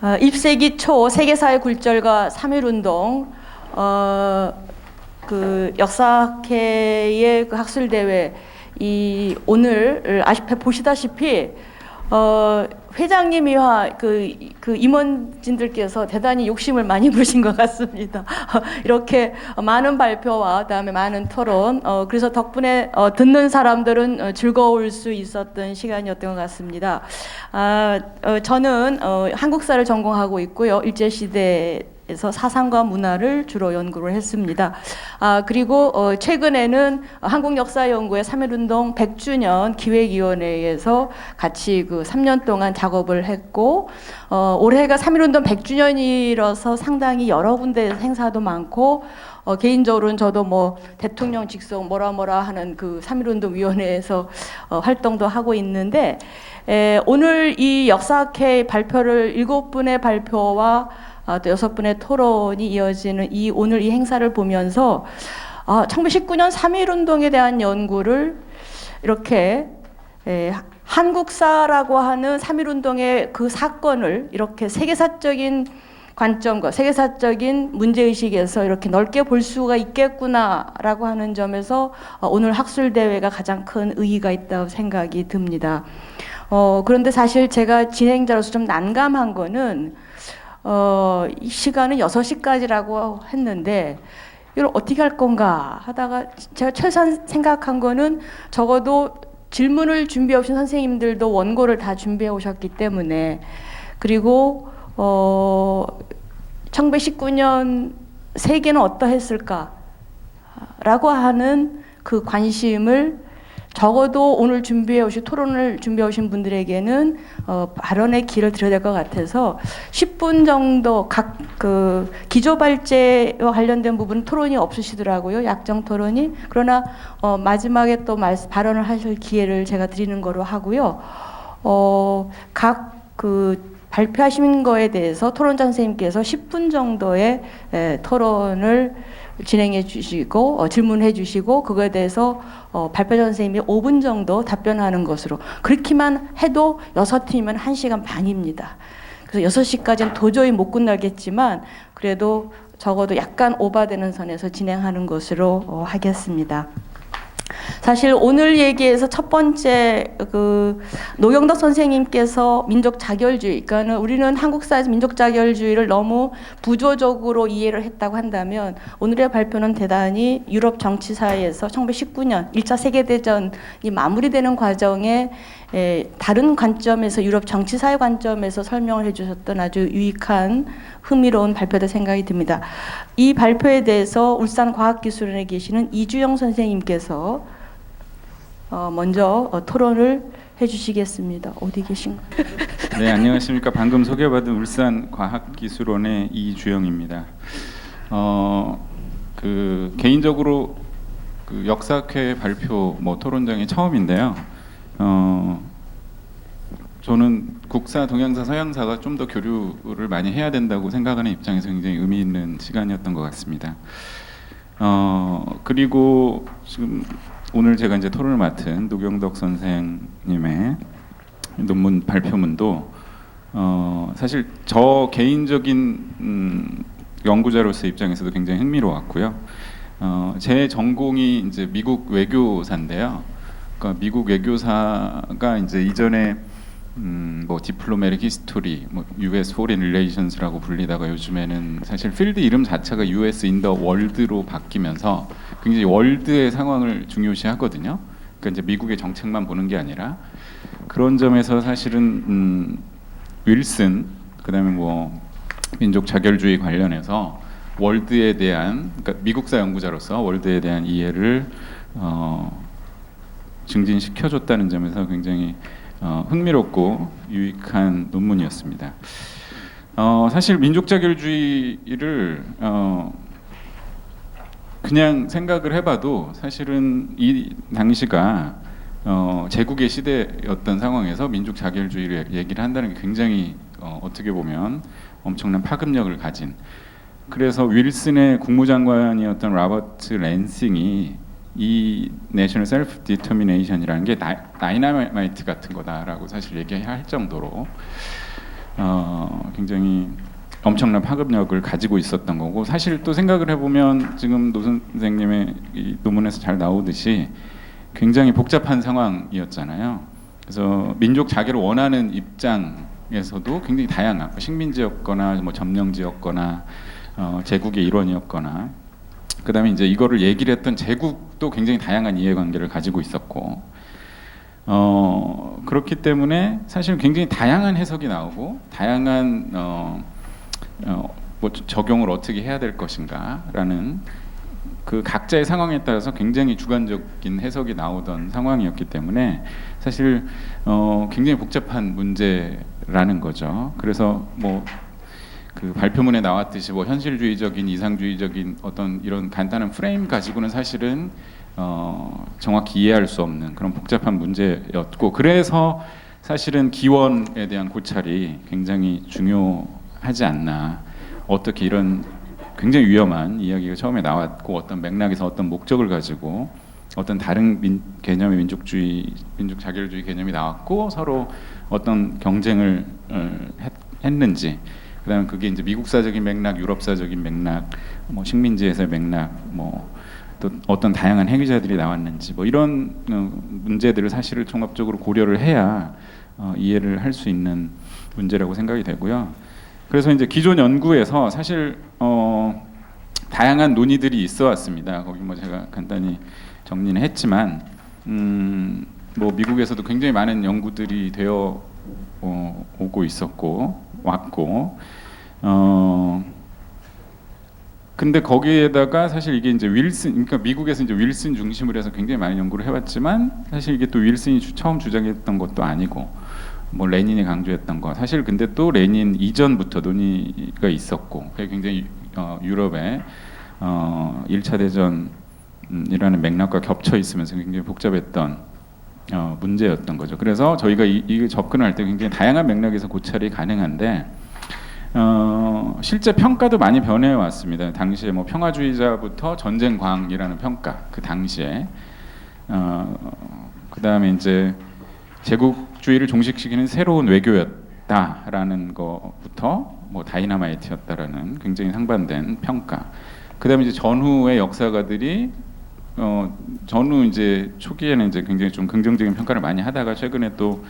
20세기 초 세계사회 굴절과 3.1운동, 그 역사학회의 그 학술대회, 오늘 보시다시피 회장님이와 그 임원진들께서 대단히 욕심을 많이 부리신 것 같습니다. 이렇게 많은 발표와 그다음에 많은 토론, 그래서 덕분에 듣는 사람들은 즐거울 수 있었던 시간이었던 것 같습니다. 저는 한국사를 전공하고 있고요. 일제시대에서 사상과 문화를 주로 연구를 했습니다. 그리고 최근에는 한국역사연구회 3.1운동 100주년 기획위원회에서 같이 3년 동안 작업을 했고, 올해가 3.1운동 100주년이라서 상당히 여러 군데 행사도 많고, 개인적으로는 저도 뭐 대통령 직속 뭐라 하는 3.1운동 위원회에서 활동도 하고 있는데, 오늘 이 역사학회 발표를 7분의 발표와 또 6분의 토론이 이어지는 오늘 이 행사를 보면서 1919년 3.1운동에 대한 연구를 이렇게 한국사라고 하는 3.1운동의 그 사건을 이렇게 세계사적인 관점과 세계사적인 문제의식에서 이렇게 넓게 볼 수가 있겠구나라고 하는 점에서 오늘 학술대회가 가장 큰 의의가 있다고 생각이 듭니다. 그런데 사실 제가 진행자로서 좀 난감한 거는 이 시간은 6시까지라고 했는데 이걸 어떻게 할 건가 하다가 제가 최소한 생각한 거는 적어도 질문을 준비해 오신 선생님들도 원고를 다 준비해 오셨기 때문에, 그리고 1919년 세계는 어떠했을까 라고 하는 그 관심을 적어도 오늘 토론을 준비해 오신 분들에게는 발언의 기회를 드려야 될 것 같아서 10분 정도 각 기조발제와 관련된 부분 토론이 없으시더라고요. 약정 토론이. 그러나 마지막에 또 발언을 하실 기회를 제가 드리는 거로 하고요. 각 발표하신 거에 대해서 토론자 선생님께서 10분 정도의 토론을 진행해 주시고 질문해 주시고, 그거에 대해서 발표자 선생님이 5분 정도 답변하는 것으로, 그렇게만 해도 6팀이면 1시간 반입니다. 그래서 6시까지는 도저히 못 끝나겠지만 그래도 적어도 약간 오바되는 선에서 진행하는 것으로 하겠습니다. 사실 오늘 얘기에서 첫 번째 노경덕 선생님께서 민족 자결주의, 그러니까 우리는 한국사에서 민족 자결주의를 너무 부조적으로 이해를 했다고 한다면 오늘의 발표는 대단히 유럽 정치사에서 1919년 1차 세계대전이 마무리되는 과정에 다른 관점에서, 유럽 정치사회 관점에서 설명을 해주셨던 아주 유익한 흥미로운 발표다 생각이 듭니다. 이 발표에 대해서 울산과학기술원에 계시는 이주영 선생님께서 먼저 토론을 해주시겠습니다. 어디 계신가요? 네, 안녕하십니까. 방금 소개받은 울산과학기술원의 이주영입니다. 개인적으로 역사학회 발표 토론장이 처음인데요. 저는 국사, 동양사, 서양사가 좀 더 교류를 많이 해야 된다고 생각하는 입장에서 굉장히 의미 있는 시간이었던 것 같습니다. 그리고 지금 오늘 제가 이제 토론을 맡은 노경덕 선생님의 논문 발표문도 사실 저 개인적인 연구자로서 입장에서도 굉장히 흥미로웠고요. 제 전공이 이제 미국 외교사인데요. 그러니까 미국 외교사가 이제 이전에 디플로매틱 히스토리, US Foreign Relations라고 불리다가 요즘에는 사실 필드 이름 자체가 US in the World로 바뀌면서 굉장히 월드의 상황을 중요시하거든요. 그러니까 이제 미국의 정책만 보는 게 아니라, 그런 점에서 사실은 윌슨, 그다음에 민족 자결주의 관련해서 월드에 대한, 그러니까 미국사 연구자로서 월드에 대한 이해를 증진시켜줬다는 점에서 굉장히 흥미롭고 유익한 논문이었습니다. 사실 민족 자결주의를 그냥 생각을 해봐도 사실은 이 당시가 제국의 시대였던 상황에서 민족 자결주의를 얘기를 한다는 게 굉장히 어떻게 보면 엄청난 파급력을 가진, 그래서 윌슨의 국무장관이었던 로버트 랜싱이 이 내셔널 셀프 디터미네이션이라는 게 다이나마이트 같은 거다라고 사실 얘기할 정도로 굉장히 엄청난 파급력을 가지고 있었던 거고, 사실 또 생각을 해보면 지금 노 선생님의 이 논문에서 잘 나오듯이 굉장히 복잡한 상황이었잖아요. 그래서 민족 자결을 원하는 입장에서도 굉장히 다양한, 식민지였거나 뭐 점령지였거나 제국의 일원이었거나, 그다음에 이제 이거를 얘기를 했던 제국도 굉장히 다양한 이해관계를 가지고 있었고, 그렇기 때문에 사실 굉장히 다양한 해석이 나오고 다양한 뭐 적용을 어떻게 해야 될 것인가라는 그 각자의 상황에 따라서 굉장히 주관적인 해석이 나오던 상황이었기 때문에 사실 굉장히 복잡한 문제라는 거죠. 그래서 뭐 그 발표문에 나왔듯이 뭐 현실주의적인, 이상주의적인 어떤 이런 간단한 프레임 가지고는 사실은 정확히 이해할 수 없는 그런 복잡한 문제였고, 그래서 사실은 기원에 대한 고찰이 굉장히 중요하지 않나. 어떻게 이런 굉장히 위험한 이야기가 처음에 나왔고, 어떤 맥락에서 어떤 목적을 가지고 어떤 다른 개념의 민족주의, 민족 자결주의 개념이 나왔고 서로 어떤 경쟁을 했는지, 그다음에 그게 이제 미국사적인 맥락, 유럽사적인 맥락, 뭐 식민지에서의 맥락, 뭐 또 어떤 다양한 행위자들이 나왔는지, 뭐 이런 문제들을 사실을 종합적으로 고려를 해야 이해를 할 수 있는 문제라고 생각이 되고요. 그래서 이제 기존 연구에서 사실 다양한 논의들이 있어 왔습니다. 거기 뭐 제가 간단히 정리는 했지만, 뭐 미국에서도 굉장히 많은 연구들이 되어 오고 있었고 왔고, 근데 거기에다가 사실 이게 이제 윌슨, 그러니까 미국에서 이제 윌슨 중심으로 해서 굉장히 많은 연구를 해왔지만, 사실 이게 또 윌슨이 처음 주장했던 것도 아니고, 뭐 레닌이 강조했던 거, 사실 근데 또 레닌 이전부터 논의가 있었고, 그게 굉장히 유럽의 1차 대전이라는 맥락과 겹쳐 있으면서 굉장히 복잡했던 문제였던 거죠. 그래서 저희가 이 접근할 때 굉장히 다양한 맥락에서 고찰이 가능한데, 실제 평가도 많이 변해 왔습니다. 당시에 뭐 평화주의자부터 전쟁광이라는 평가, 그 당시에 그 다음에 이제 제국주의를 종식시키는 새로운 외교였다라는 것부터 뭐 다이너마이트였다라는 굉장히 상반된 평가. 그 다음에 이제 전후의 역사가들이 전후 이제 초기에는 이제 굉장히 좀 긍정적인 평가를 많이 하다가 최근에 또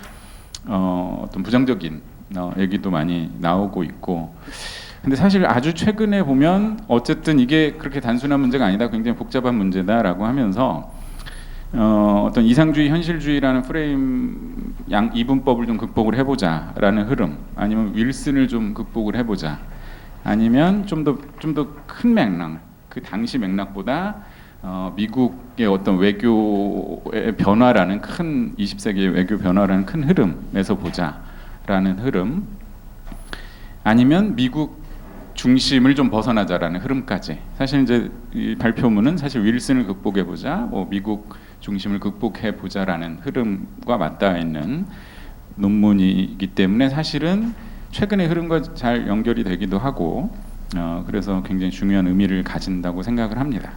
어떤 부정적인 얘기도 많이 나오고 있고, 근데 사실 아주 최근에 보면 어쨌든 이게 그렇게 단순한 문제가 아니다, 굉장히 복잡한 문제다라고 하면서 어떤 이상주의, 현실주의라는 프레임 이분법을 좀 극복을 해보자라는 흐름, 아니면 윌슨을 좀 극복을 해보자, 아니면 좀 더 큰 맥락, 그 당시 맥락보다 미국의 어떤 외교의 변화라는 큰 20세기의 외교 변화라는 큰 흐름에서 보자라는 흐름, 아니면 미국 중심을 좀 벗어나자라는 흐름까지. 사실 이제 이 발표문은 사실 윌슨을 극복해 보자, 뭐 미국 중심을 극복해 보자라는 흐름과 맞닿아 있는 논문이기 때문에 사실은 최근의 흐름과 잘 연결이 되기도 하고, 그래서 굉장히 중요한 의미를 가진다고 생각을 합니다.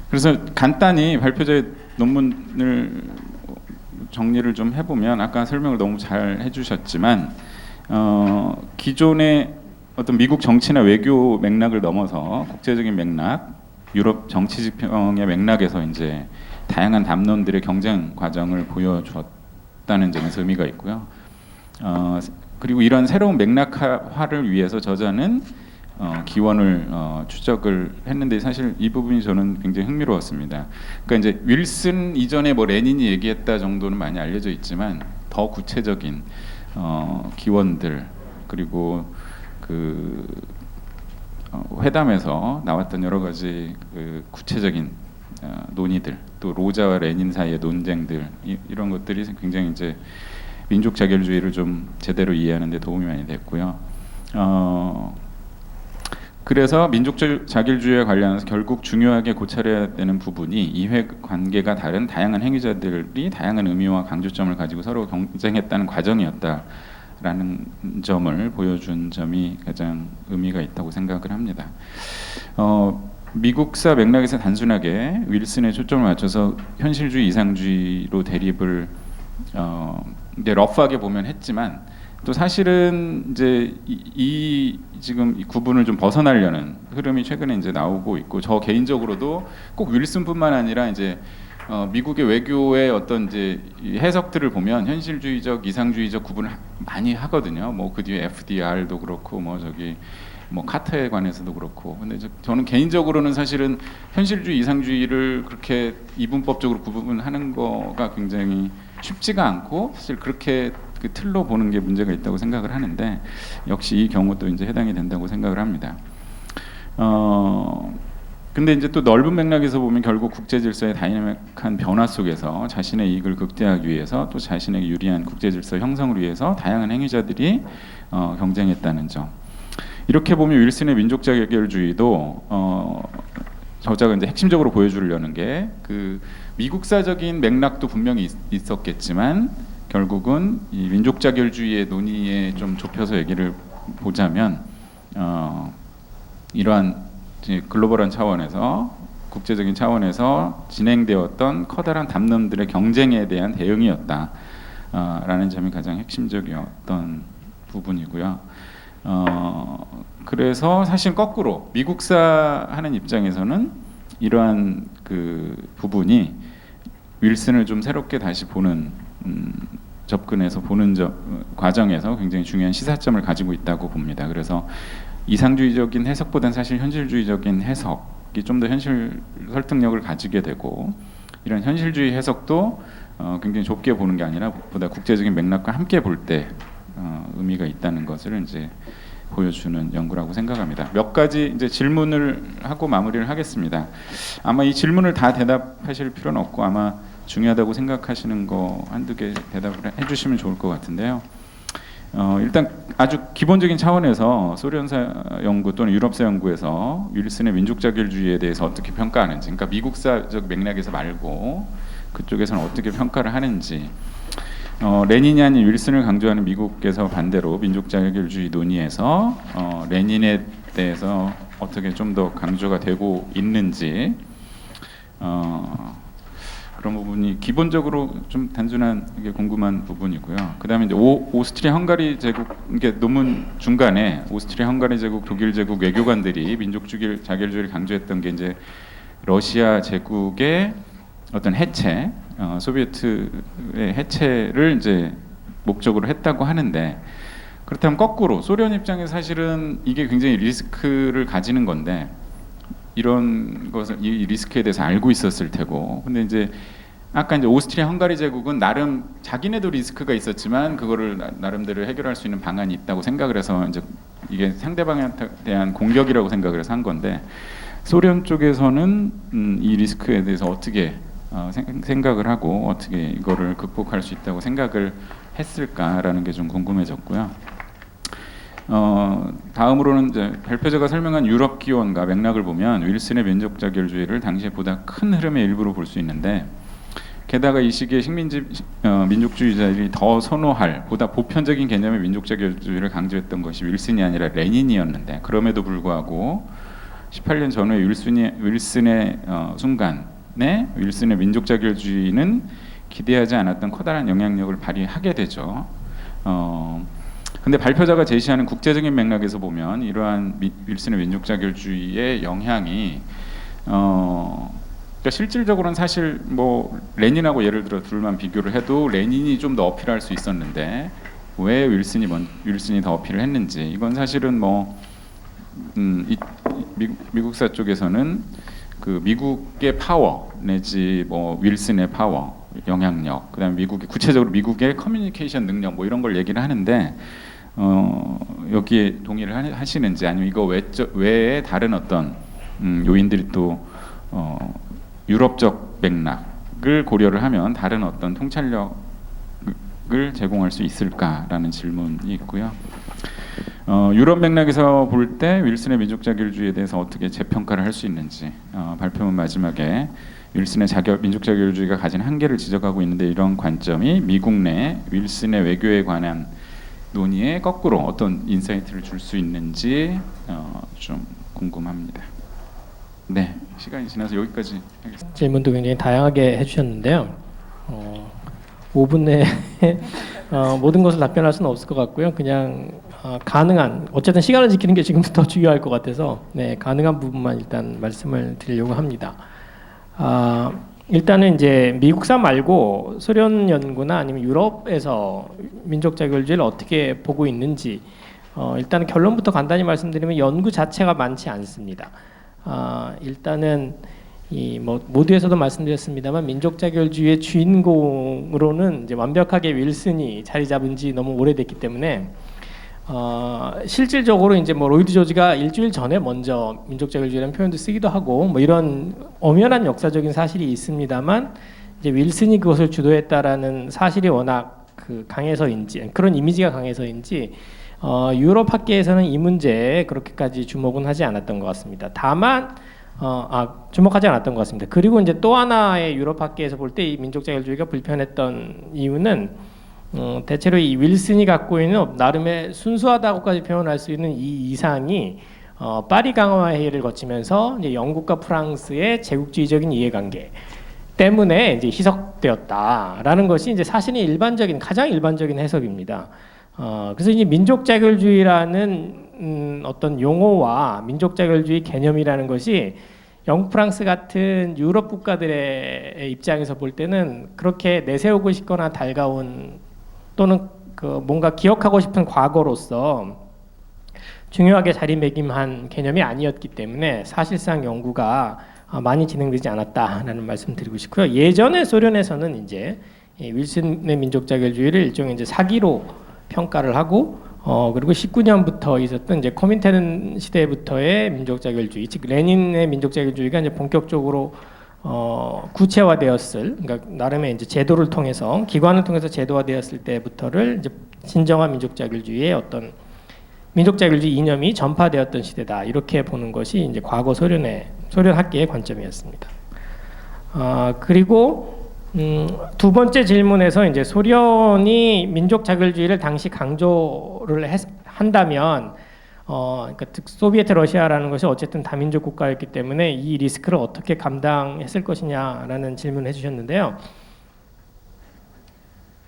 그래서 간단히 발표자의 논문을 정리를 좀 해보면, 아까 설명을 너무 잘 해주셨지만 기존의 어떤 미국 정치나 외교 맥락을 넘어서 국제적인 맥락, 유럽 정치 지평의 맥락에서 이제 다양한 담론들의 경쟁 과정을 보여주었다는 점에서 의미가 있고요. 그리고 이런 새로운 맥락화를 위해서 저자는 기원을 추적을 했는데, 사실 이 부분이 저는 굉장히 흥미로웠습니다. 그러니까 이제 윌슨 이전에 뭐 레닌이 얘기했다 정도는 많이 알려져 있지만, 더 구체적인 기원들, 그리고 그 회담에서 나왔던 여러 가지 그 구체적인 논의들, 또 로자와 레닌 사이의 논쟁들, 이런 것들이 굉장히 이제 민족 자결주의를 좀 제대로 이해하는 데 도움이 많이 됐고요. 그래서 민족 자결주의와 관련해서 결국 중요하게 고찰해야 되는 부분이 이해관계가 다른 다양한 행위자들이 다양한 의미와 강조점을 가지고 서로 경쟁했다는 과정이었다라는 점을 보여준 점이 가장 의미가 있다고 생각을 합니다. 미국사 맥락에서 단순하게 윌슨에 초점을 맞춰서 현실주의, 이상주의로 대립을 이제 러프하게 보면 했지만 또 사실은 이제 지금 이 구분을 좀 벗어나려는 흐름이 최근에 이제 나오고 있고, 저 개인적으로도 꼭 윌슨뿐만 아니라 이제 미국의 외교의 어떤 이제 이 해석들을 보면 현실주의적, 이상주의적 구분을 많이 하거든요. 뭐 그 뒤에 FDR도 그렇고, 뭐 저기 뭐 카터에 관해서도 그렇고. 근데 저는 개인적으로는 사실은 현실주의, 이상주의를 그렇게 이분법적으로 구분하는 거가 굉장히 쉽지가 않고, 사실 그렇게 그 틀로 보는 게 문제가 있다고 생각을 하는데, 역시 이 경우도 이제 해당이 된다고 생각을 합니다. 근데 이제 또 넓은 맥락에서 보면 결국 국제 질서의 다이내믹한 변화 속에서 자신의 이익을 극대화하기 위해서, 또 자신에게 유리한 국제 질서 형성을 위해서 다양한 행위자들이 경쟁했다는 점. 이렇게 보면 윌슨의 민족 자결주의도 저자가 이제 핵심적으로 보여주려는 게 그 미국사적인 맥락도 분명히 있었겠지만, 결국은 이 민족 자결주의의 논의에 좀 좁혀서 얘기를 보자면 이러한 글로벌한 차원에서, 국제적인 차원에서 진행되었던 커다란 담론들의 경쟁에 대한 대응이었다라는 점이 가장 핵심적이었던 부분이고요. 그래서 사실 거꾸로 미국사 하는 입장에서는 이러한 그 부분이 윌슨을 좀 새롭게 다시 보는 접근해서 보는 과정에서 굉장히 중요한 시사점을 가지고 있다고 봅니다. 그래서 이상주의적인 해석보다는 사실 현실주의적인 해석이 좀 더 현실 설득력을 가지게 되고, 이런 현실주의 해석도 굉장히 좁게 보는 게 아니라 보다 국제적인 맥락과 함께 볼 때 의미가 있다는 것을 이제 보여주는 연구라고 생각합니다. 몇 가지 이제 질문을 하고 마무리를 하겠습니다. 아마 이 질문을 다 대답하실 필요는 없고, 아마 중요하다고 생각하시는 거 한두 개 대답을 해주시면 좋을 것 같은데요. 일단 아주 기본적인 차원에서 소련사 연구 또는 유럽사 연구에서 윌슨의 민족 자결주의에 대해서 어떻게 평가하는지, 그러니까 미국사적 맥락에서 말고 그쪽에서는 어떻게 평가를 하는지, 레닌이 아닌 윌슨을 강조하는 미국에서 반대로 민족 자결주의 논의에서 레닌에 대해서 어떻게 좀 더 강조가 되고 있는지, 그런 부분이 기본적으로 좀 단순한 게 궁금한 부분이고요. 그다음에 이제 오스트리아 헝가리 제국, 이게 논문 중간에 오스트리아 헝가리 제국, 독일 제국 외교관들이 민족 자결주의를 강조했던 게 이제 러시아 제국의 어떤 해체, 소비에트의 해체를 이제 목적으로 했다고 하는데, 그렇다면 거꾸로 소련 입장에서 사실은 이게 굉장히 리스크를 가지는 건데, 이런 것을, 이 리스크에 대해서 알고 있었을 테고, 근데 이제 아까 이제 오스트리아 헝가리 제국은 나름 자기네도 리스크가 있었지만 그거를 나름대로 해결할 수 있는 방안이 있다고 생각을 해서 이제 이게 상대방에 대한 공격이라고 생각을 해서 한 건데, 소련 쪽에서는 이 리스크에 대해서 어떻게 생각을 하고 어떻게 이거를 극복할 수 있다고 생각을 했을까라는 게 좀 궁금해졌고요. 다음으로는 이제 발표자가 설명한 유럽 기원과 맥락을 보면 윌슨의 민족 자결주의를 당시에 보다 큰 흐름의 일부로 볼 수 있는데, 게다가 이 시기에 민족주의자들이 더 선호할 보다 보편적인 개념의 민족 자결주의를 강조했던 것이 윌슨이 아니라 레닌이었는데, 그럼에도 불구하고 18년 전후에 윌슨의 순간에 윌슨의 민족 자결주의는 기대하지 않았던 커다란 영향력을 발휘하게 되죠. 근데 발표자가 제시하는 국제적인 맥락에서 보면 이러한 윌슨의 민족 자결주의의 영향이 그러니까 실질적으로는 사실 뭐 레닌하고 예를 들어 둘만 비교를 해도 레닌이 좀 더 어필할 수 있었는데, 왜 윌슨이 더 어필을 했는지, 이건 사실은 뭐 미국사 쪽에서는 그 미국의 파워 내지 뭐 윌슨의 파워, 영향력, 그다음에 구체적으로 미국의 커뮤니케이션 능력, 뭐 이런 걸 얘기를 하는데, 여기에 동의를 하시는지, 아니면 이거 외에 다른 어떤 요인들이 또 유럽적 맥락을 고려를 하면 다른 어떤 통찰력을 제공할 수 있을까라는 질문이 있고요. 유럽 맥락에서 볼 때 윌슨의 민족 자결주의에 대해서 어떻게 재평가를 할 수 있는지, 발표문 마지막에 윌슨의 민족 자결주의가 가진 한계를 지적하고 있는데, 이런 관점이 미국 내 윌슨의 외교에 관한 논의에 거꾸로 어떤 인사이트를 줄 수 있는지 좀 궁금합니다. 네, 시간이 지나서 여기까지 하겠습니다. 질문도 굉장히 다양하게 해주셨는데요. 5분 내에 모든 것을 답변할 수는 없을 것 같고요. 그냥 가능한 어쨌든 시간을 지키는 게 지금부터 중요할 것 같아서 네, 가능한 부분만 일단 말씀을 드리려고 합니다. 일단은 이제 미국사 말고 소련 연구나 아니면 유럽에서 민족 자결주의를 어떻게 보고 있는지 일단은 결론부터 간단히 말씀드리면 연구 자체가 많지 않습니다. 일단은 이 모두에서도 말씀드렸습니다만 민족 자결주의의 주인공으로는 이제 완벽하게 윌슨이 자리 잡은 지 너무 오래됐기 때문에 실질적으로 이제 로이드 조지가 일주일 전에 먼저 민족 자결주의라는 표현도 쓰기도 하고 이런 엄연한 역사적인 사실이 있습니다만 이제 윌슨이 그것을 주도했다라는 사실이 워낙 강해서인지 그런 이미지가 강해서인지 유럽 학계에서는 이 문제에 그렇게까지 주목은 하지 않았던 것 같습니다. 다만 주목하지 않았던 것 같습니다. 그리고 이제 또 하나의 유럽 학계에서 볼 때 이 민족 자결주의가 불편했던 이유는 대체로 이 윌슨이 갖고 있는 나름의 순수하다고까지 표현할 수 있는 이 이상이 파리 강화 회의를 거치면서 이제 영국과 프랑스의 제국주의적인 이해관계 때문에 이제 희석되었다라는 것이 이제 사실이 가장 일반적인 해석입니다. 그래서 이제 민족 자결주의라는 어떤 용어와 민족 자결주의 개념이라는 것이 영국, 프랑스 같은 유럽 국가들의 입장에서 볼 때는 그렇게 내세우고 싶거나 달가운 또는 뭔가 기억하고 싶은 과거로서 중요하게 자리매김한 개념이 아니었기 때문에 사실상 연구가 많이 진행되지 않았다라는 말씀드리고 싶고요. 예전에 소련에서는 이제 윌슨의 민족 자결주의를 일종의 이제 사기로 평가를 하고 그리고 19년부터 있었던 이제 코민테른 시대부터의 민족 자결주의, 즉 레닌의 민족 자결주의가 이제 본격적으로 구체화되었을, 그러니까 나름의 이제 제도를 통해서 기관을 통해서 제도화되었을 때부터를 이제 진정한 민족 자결주의의 어떤 민족 자결주의 이념이 전파되었던 시대다, 이렇게 보는 것이 이제 과거 소련 학계의 관점이었습니다. 그리고 두 번째 질문에서 이제 소련이 민족 자결주의를 당시 강조를 한다면 그러니까 소비에트 러시아라는 것이 어쨌든 다민족 국가였기 때문에 이 리스크를 어떻게 감당했을 것이냐라는 질문을 해주셨는데요.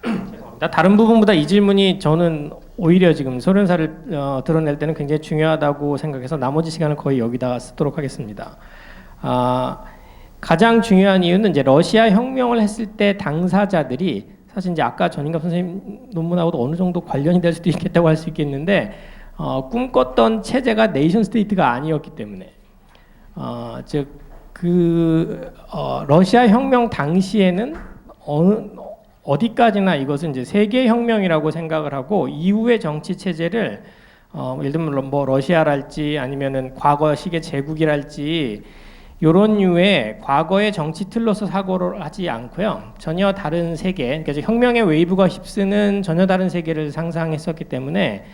죄송합니다. 다른 부분보다 이 질문이 저는 오히려 지금 소련사를 드러낼 때는 굉장히 중요하다고 생각해서 나머지 시간을 거의 여기다가 쓰도록 하겠습니다. 가장 중요한 이유는 이제 러시아 혁명을 했을 때 당사자들이 사실 이제 아까 전인갑 선생님 논문하고도 어느 정도 관련이 될 수도 있겠다고 할 수 있겠는데 꿈꿨던 체제가 네이션 스테이트가 아니었기 때문에 즉 러시아 혁명 당시에는 어디까지나 이것은 이제 세계 혁명이라고 생각을 하고 이후의 정치 체제를 예를 들면 러시아랄지 아니면은 과거식의 제국이랄지 이런 류의 과거의 정치 틀로서 사고를 하지 않고요. 전혀 다른 세계, 그러니까 혁명의 웨이브가 휩쓰는 전혀 다른 세계를 상상했었기 때문에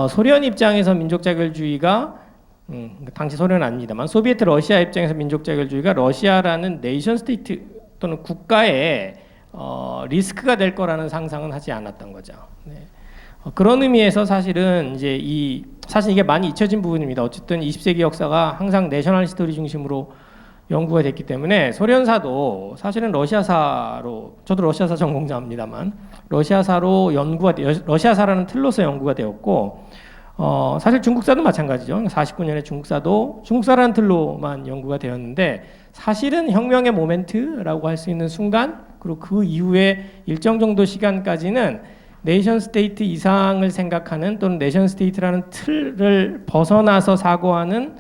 소련 입장에서 민족 자결주의가 당시 소련은 아닙니다만 소비에트 러시아 입장에서 민족 자결주의가 러시아라는 네이션 스테이트 또는 국가의 리스크가 될 거라는 상상은 하지 않았던 거죠. 네. 그런 의미에서 사실은 이제 사실 이게 많이 잊혀진 부분입니다. 어쨌든 20세기 역사가 항상 내셔널 히스토리 중심으로 연구가 됐기 때문에 소련사도 사실은 러시아사로, 저도 러시아사 전공자입니다만 러시아사로 러시아사라는 틀로서 연구가 되었고 사실 중국사도 마찬가지죠. 49년에 중국사도 중국사라는 틀로만 연구가 되었는데 사실은 혁명의 모멘트라고 할 수 있는 순간 그리고 그 이후에 일정 정도 시간까지는 네이션 스테이트 이상을 생각하는 또는 네이션 스테이트라는 틀을 벗어나서 사고하는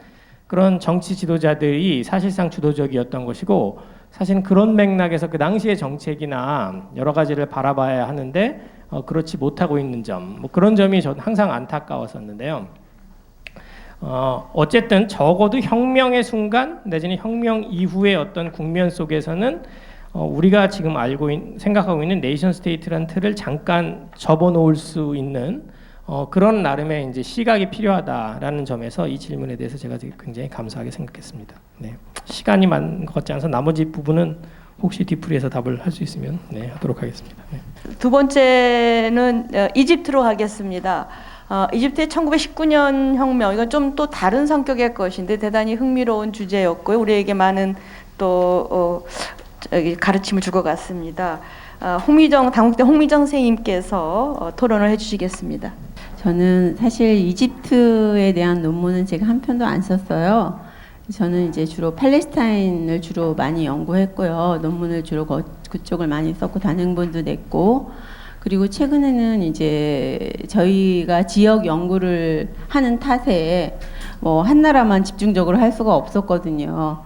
그런 정치 지도자들이 사실상 주도적이었던 것이고 사실은 그런 맥락에서 그 당시의 정책이나 여러 가지를 바라봐야 하는데 그렇지 못하고 있는 점, 그런 점이 저는 항상 안타까웠었는데요. 어쨌든 적어도 혁명의 순간 내지는 혁명 이후의 어떤 국면 속에서는 우리가 지금 생각하고 있는 네이션 스테이트라는 틀을 잠깐 접어놓을 수 있는 그런 나름의 이제 시각이 필요하다라는 점에서 이 질문에 대해서 제가 굉장히 감사하게 생각했습니다. 네. 시간이 많은 것 같지 않아서 나머지 부분은 혹시 뒤풀이에서 답을 할 수 있으면 하도록 하겠습니다. 네. 두 번째는 이집트로 가겠습니다. 이집트의 1919년 혁명, 이건 좀 또 다른 성격의 것인데 대단히 흥미로운 주제였고요. 우리에게 많은 또 가르침을 줄 것 같습니다. 당국대 홍미정 선생님께서 토론을 해주시겠습니다. 저는 사실 이집트에 대한 논문은 제가 한 편도 안 썼어요. 저는 이제 주로 팔레스타인을 주로 많이 연구했고요. 논문을 주로 그쪽을 많이 썼고 단행본도 냈고, 그리고 최근에는 이제 저희가 지역 연구를 하는 탓에 뭐 한 나라만 집중적으로 할 수가 없거든요.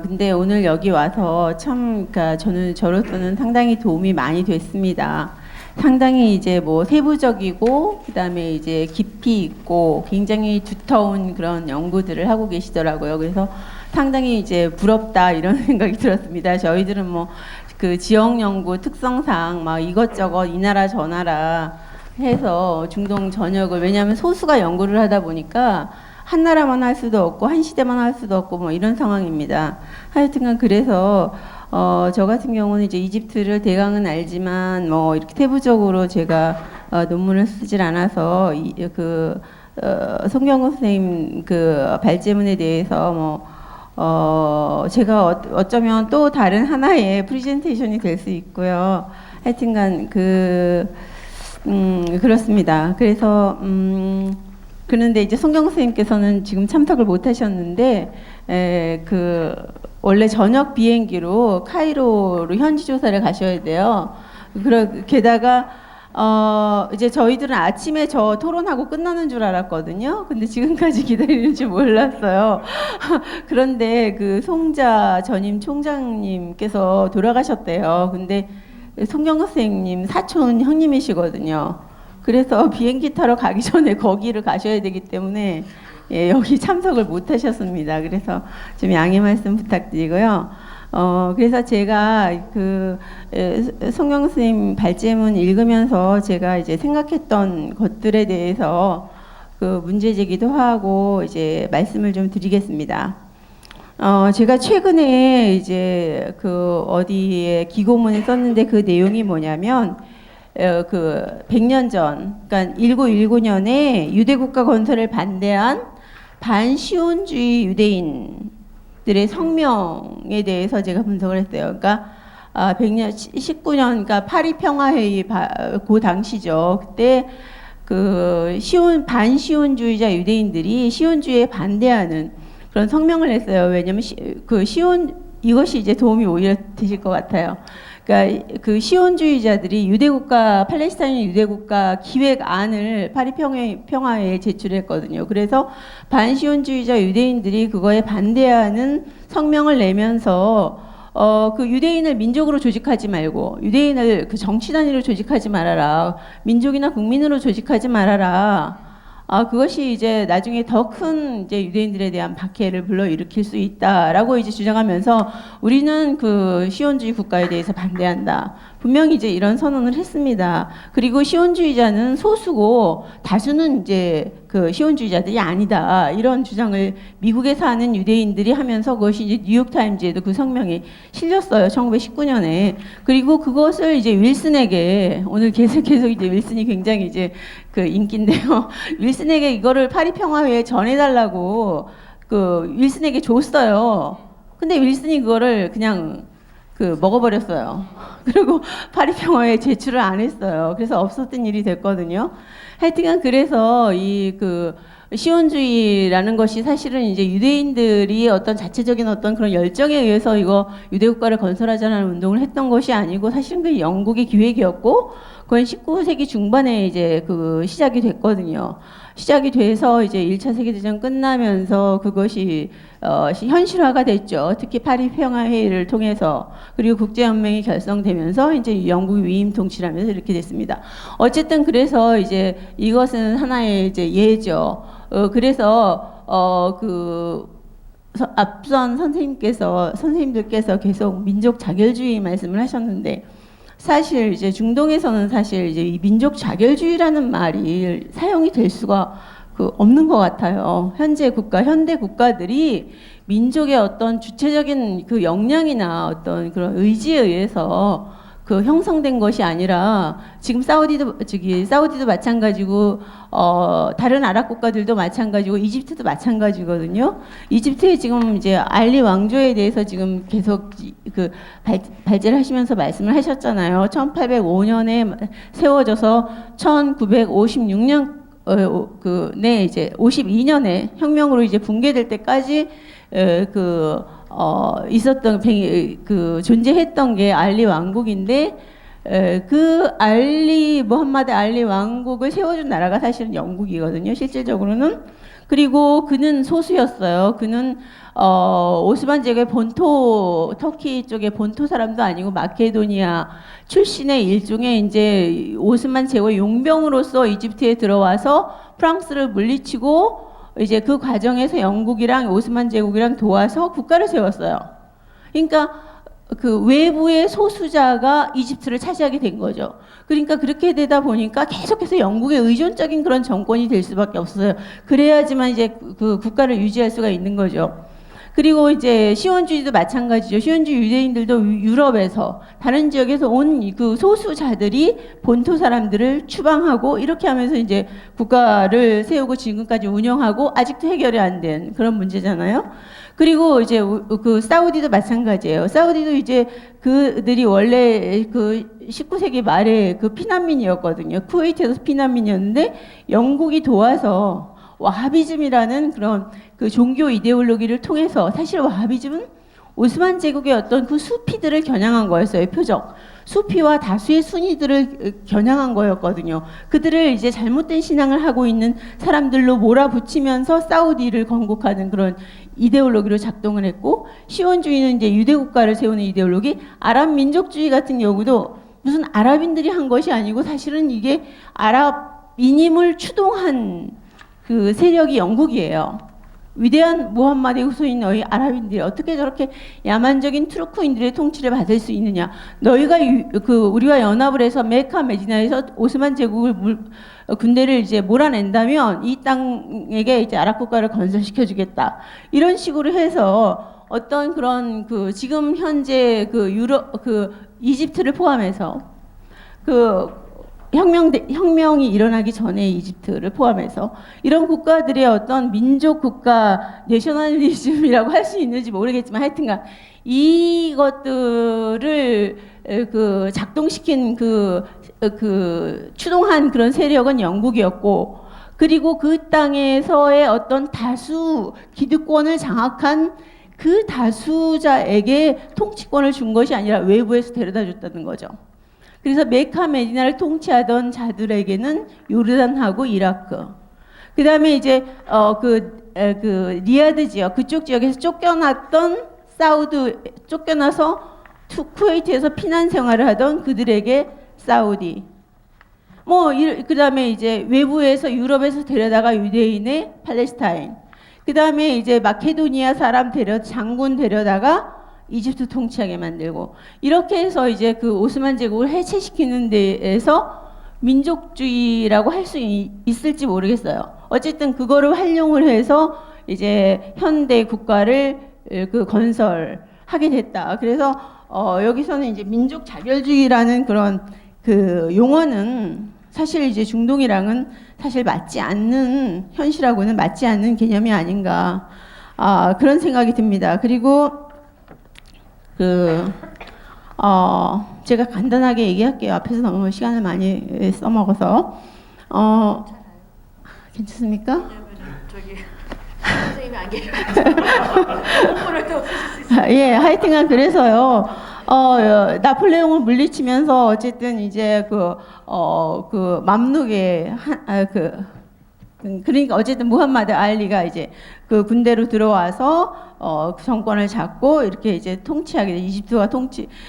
근데 오늘 여기 와서 참, 그러니까 저로서는 상당히 도움이 많이 됐습니다. 상당히 이제 뭐 세부적이고 그다음에 이제 깊이 있고 굉장히 두터운 그런 연구들을 하고 계시더라고요. 그래서 상당히 이제 부럽다 이런 생각이 들었습니다. 저희들은 뭐 그 지역 연구 특성상 막 이것저것 이 나라 저 나라 해서 중동 전역을, 왜냐하면 소수가 연구를 하다 보니까 한 나라만 할 수도 없고 한 시대만 할 수도 없고 뭐 이런 상황입니다. 하여튼간 그래서 저 같은 경우는 이제 이집트를 대강은 알지만 뭐 이렇게 세부적으로 제가 논문을 쓰질 않아서 송경호 선생님 그 발제문에 대해서 뭐 제가 어쩌면 또 다른 하나의 프레젠테이션이 될 수 있고요. 하여튼간 그렇습니다. 그래서 그런데 이제 송경호 선생님께서는 지금 참석을 못 하셨는데 원래 저녁 비행기로 카이로로 현지 조사를 가셔야 돼요. 게다가 이제 저희들은 아침에 저 토론하고 끝나는 줄 알았거든요. 근데 지금까지 기다리는 줄 몰랐어요. 그런데 그 송자 전임 총장님께서 돌아가셨대요. 근데 송경호 선생님 사촌 형님이시거든요. 그래서 비행기 타러 가기 전에 거기를 가셔야 되기 때문에 여기 참석을 못 하셨습니다. 그래서 좀 양해 말씀 부탁드리고요. 그래서 제가 송경호 선생님 발제문 읽으면서 제가 이제 생각했던 것들에 대해서 문제 제기도 하고 이제 말씀을 좀 드리겠습니다. 제가 최근에 이제 어디에 기고문에 썼는데 그 내용이 뭐냐면 100년 전, 그러니까 1919년에 유대국가 건설을 반대한 반시온주의 유대인들의 성명에 대해서 제가 분석을 했어요. 그러니까 19년, 그러니까 파리 평화회의 그 당시죠. 그때 반시온주의자 유대인들이 시온주의에 반대하는 그런 성명을 했어요. 왜냐하면 이것이 이제 도움이 오히려 되실 것 같아요. 그러니까 그 시온주의자들이 팔레스타인 유대국가 기획안을 파리 평화회에 제출했거든요. 그래서 반시온주의자 유대인들이 그거에 반대하는 성명을 내면서 그 유대인을 민족으로 조직하지 말고 유대인을 그 정치 단위로 조직하지 말아라. 민족이나 국민으로 조직하지 말아라. 그것이 이제 나중에 더 큰 이제 유대인들에 대한 박해를 불러일으킬 수 있다라고 이제 주장하면서 우리는 그 시온주의 국가에 대해서 반대한다. 분명히 이제 이런 선언을 했습니다. 그리고 시온주의자는 소수고 다수는 이제 그 시온주의자들이 아니다. 이런 주장을 미국에 사는 유대인들이 하면서 그것이 이제 뉴욕타임즈에도 그 성명이 실렸어요. 1919년에. 그리고 그것을 이제 윌슨에게 오늘 계속 이제 윌슨이 굉장히 이제 인기인데요. 윌슨에게 이거를 파리 평화회에 전해달라고 윌슨에게 줬어요. 근데 윌슨이 그거를 그냥 먹어버렸어요. 그리고 파리 평화회에 제출을 안 했어요. 그래서 없었던 일이 됐거든요. 하여튼간 그래서 시온주의라는 것이 사실은 이제 유대인들이 어떤 자체적인 어떤 그런 열정에 의해서 이거 유대국가를 건설하자는 운동을 했던 것이 아니고 사실은 그 영국의 기획이었고 그건 19세기 중반에 이제 시작이 됐거든요. 시작이 돼서 이제 1차 세계대전 끝나면서 그것이 현실화가 됐죠. 특히 파리 평화회의를 통해서 그리고 국제연맹이 결성되면서 이제 영국이 위임 통치하면서 이렇게 됐습니다. 어쨌든 그래서 이제 이것은 하나의 이제 예죠. 그래서 앞선 선생님들께서 계속 민족 자결주의 말씀을 하셨는데 사실 이제 중동에서는 사실 이제 이 민족 자결주의라는 말이 사용이 될 수가 없는 것 같아요. 현대 국가들이 민족의 어떤 주체적인 그 역량이나 어떤 그런 의지에 의해서 형성된 것이 아니라 지금 사우디도 마찬가지고 다른 아랍 국가들도 마찬가지고 이집트도 마찬가지거든요. 이집트에 지금 이제 알리 왕조에 대해서 지금 계속 발제를 하시면서 말씀을 하셨잖아요. 1805년에 세워져서 1956년 네 이제 52년에 혁명으로 이제 붕괴될 때까지 있었던 존재했던 게 알리 왕국인데 그 무함마드 알리 왕국을 세워준 나라가 사실은 영국이거든요. 실질적으로는. 그리고 그는 소수였어요. 그는 오스만 제국의 본토 터키 쪽의 본토 사람도 아니고 마케도니아 출신의 일종의 이제 오스만 제국의 용병으로서 이집트에 들어와서 프랑스를 물리치고 이제 그 과정에서 영국이랑 오스만 제국이랑 도와서 국가를 세웠어요. 그러니까 그 외부의 소수자가 이집트를 차지하게 된 거죠. 그러니까 그렇게 되다 보니까 계속해서 영국의 의존적인 그런 정권이 될 수밖에 없어요. 그래야지만 이제 그 국가를 유지할 수가 있는 거죠. 그리고 이제 시온주의도 마찬가지죠. 시온주의 유대인들도 유럽에서 다른 지역에서 온 그 소수자들이 본토 사람들을 추방하고 이렇게 하면서 이제 국가를 세우고 지금까지 운영하고 아직도 해결이 안 된 그런 문제잖아요. 그리고 이제 그 사우디도 마찬가지예요. 사우디도 이제 그들이 원래 그 19세기 말에 그 피난민이었거든요. 쿠웨이트에서 피난민이었는데 영국이 도와서 와하비즘이라는 그런 그 종교 이데올로기를 통해서 사실 와하비즘은 오스만 제국의 어떤 그 수피들을 겨냥한 거였어요. 표적. 수피와 다수의 순위들을 겨냥한 거였거든요. 그들을 이제 잘못된 신앙을 하고 있는 사람들로 몰아붙이면서 사우디를 건국하는 그런 이데올로기로 작동을 했고, 시온주의는 이제 유대 국가를 세우는 이데올로기, 아랍 민족주의 같은 경우도 무슨 아랍인들이 한 것이 아니고 사실은 이게 아랍인임을 추동한 그 세력이 영국이에요. 위대한 무함마드의 후손인 너희 아랍인들이 어떻게 저렇게 야만적인 투르크인들의 통치를 받을 수 있느냐. 너희가 우리와 연합을 해서 메카 메디나에서 오스만 제국을 군대를 이제 몰아낸다면 이 땅에게 이제 아랍 국가를 건설시켜 주겠다. 이런 식으로 해서 어떤 그런 그 지금 현재 이집트를 포함해서 혁명이 일어나기 전에 이집트를 포함해서 이런 국가들의 어떤 민족 국가 내셔널리즘이라고 할 수 있는지 모르겠지만 하여튼간 이것들을 작동시킨 추동한 그런 세력은 영국이었고, 그리고 그 땅에서의 어떤 다수 기득권을 장악한 그 다수자에게 통치권을 준 것이 아니라 외부에서 데려다 줬다는 거죠. 그래서 메카 메디나를 통치하던 자들에게는 요르단하고 이라크, 그 다음에 이제 리야드 지역, 그쪽 지역에서 쫓겨나서 쿠웨이트에서 피난 생활을 하던 그들에게 사우디, 그 다음에 이제 외부에서 유럽에서 데려다가 유대인의 팔레스타인, 그 다음에 이제 마케도니아 사람 장군 데려다가 이집트 통치하게 만들고, 이렇게 해서 이제 그 오스만 제국을 해체시키는 데에서 민족주의라고 할 수 있을지 모르겠어요. 어쨌든 그거를 활용을 해서 이제 현대 국가를 건설하게 됐다. 그래서 여기서는 이제 민족 자결주의라는 그런 그 용어는 사실 이제 중동이랑은 사실 맞지 않는, 현실하고는 맞지 않는 개념이 아닌가, 그런 생각이 듭니다. 그리고 제가 간단하게 얘기할게요. 앞에서 너무 시간을 많이 써먹어서. 괜찮습니까? 저기 선생님이 안 계셔서 홍보를 또 쓰실 수 있어요. 예, 하여튼간 그래서요. 나폴레옹을 물리치면서 어쨌든 이제 맘룩의 그러니까 어쨌든 무함마드 알리가 이제 그 군대로 들어와서 그 정권을 잡고 이렇게 이제 통치하게 돼. 이집트와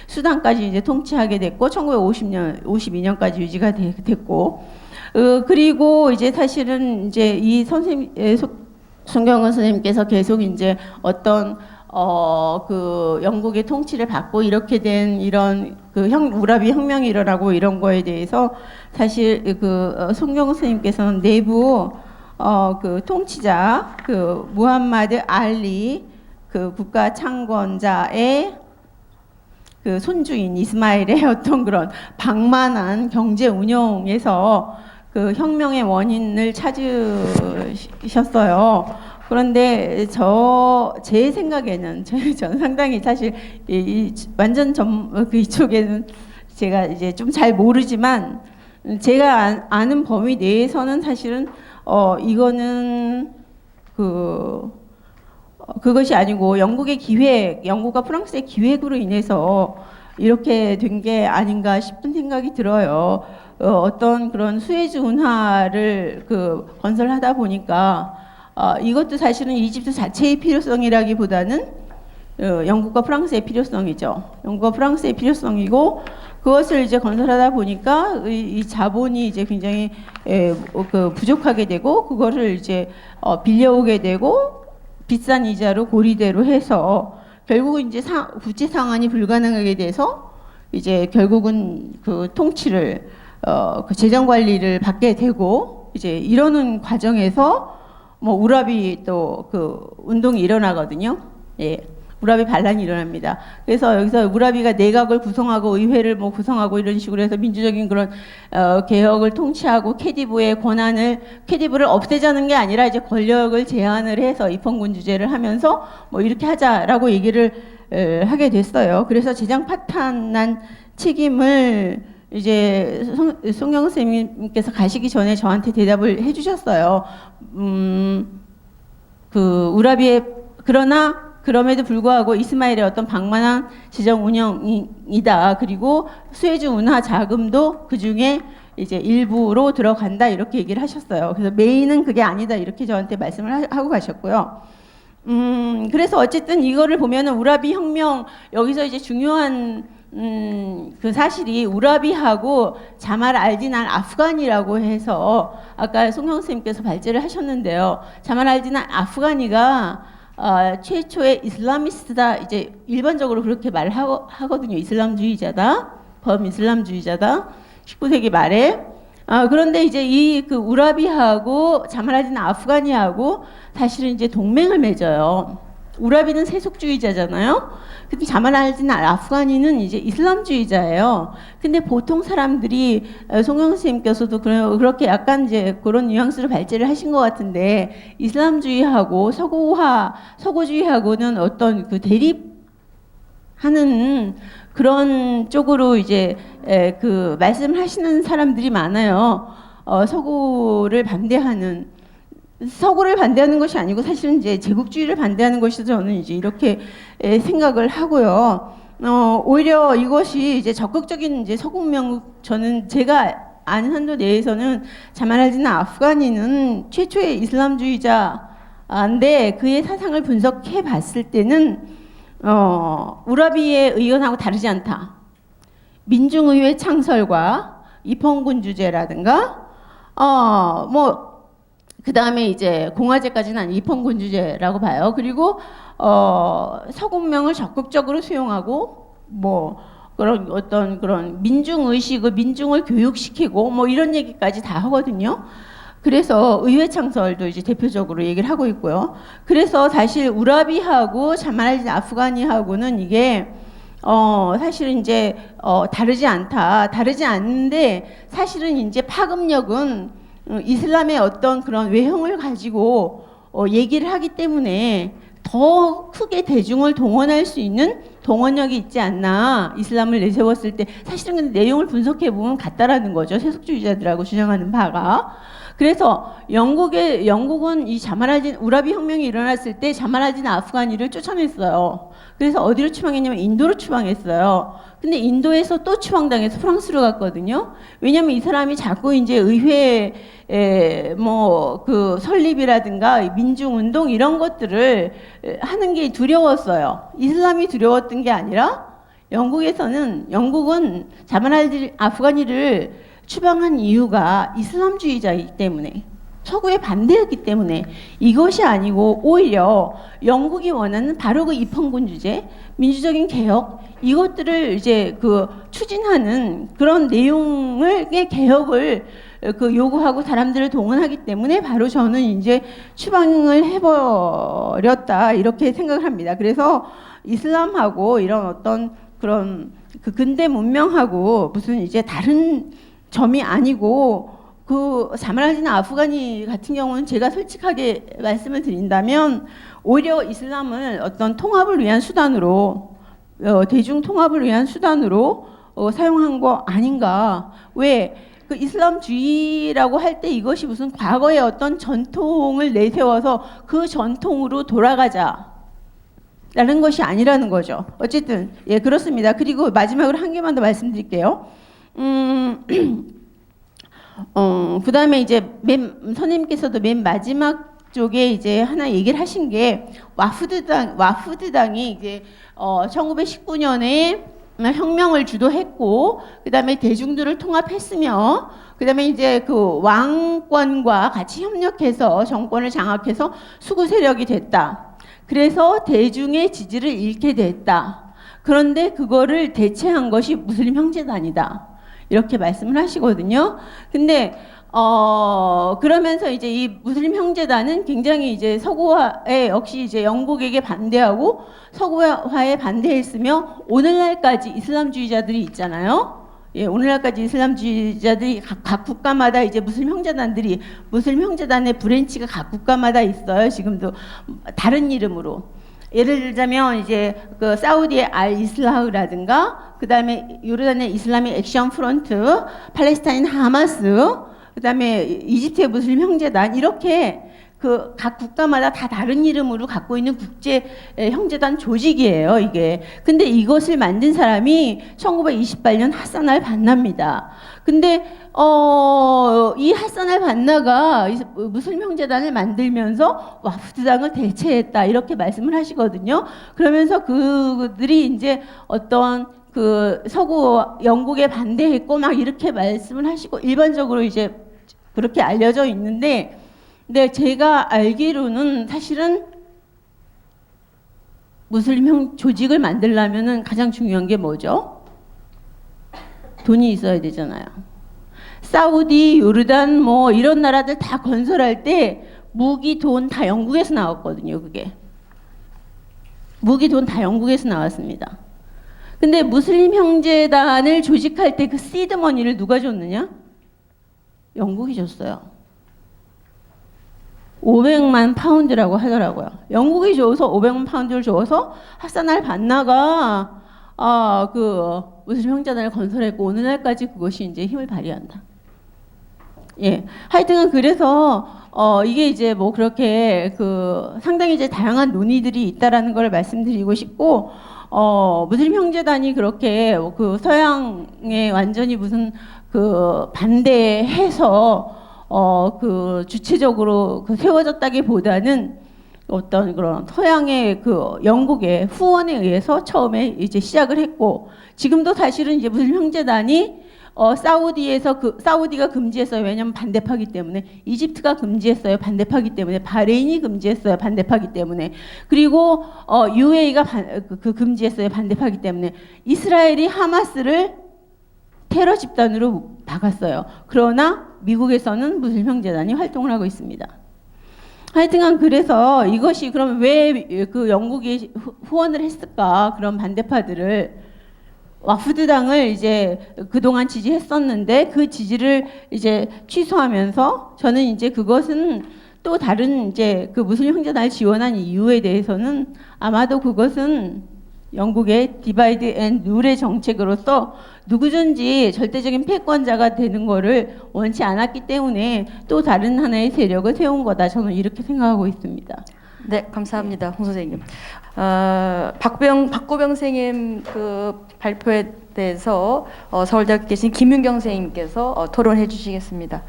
수단까지 이제 통치하게 됐고 1952년까지 유지가 됐고, 그리고 이제 사실은 이제 이 손경원 선생님께서 계속 이제 어떤 영국의 통치를 받고 이렇게 된 이런 우라비 혁명이 일어나고 이런 거에 대해서 사실 손경원 선생님께서는 내부 통치자 무함마드 알리 국가 창건자의 그 손주인 이스마일의 어떤 그런 방만한 경제 운용에서 그 혁명의 원인을 찾으셨어요. 그런데 제 생각에는 저는 상당히 사실 완전 이쪽에는 제가 이제 좀 잘 모르지만 제가 아는 범위 내에서는 사실은 이거는 그것이 아니고 영국과 프랑스의 기획으로 인해서 이렇게 된 게 아닌가 싶은 생각이 들어요. 어떤 그런 수에즈 운하를 건설하다 보니까 이것도 사실은 이집트 자체의 필요성이라기보다는 영국과 프랑스의 필요성이죠. 영국과 프랑스의 필요성이고 그것을 이제 건설하다 보니까 이 자본이 이제 굉장히 부족하게 되고 그거를 이제 빌려오게 되고 비싼 이자로 고리대로 해서 결국은 이제 부채 상환이 불가능하게 돼서 이제 결국은 그 통치를 그 재정 관리를 받게 되고 이제 이러는 과정에서 뭐 우라비 또 그 운동이 일어나거든요. 예. 우라비 반란이 일어납니다. 그래서 여기서 우라비가 내각을 구성하고 의회를 뭐 구성하고 이런 식으로 해서 민주적인 그런 개혁을 통치하고 캐디부를 없애자는 게 아니라 이제 권력을 제한을 해서 입헌군주제를 하면서 뭐 이렇게 하자라고 얘기를 하게 됐어요. 그래서 재정 파탄난 책임을 이제 송영 선생님께서 가시기 전에 저한테 대답을 해주셨어요. 그 우라비의 그럼에도 불구하고 이스마일의 어떤 방만한 재정 운영이다. 그리고 수에즈 운하 자금도 그 중에 이제 일부로 들어간다 이렇게 얘기를 하셨어요. 그래서 메인은 그게 아니다 이렇게 저한테 말씀을 하고 가셨고요. 그래서 어쨌든 이거를 보면은 우라비 혁명 여기서 이제 중요한 그 사실이 우라비하고 자말 알딘 알 아프가니라고 해서 아까 송영 선생님께서 발제를 하셨는데요. 자말 알딘 알 아프가니가 최초의 이슬라미스트다 이제 일반적으로 그렇게 말하거든요. 이슬람주의자다, 범이슬람주의자다. 19세기 말에 그런데 이제 이 그 우라비하고 자말알딘 아프가니하고 사실은 이제 동맹을 맺어요. 우라비는 세속주의자잖아요. 근데 자말알딘 아프가니는 이제 이슬람주의자예요. 근데 보통 사람들이 송영 선생님께서도 그렇게 약간 이제 그런 뉘앙스로 발제를 하신 것 같은데 이슬람주의하고 서구주의하고는 어떤 그 대립하는 그런 쪽으로 이제 그 말씀을 하시는 사람들이 많아요. 서구를 반대하는 것이 아니고 사실은 이제 제국주의를 반대하는 것이죠. 저는 이제 이렇게 생각을 하고요. 오히려 이것이 이제 적극적인 이제 서구명 저는 제가 아는 한도 내에서는 자말알딘 아프가니는 최초의 이슬람주의자인데 그의 사상을 분석해 봤을 때는 우라비의 의견하고 다르지 않다. 민중의회 창설과 입헌군주제라든가 뭐 그 다음에 이제 공화제까지는 아닌 입헌군주제라고 봐요. 그리고 서구명을 적극적으로 수용하고 뭐 그런 어떤 그런 민중의식을 민중을 교육시키고 뭐 이런 얘기까지 다 하거든요. 그래서 의회 창설도 이제 대표적으로 얘기를 하고 있고요. 그래서 사실 우라비하고 자말알딘 아프가니하고는 이게 사실은 이제 다르지 않다. 다르지 않는데 사실은 이제 파급력은 이슬람의 어떤 그런 외형을 가지고 얘기를 하기 때문에 더 크게 대중을 동원할 수 있는 동원력이 있지 않나. 이슬람을 내세웠을 때 사실은 근데 내용을 분석해 보면 같다라는 거죠. 세속주의자들하고 주장하는 바가. 그래서 영국은 이 자말알딘 우라비 혁명이 일어났을 때 자말알딘 아프가니를 쫓아냈어요. 그래서 어디로 추방했냐면 인도로 추방했어요. 근데 인도에서 또 추방당해서 프랑스로 갔거든요. 왜냐면 이 사람이 자꾸 이제 의회 뭐 그 설립이라든가 민중운동 이런 것들을 하는 게 두려웠어요. 이슬람이 두려웠던 게 아니라 영국은 자말알딘 아프가니를 추방한 이유가 이슬람주의자이기 때문에 서구에 반대했기 때문에 이것이 아니고 오히려 영국이 원하는 바로 그 입헌군주제, 민주적인 개혁 이것들을 이제 그 추진하는 그런 내용의 개혁을 그 요구하고 사람들을 동원하기 때문에 바로 저는 이제 추방을 해버렸다 이렇게 생각을 합니다. 그래서 이슬람하고 이런 어떤 그런 그 근대 문명하고 무슨 이제 다른 점이 아니고 그 사마라지나 아프가니 같은 경우는 제가 솔직하게 말씀을 드린다면 오히려 이슬람을 어떤 통합을 위한 수단으로 대중 통합을 위한 수단으로 사용한 거 아닌가. 왜? 그 이슬람주의라고 할 때 이것이 무슨 과거의 어떤 전통을 내세워서 그 전통으로 돌아가자. 라는 것이 아니라는 거죠. 어쨌든 예 그렇습니다. 그리고 마지막으로 한 개만 더 말씀드릴게요. 그다음에 이제 선생님께서도 맨 마지막 쪽에 이제 하나 얘기를 하신 게 와후드당이 이제 1919년에 혁명을 주도했고 그다음에 대중들을 통합했으며 그다음에 이제 그 왕권과 같이 협력해서 정권을 장악해서 수구 세력이 됐다. 그래서 대중의 지지를 잃게 됐다. 그런데 그거를 대체한 것이 무슬림 형제단이다. 이렇게 말씀을 하시거든요. 근데 그러면서 이제 이 무슬림 형제단은 굉장히 이제 서구화에 역시 이제 영국에게 반대하고 서구화에 반대했으며 오늘날까지 이슬람주의자들이 있잖아요. 예, 오늘날까지 이슬람주의자들이 각 국가마다 이제 무슬림 형제단의 브랜치가 각 국가마다 있어요. 지금도 다른 이름으로. 예를 들자면 이제 그 사우디의 알 이슬라흐라든가 그다음에 요르단의 이슬라믹 액션 프론트, 팔레스타인 하마스, 그다음에 이집트의 무슬림 형제단 이렇게 그 각 국가마다 다 다른 이름으로 갖고 있는 국제 형제단 조직이에요, 이게. 근데 이것을 만든 사람이 1928년 하산 알 반나입니다. 근데 이 하산 알 반나가 무슬림 형제단을 만들면서 와프드당을 대체했다 이렇게 말씀을 하시거든요. 그러면서 그들이 이제 어떤 그 서구 영국에 반대했고 막 이렇게 말씀을 하시고 일반적으로 이제 그렇게 알려져 있는데 근데 제가 알기로는 사실은 무슬림 조직을 만들려면은 가장 중요한 게 뭐죠? 돈이 있어야 되잖아요. 사우디, 요르단 뭐 이런 나라들 다 건설할 때 무기, 돈 다 영국에서 나왔거든요. 그게 무기, 돈 다 영국에서 나왔습니다. 근데 무슬림 형제단을 조직할 때 그 시드 머니를 누가 줬느냐? 영국이 줬어요. 500만 파운드라고 하더라고요. 영국이 줘서 500만 파운드를 줘서 하산 알 반나가 그 무슬림 형제단을 건설했고 오늘날까지 그것이 이제 힘을 발휘한다. 예, 하여튼 그래서 이게 이제 뭐 그렇게 그 상당히 이제 다양한 논의들이 있다라는 걸 말씀드리고 싶고 무슬림 형제단이 그렇게 그 서양에 완전히 무슨 그 반대해서 그 주체적으로 그 세워졌다기보다는 어떤 그런 서양의 그 영국의 후원에 의해서 처음에 이제 시작을 했고 지금도 사실은 이제 무슬림 형제단이 사우디에서 사우디가 금지했어요. 왜냐하면 반대파기 때문에. 이집트가 금지했어요. 반대파기 때문에. 바레인이 금지했어요. 반대파기 때문에. 그리고 UAE가 금지했어요. 반대파기 때문에. 이스라엘이 하마스를 테러 집단으로 박았어요. 그러나 미국에서는 무슬림 형제단이 활동을 하고 있습니다. 하여튼간 그래서 이것이 그럼 왜 그 영국이 후원을 했을까? 그런 반대파들을 와프드당을 이제 그동안 지지했었는데 그 지지를 이제 취소하면서 저는 이제 그것은 또 다른 이제 그 무슬림 형제단을 지원한 이유에 대해서는 아마도 그것은 영국의 디바이드 앤 룰의 정책으로서 누구든지 절대적인 패권자가 되는 것을 원치 않았기 때문에 또 다른 하나의 세력을 세운 거다. 저는 이렇게 생각하고 있습니다. 네, 감사합니다, 홍 선생님. 박고병 선생님 그 발표에 대해서 서울대학교 계신 김윤경 선생님께서 토론해 주시겠습니다.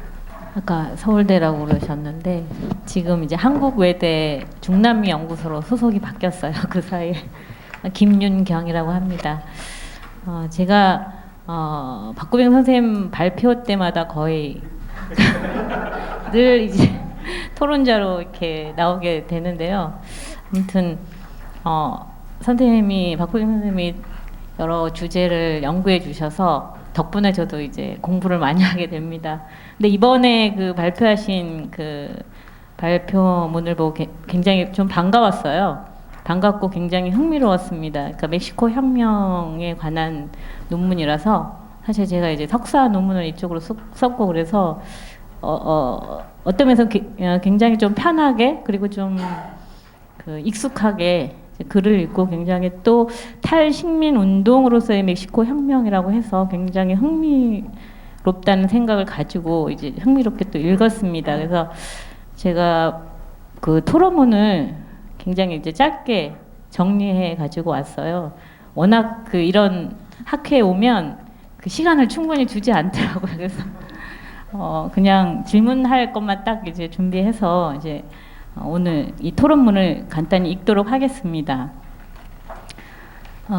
아까 서울대라고 그러셨는데 지금 이제 한국외대 중남미 연구소로 소속이 바뀌었어요. 그 사이에 김윤경이라고 합니다. 제가 박구병 선생님 발표 때마다 거의 늘 이제 토론자로 이렇게 나오게 되는데요. 아무튼 박구병 선생님이 여러 주제를 연구해 주셔서 덕분에 저도 이제 공부를 많이 하게 됩니다. 근데 이번에 그 발표하신 그 발표문을 보고 굉장히 좀 반가웠어요. 반갑고 굉장히 흥미로웠습니다. 그러니까 멕시코 혁명에 관한 논문이라서 사실 제가 이제 석사 논문을 이쪽으로 썼고 그래서 어떤 면에서 굉장히 좀 편하게 그리고 좀 그 익숙하게 글을 읽고 굉장히 또 탈식민 운동으로서의 멕시코 혁명이라고 해서 굉장히 흥미롭다는 생각을 가지고 이제 흥미롭게 또 읽었습니다. 그래서 제가 그 토론문을 굉장히 이제 짧게 정리해 가지고 왔어요. 워낙 그 이런 학회에 오면 그 시간을 충분히 주지 않더라고요. 그래서 그냥 질문할 것만 딱 이제 준비해서 이제 오늘 이 토론문을 간단히 읽도록 하겠습니다.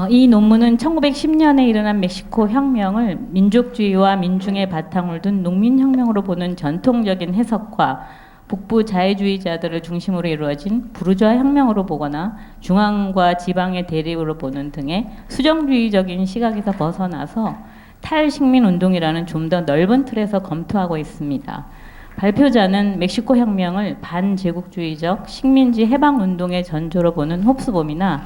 이 논문은 1910년에 일어난 멕시코 혁명을 민족주의와 민중의 바탕을 둔 농민혁명으로 보는 전통적인 해석과 북부 자유주의자들을 중심으로 이루어진 부르주아 혁명으로 보거나 중앙과 지방의 대립으로 보는 등의 수정주의적인 시각에서 벗어나서 탈식민 운동이라는 좀 더 넓은 틀에서 검토하고 있습니다. 발표자는 멕시코 혁명을 반제국주의적 식민지 해방 운동의 전조로 보는 홉스봄이나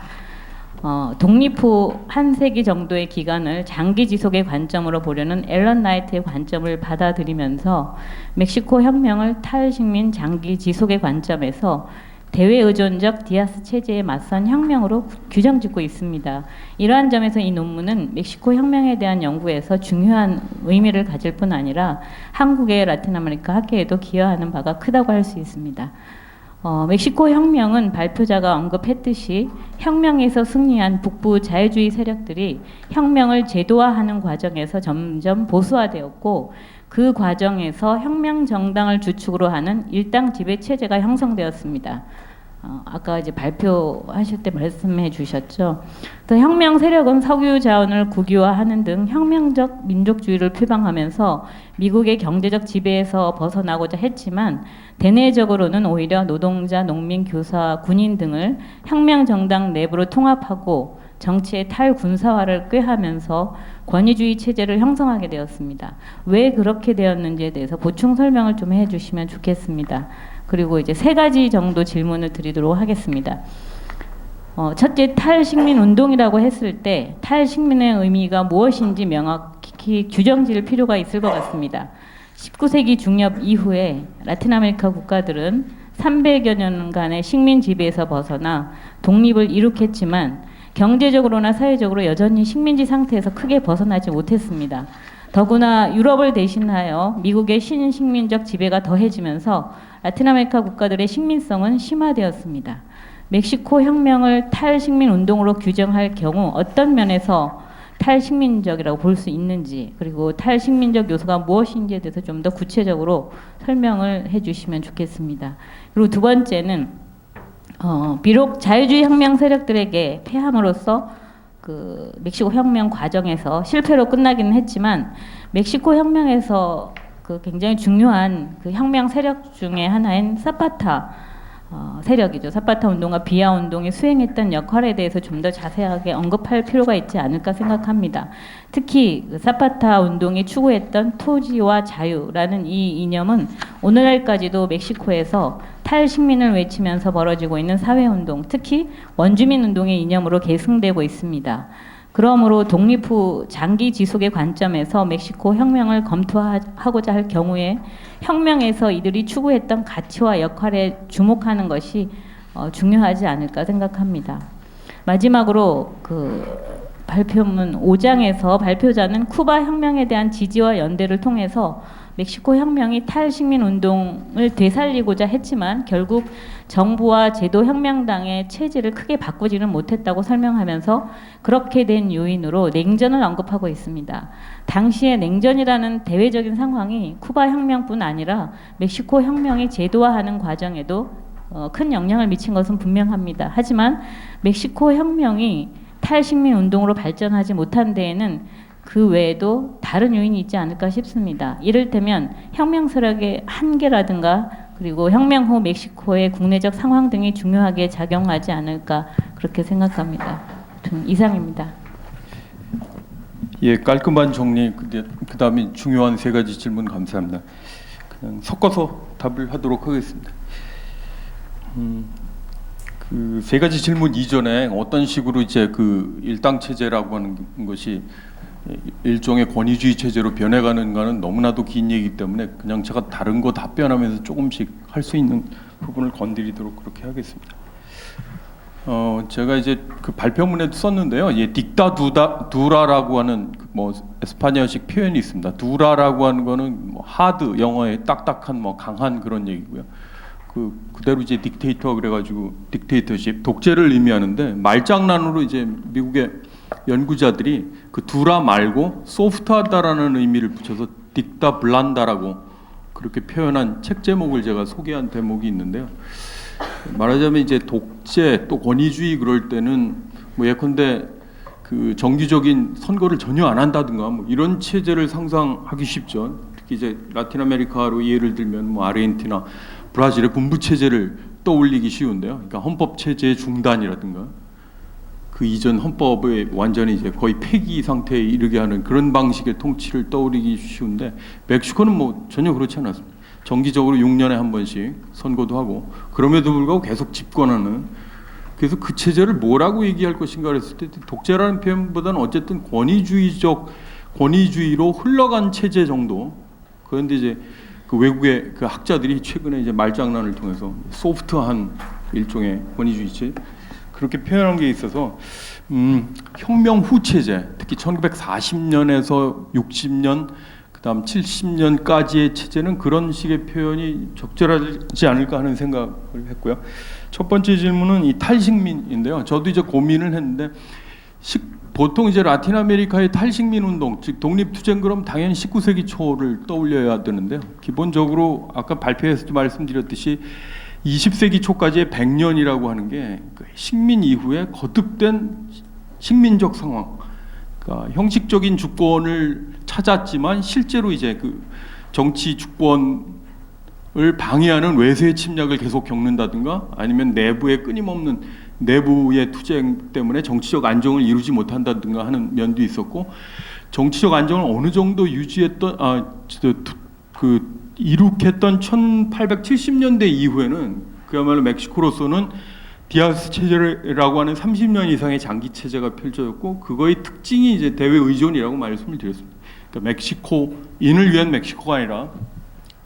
독립 후 한 세기 정도의 기간을 장기 지속의 관점으로 보려는 앨런 나이트의 관점을 받아들이면서 멕시코 혁명을 탈식민 장기 지속의 관점에서 대외의존적 디아스 체제에 맞선 혁명으로 규정짓고 있습니다. 이러한 점에서 이 논문은 멕시코 혁명에 대한 연구에서 중요한 의미를 가질 뿐 아니라 한국의 라틴 아메리카 학계에도 기여하는 바가 크다고 할 수 있습니다. 멕시코 혁명은 발표자가 언급했듯이 혁명에서 승리한 북부 자유주의 세력들이 혁명을 제도화하는 과정에서 점점 보수화되었고 그 과정에서 혁명 정당을 주축으로 하는 일당 지배 체제가 형성되었습니다. 아까 이제 발표하실 때 말씀해 주셨죠. 또 혁명 세력은 석유 자원을 국유화하는 등 혁명적 민족주의를 표방하면서 미국의 경제적 지배에서 벗어나고자 했지만 대내적으로는 오히려 노동자, 농민, 교사, 군인 등을 혁명 정당 내부로 통합하고 정치의 탈군사화를 꾀하면서 권위주의 체제를 형성하게 되었습니다. 왜 그렇게 되었는지에 대해서 보충 설명을 좀 해주시면 좋겠습니다. 그리고 이제 3가지 정도 질문을 드리도록 하겠습니다. 첫째, 탈식민 운동이라고 했을 때 탈식민의 의미가 무엇인지 명확히 규정 지을 필요가 있을 것 같습니다. 19세기 중엽 이후에 라틴 아메리카 국가들은 300여 년간의 식민 지배에서 벗어나 독립을 이룩했지만 경제적으로나 사회적으로 여전히 식민지 상태에서 크게 벗어나지 못했습니다. 더구나 유럽을 대신하여 미국의 신식민적 지배가 더해지면서 라틴 아메리카 국가들의 식민성은 심화되었습니다. 멕시코 혁명을 탈식민 운동으로 규정할 경우 어떤 면에서 탈식민적이라고 볼 수 있는지, 그리고 탈식민적 요소가 무엇인지에 대해서 좀 더 구체적으로 설명을 해주시면 좋겠습니다. 그리고 두 번째는 비록 자유주의 혁명 세력들에게 패함으로써 그 멕시코 혁명 과정에서 실패로 끝나기는 했지만 멕시코 혁명에서 그 굉장히 중요한 그 혁명 세력 중에 하나인 사파타 세력이죠. 사파타 운동과 비아 운동이 수행했던 역할에 대해서 좀 더 자세하게 언급할 필요가 있지 않을까 생각합니다. 특히 그 사파타 운동이 추구했던 토지와 자유라는 이 이념은 오늘날까지도 멕시코에서 탈식민을 외치면서 벌어지고 있는 사회운동, 특히 원주민 운동의 이념으로 계승되고 있습니다. 그러므로 독립 후 장기 지속의 관점에서 멕시코 혁명을 검토하고자 할 경우에 혁명에서 이들이 추구했던 가치와 역할에 주목하는 것이 중요하지 않을까 생각합니다. 마지막으로 그 발표문 5장에서 발표자는 쿠바 혁명에 대한 지지와 연대를 통해서 멕시코 혁명이 탈식민 운동을 되살리고자 했지만 결국 정부와 제도혁명당의 체제를 크게 바꾸지는 못했다고 설명하면서 그렇게 된 요인으로 냉전을 언급하고 있습니다. 당시의 냉전이라는 대외적인 상황이 쿠바 혁명뿐 아니라 멕시코 혁명이 제도화하는 과정에도 큰 영향을 미친 것은 분명합니다. 하지만 멕시코 혁명이 탈식민 운동으로 발전하지 못한 데에는 그 외에도 다른 요인이 있지 않을까 싶습니다. 이를테면 혁명 세력의 한계라든가 그리고 혁명 후 멕시코의 국내적 상황 등이 중요하게 작용하지 않을까 그렇게 생각합니다. 이상입니다. 예, 깔끔한 정리. 그다음에 중요한 3가지 질문 감사합니다. 그냥 섞어서 답을 하도록 하겠습니다. 그 세 가지 질문 이전에 어떤 식으로 이제 그 일당 체제라고 하는 것이 일종의 권위주의 체제로 변해가는가는 너무나도 긴 얘기이기 때문에 그냥 제가 다른 거 답변하면서 조금씩 할 수 있는 부분을 건드리도록 그렇게 하겠습니다. 제가 이제 그 발표문에도 썼는데요. 예, 딕다두라라고 하는 뭐 에스파냐식 표현이 있습니다. 두라라고 하는 거는 뭐 하드 영어의 딱딱한 뭐 강한 그런 얘기고요. 그대로 이제 딕테이터 그래가지고 딕테이터십 독재를 의미하는데 말장난으로 이제 미국의 연구자들이 그 두라 말고 소프트하다라는 의미를 붙여서 딕다 블란다라고 그렇게 표현한 책 제목을 제가 소개한 대목이 있는데요. 말하자면 이제 독재 또 권위주의 그럴 때는 뭐 예컨대 그 정기적인 선거를 전혀 안 한다든가 뭐 이런 체제를 상상하기 쉽죠. 특히 이제 라틴 아메리카로 예를 들면 뭐 아르헨티나, 브라질의 군부 체제를 떠올리기 쉬운데요. 그러니까 헌법 체제의 중단이라든가 그 이전 헌법의 완전히 이제 거의 폐기 상태에 이르게 하는 그런 방식의 통치를 떠올리기 쉬운데 멕시코는 뭐 전혀 그렇지 않았습니다. 정기적으로 6년에 한 번씩 선거도 하고 그럼에도 불구하고 계속 집권하는, 그래서 그 체제를 뭐라고 얘기할 것인가 그랬을 때 독재라는 표현보다는 어쨌든 권위주의로 흘러간 체제 정도. 그런데 이제 그 외국의 그 학자들이 최근에 이제 말장난을 통해서 소프트한 일종의 권위주의체 그렇게 표현한 게 있어서 혁명 후 체제, 특히 1940년에서 60년 그다음 70년까지의 체제는 그런 식의 표현이 적절하지 않을까 하는 생각을 했고요. 첫 번째 질문은 이 탈식민인데요. 저도 이제 고민을 했는데 보통 이제 라틴 아메리카의 탈식민 운동, 즉 독립투쟁 그럼 당연히 19세기 초를 떠올려야 되는데요. 기본적으로 아까 발표에서도 말씀드렸듯이 20세기 초까지의 100년이라고 하는 게 식민 이후에 거듭된 식민적 상황, 그러니까 형식적인 주권을 찾았지만 실제로 이제 그 정치 주권을 방해하는 외세의 침략을 계속 겪는다든가 아니면 내부의 끊임없는 내부의 투쟁 때문에 정치적 안정을 이루지 못한다든가 하는 면도 있었고, 정치적 안정을 어느 정도 유지했던 이룩했던 1870년대 이후에는 그야말로 멕시코로서는 디아스 체제라고 하는 30년 이상의 장기 체제가 펼쳐졌고, 그거의 특징이 이제 대외 의존이라고 말씀을 드렸습니다. 그러니까 멕시코인을 위한 멕시코가 아니라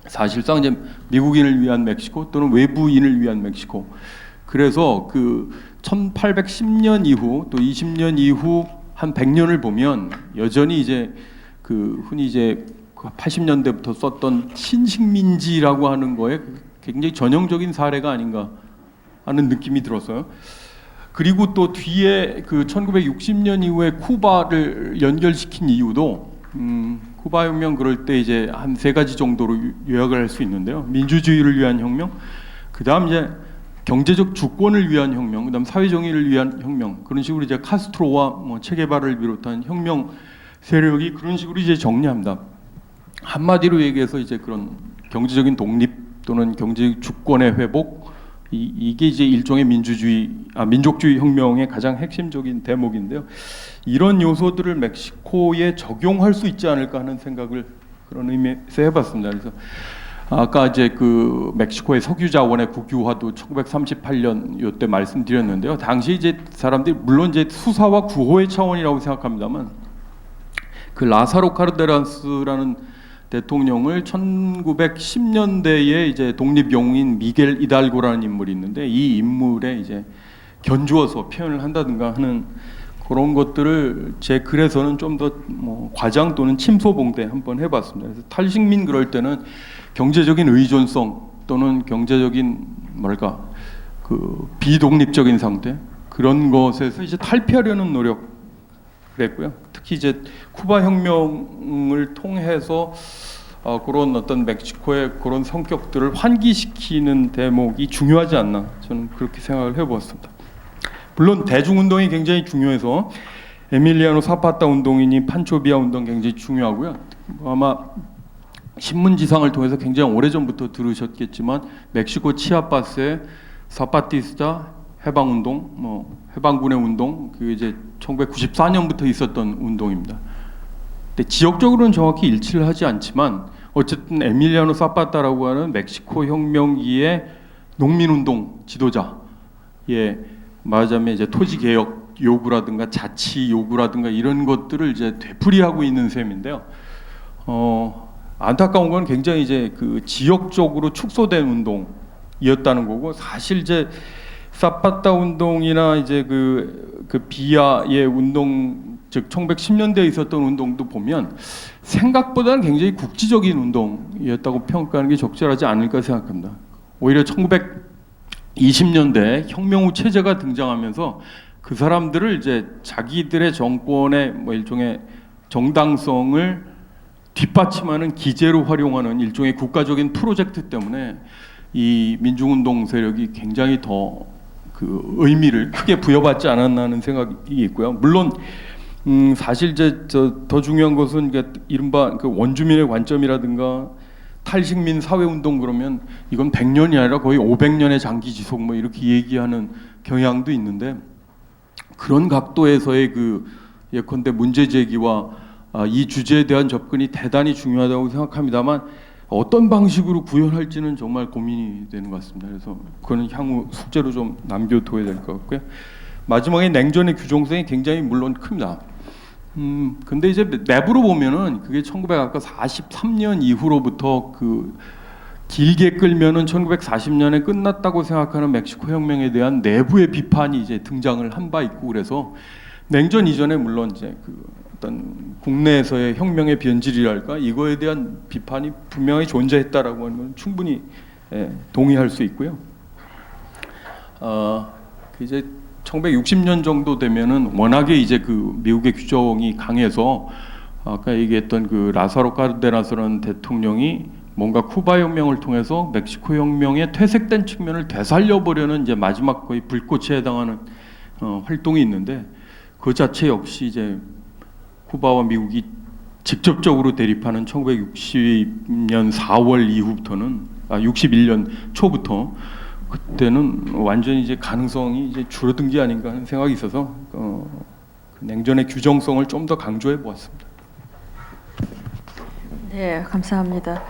사실상 이제 미국인을 위한 멕시코 또는 외부인을 위한 멕시코. 그래서 그 1810년 이후 또 20년 이후 한 100년을 보면 여전히 이제 그 흔히 이제 80년대부터 썼던 신식민지라고 하는 거에 굉장히 전형적인 사례가 아닌가 하는 느낌이 들었어요. 그리고 또 뒤에 그 1960년 이후에 쿠바를 연결시킨 이유도 쿠바 혁명 그럴 때 이제 한 세 가지 정도로 요약을 할 수 있는데요. 민주주의를 위한 혁명, 그다음 이제 경제적 주권을 위한 혁명, 그다음 사회 정의를 위한 혁명, 그런 식으로 이제 카스트로와 뭐 체게바를 비롯한 혁명 세력이 그런 식으로 이제 정리합니다. 한마디로 얘기해서 이제 그런 경제적인 독립 또는 경제적 주권의 회복, 이게 이제 일종의 민족주의 혁명의 가장 핵심적인 대목인데요. 이런 요소들을 멕시코에 적용할 수 있지 않을까 하는 생각을 그런 의미에서 해봤습니다. 그래서 아까 이제 그 멕시코의 석유 자원의 국유화도 1938년 요때 말씀드렸는데요. 당시 이제 사람들이 물론 이제 수사와 구호의 차원이라고 생각합니다만 그 라사로 카르데란스라는 대통령을 1910년대에 이제 독립 영웅인 미겔 이달고라는 인물이 있는데 이 인물에 이제 견주어서 표현을 한다든가 하는 그런 것들을 제 글에서는 좀 더 뭐 과장 또는 침소봉대 한번 해봤습니다. 그래서 탈식민 그럴 때는 경제적인 의존성 또는 경제적인 뭐랄까 그 비독립적인 상태 그런 것에서 이제 탈피하려는 노력 그랬고요. 특히 이제 쿠바 혁명을 통해서 그런 어떤 멕시코의 그런 성격들을 환기시키는 대목이 중요하지 않나 저는 그렇게 생각을 해보았습니다. 물론 대중운동이 굉장히 중요해서 에밀리아노 사파타 운동이니 판초비아 운동 굉장히 중요하고요. 아마 신문지상을 통해서 굉장히 오래전부터 들으셨겠지만 멕시코 치아파스의 사파티스타 해방운동, 뭐 해방군의 운동, 그 이제 1994년부터 있었던 운동입니다. 근데 지역적으로는 정확히 일치를 하지 않지만 어쨌든 에밀리아노 사파타라고 하는 멕시코 혁명기의 농민운동 지도자, 말하자면 이제 토지 개혁 요구라든가 자치 요구라든가 이런 것들을 이제 되풀이하고 있는 셈인데요. 안타까운 건 굉장히 이제 그 지역적으로 축소된 운동이었다는 거고, 사실 이제 사파타 운동이나 이제 그 비아의 운동, 즉 1910년대에 있었던 운동도 보면 생각보다는 굉장히 국지적인 운동이었다고 평가하는 게 적절하지 않을까 생각합니다. 오히려 1920년대 혁명 후 체제가 등장하면서 그 사람들을 이제 자기들의 정권의 뭐 일종의 정당성을 뒷받침하는 기제로 활용하는 일종의 국가적인 프로젝트 때문에 이 민중운동 세력이 굉장히 더 그 의미를 크게 부여받지 않았나 하는 생각이 있고요. 물론 사실 이제 더 중요한 것은 이른바 그 원주민의 관점이라든가 탈식민 사회운동 그러면 이건 100년이 아니라 거의 500년의 장기 지속 뭐 이렇게 얘기하는 경향도 있는데, 그런 각도에서의 그 예컨대 문제 제기와 이 주제에 대한 접근이 대단히 중요하다고 생각합니다만, 어떤 방식으로 구현할지는 정말 고민이 되는 것 같습니다. 그래서 그거는 향후 숙제로 좀 남겨둬야 될 것 같고요. 마지막에 냉전의 규정성이 굉장히 물론 큽니다. 근데 이제 내부로 보면은 그게 1943년 이후로부터 그 길게 끌면은 1940년에 끝났다고 생각하는 멕시코 혁명에 대한 내부의 비판이 이제 등장을 한 바 있고, 그래서 냉전 이전에 물론 이제 그 어떤 국내에서의 혁명의 변질이랄까 이거에 대한 비판이 분명히 존재했다라고 하는 건 충분히 동의할 수 있고요. 이제 1960년 정도 되면은 워낙에 이제 그 미국의 규정이 강해서 아까 얘기했던 그 라사로 카르데나스라는 대통령이 뭔가 쿠바 혁명을 통해서 멕시코 혁명의 퇴색된 측면을 되살려보려는 이제 마지막 거의 불꽃에 해당하는 활동이 있는데, 그 자체 역시 이제 쿠바와 미국이 직접적으로 대립하는 1960년 4월 이후부터는 61년 초부터 그때는 완전히 이제 가능성이 이제 줄어든 게 아닌가 하는 생각이 있어서 그 냉전의 규정성을 좀 더 강조해 보았습니다. 네, 감사합니다.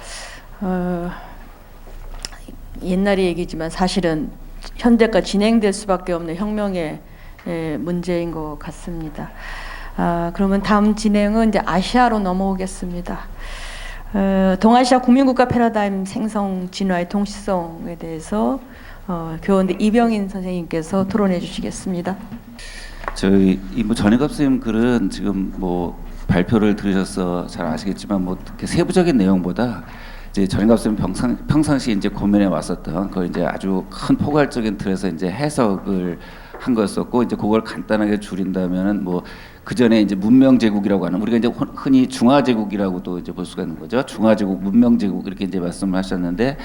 옛날의 얘기지만 사실은 현대까지 진행될 수밖에 없는 혁명의 문제인 것 같습니다. 그러면 다음 진행은 이제 아시아로 넘어오겠습니다. 동아시아 국민국가 패러다임 생성 진화의 동시성에 대해서 교원대 이병인 선생님께서 토론해 주시겠습니다. 저희 이뭐 전혜갑 선생님 글은 지금 뭐 발표를 들으셔서 잘 아시겠지만 뭐 이렇게 세부적인 내용보다 이제 전혜갑 선생님 평상시 이제 고민해 왔었던 그걸 이제 아주 큰 포괄적인 틀에서 이제 해석을 한 거였었고, 이제 그걸 간단하게 줄인다면은 뭐 그 전에 이제 문명 제국이라고 하는, 우리가 이제 흔히 중화 제국이라고도 이제 볼 수가 있는 거죠. 중화 제국, 문명 제국 이렇게 이제 말씀을 하셨는데,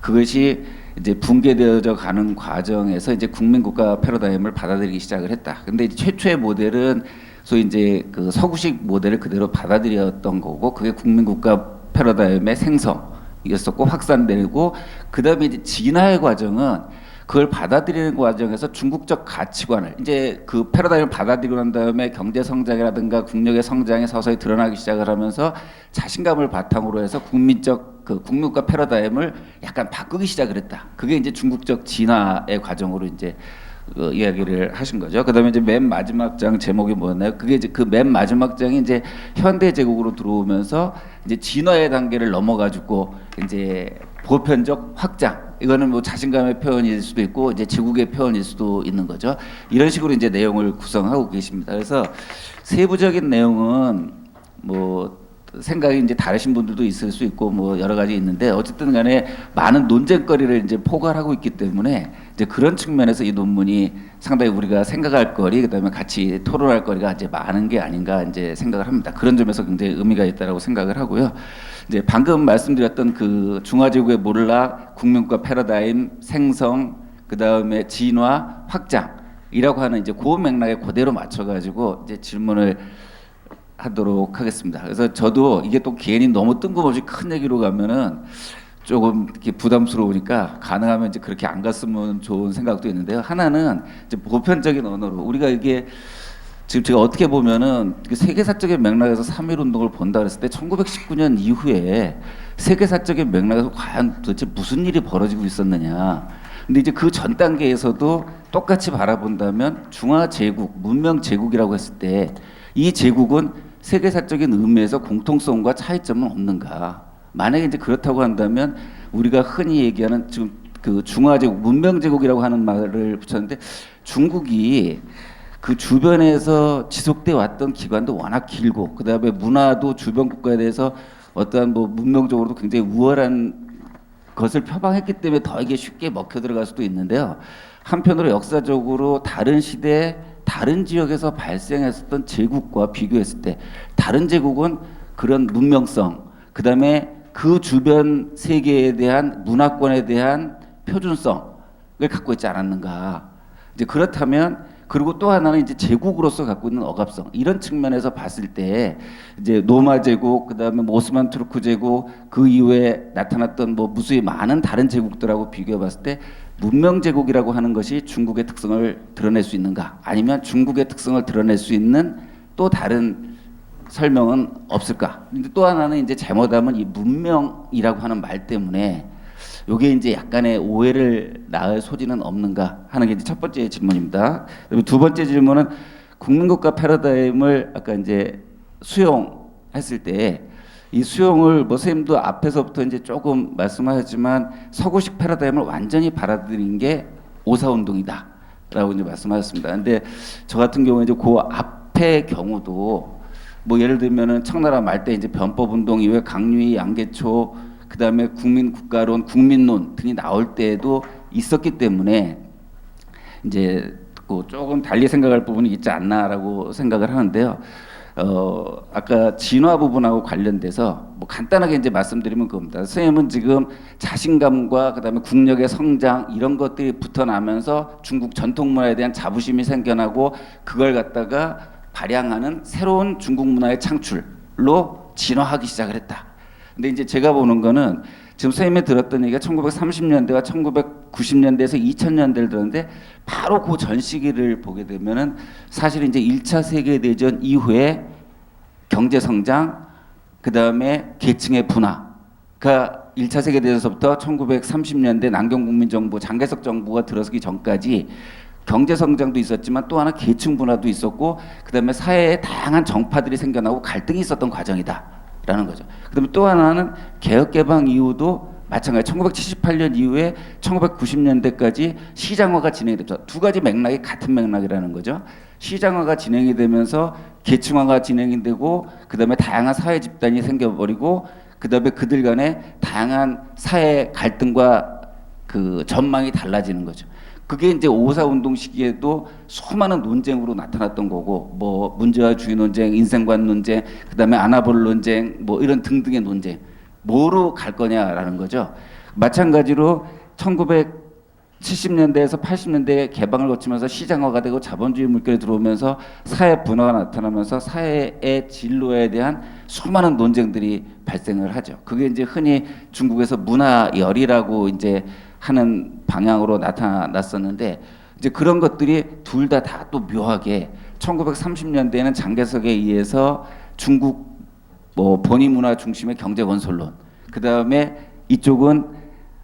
그것이 이제 붕괴되어져 가는 과정에서 이제 국민국가 패러다임을 받아들이기 시작을 했다. 근데 이제 최초의 모델은 소위 이제 그 서구식 모델을 그대로 받아들였던 거고, 그게 국민국가 패러다임의 생성이었었고 확산되고, 그다음에 이제 진화의 과정은 그걸 받아들이는 과정에서 중국적 가치관을 이제 그 패러다임을 받아들이고 난 다음에 경제 성장이라든가 국력의 성장이 서서히 드러나기 시작을 하면서 자신감을 바탕으로 해서 국민적 그 국민국가 패러다임을 약간 바꾸기 시작을 했다. 그게 이제 중국적 진화의 과정으로 이제 이야기를 하신 거죠. 그다음에 이제 맨 마지막 장 제목이 뭐였나요? 그게 이제 그 맨 마지막 장이 이제 현대 제국으로 들어오면서 이제 진화의 단계를 넘어가지고 이제 보편적 확장. 이거는 뭐 자신감의 표현일 수도 있고 이제 제국의 표현일 수도 있는 거죠. 이런 식으로 이제 내용을 구성하고 계십니다. 그래서 세부적인 내용은 뭐 생각이 이제 다르신 분들도 있을 수 있고 뭐 여러 가지 있는데, 어쨌든 간에 많은 논쟁거리를 이제 포괄하고 있기 때문에 이제 그런 측면에서 이 논문이 상당히 우리가 생각할 거리, 그다음에 같이 토론할 거리가 이제 많은 게 아닌가 이제 생각을 합니다. 그런 점에서 굉장히 의미가 있다라고 생각을 하고요. 이제 방금 말씀드렸던 그 중화제국의 몰락, 국민국가 패러다임 생성, 그다음에 진화, 확장이라고 하는 이제 그 맥락에 그대로 맞춰가지고 이제 질문을 하도록 하겠습니다. 그래서 저도 이게 또 괜히 너무 뜬금없이 큰 얘기로 가면은 조금 이렇게 부담스러우니까 가능하면 이제 그렇게 안 갔으면 좋은 생각도 있는데요. 하나는 이제 보편적인 언어로 우리가 이게 지금 제가 어떻게 보면은 세계사적인 맥락에서 3.1 운동을 본다 그랬을 때 1919년 이후에 세계사적인 맥락에서 과연 도대체 무슨 일이 벌어지고 있었느냐. 근데 이제 그 전 단계에서도 똑같이 바라본다면 중화 제국, 문명 제국이라고 했을 때 이 제국은 세계사적인 의미에서 공통성과 차이점은 없는가? 만약에 이제 그렇다고 한다면 우리가 흔히 얘기하는 지금 그 중화 제국, 문명 제국이라고 하는 말을 붙였는데 중국이 그 주변에서 지속돼 왔던 기간도 워낙 길고 그다음에 문화도 주변 국가에 대해서 어떠한 뭐 문명적으로도 굉장히 우월한 것을 표방했기 때문에 더 이게 쉽게 먹혀 들어갈 수도 있는데요. 한편으로 역사적으로 다른 시대, 다른 지역에서 발생했었던 제국과 비교했을 때 다른 제국은 그런 문명성, 그다음에 그 주변 세계에 대한 문화권에 대한 표준성을 갖고 있지 않았는가. 이제 그렇다면 그리고 또 하나는 이제 제국으로서 갖고 있는 억압성 이런 측면에서 봤을 때 이제 노마 제국 그다음에 뭐 오스만 투르크 제국 그 이후에 나타났던 뭐 무수히 많은 다른 제국들하고 비교해 봤을 때 문명 제국이라고 하는 것이 중국의 특성을 드러낼 수 있는가 아니면 중국의 특성을 드러낼 수 있는 또 다른 설명은 없을까. 근데 또 하나는 이제 잘못하면 이 문명이라고 하는 말 때문에 요게 이제 약간의 오해를 낳을 소지는 없는가 하는 게 이제 첫 번째 질문입니다. 그리고 두 번째 질문은 국민국가 패러다임을 아까 이제 수용했을 때 이 수용을 뭐 선생님도 앞에서부터 이제 조금 말씀하셨지만 서구식 패러다임을 완전히 받아들인 게 오사운동이다라고 이제 말씀하셨습니다. 근데 저 같은 경우에 이제 그 앞의 경우도 뭐 예를 들면은 청나라 말 때 이제 변법운동 이후에 강유희, 양계초 그다음에 국민국가론, 국민론 등이 나올 때에도 있었기 때문에 이제 그 조금 달리 생각할 부분이 있지 않나라고 생각을 하는데요. 아까 진화 부분하고 관련돼서 뭐 간단하게 이제 말씀드리면 그겁니다. 선생님은 지금 자신감과 그다음에 국력의 성장 이런 것들이 붙어나면서 중국 전통 문화에 대한 자부심이 생겨나고 그걸 갖다가 발양하는 새로운 중국 문화의 창출로 진화하기 시작을 했다. 근데 이제 제가 보는 거는 지금 선생님이 들었던 얘기가 1930년대와 1990년대에서 2000년대를 들었는데 바로 그 전 시기를 보게 되면은 사실 이제 1차 세계대전 이후에 경제 성장, 그다음에 계층의 분화가 1차 세계대전서부터 1930년대 남경국민정부, 장개석 정부가 들어서기 전까지 경제 성장도 있었지만 또 하나 계층 분화도 있었고 그다음에 사회에 다양한 정파들이 생겨나고 갈등이 있었던 과정이다. 라는 거죠. 그다음에 또 하나는 개혁 개방 이후도 마찬가지 1978년 이후에 1990년대까지 시장화가 진행이 됐죠. 두 가지 맥락이 같은 맥락이라는 거죠. 시장화가 진행이 되면서 계층화가 진행이 되고 그다음에 다양한 사회 집단이 생겨버리고 그다음에 그들 간에 다양한 사회 갈등과 그 전망이 달라지는 거죠. 그게 이제 5.4 운동 시기에도 수많은 논쟁으로 나타났던 거고 뭐 문제와 주의 논쟁, 인생관 논쟁, 그다음에 아나볼 논쟁 뭐 이런 등등의 논쟁 뭐로 갈 거냐라는 거죠. 마찬가지로 1970년대에서 80년대 개방을 거치면서 시장화가 되고 자본주의 물결이 들어오면서 사회 분화가 나타나면서 사회의 진로에 대한 수많은 논쟁들이 발생을 하죠. 그게 이제 흔히 중국에서 문화열이라고 이제 하는 방향으로 나타났었는데 이제 그런 것들이 둘 다 또 묘하게 1930년대에는 장개석에 의해서 중국 뭐 본위 문화 중심의 경제 건설론, 그 다음에 이쪽은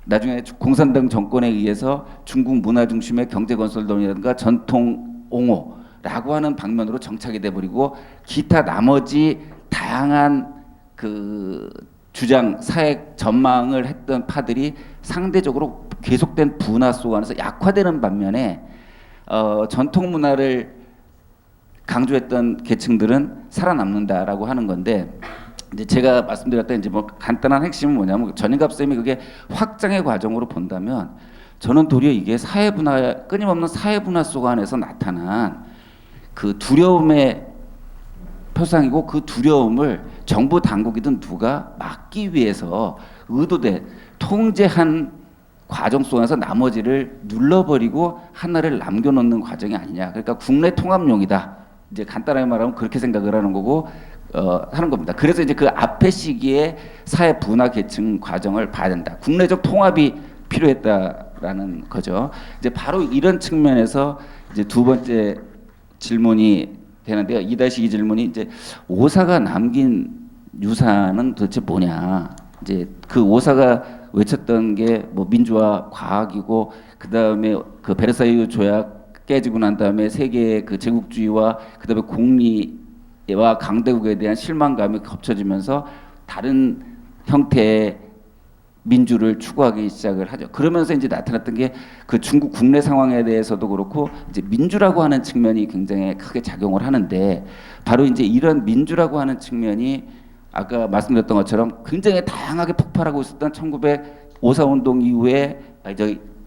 나중에 공산당 정권에 의해서 중국 문화 중심의 경제 건설론이라든가 전통 옹호라고 하는 방면으로 정착이 돼버리고 기타 나머지 다양한 그 주장, 사회 전망을 했던 파들이 상대적으로 계속된 분화 속 안에서 약화되는 반면에 전통 문화를 강조했던 계층들은 살아남는다라고 하는 건데 이제 제가 말씀드렸던 이제 뭐 간단한 핵심은 뭐냐면 전인갑 쌤이 그게 확장의 과정으로 본다면 저는 도리어 이게 사회 분화 끊임없는 사회 분화 속 안에서 나타난 그 두려움의 표상이고 그 두려움을 정부 당국이든 누가 막기 위해서 의도된 통제한 과정 속에서 나머지를 눌러버리고 하나를 남겨놓는 과정이 아니냐. 그러니까 국내 통합용이다. 이제 간단하게 말하면 그렇게 생각을 하는 거고 하는 겁니다. 그래서 이제 그 앞의 시기에 사회 분화 계층 과정을 봐야 된다. 국내적 통합이 필요했다라는 거죠. 이제 바로 이런 측면에서 이제 두 번째 질문이 되는데요. 2-2 질문이 이제 오사가 남긴 유산은 도대체 뭐냐. 이제 그 오사가 외쳤던 게 뭐 민주화 과학이고 그 다음에 그 베르사유 조약 깨지고 난 다음에 세계의 그 제국주의와 그 다음에 공리와 강대국에 대한 실망감이 겹쳐지면서 다른 형태의 민주를 추구하기 시작을 하죠. 그러면서 이제 나타났던 게 그 중국 국내 상황에 대해서도 그렇고 이제 민주라고 하는 측면이 굉장히 크게 작용을 하는데 바로 이제 이런 민주라고 하는 측면이 아까 말씀드렸던 것처럼 굉장히 다양하게 폭발하고 있었던 1954 운동 이후에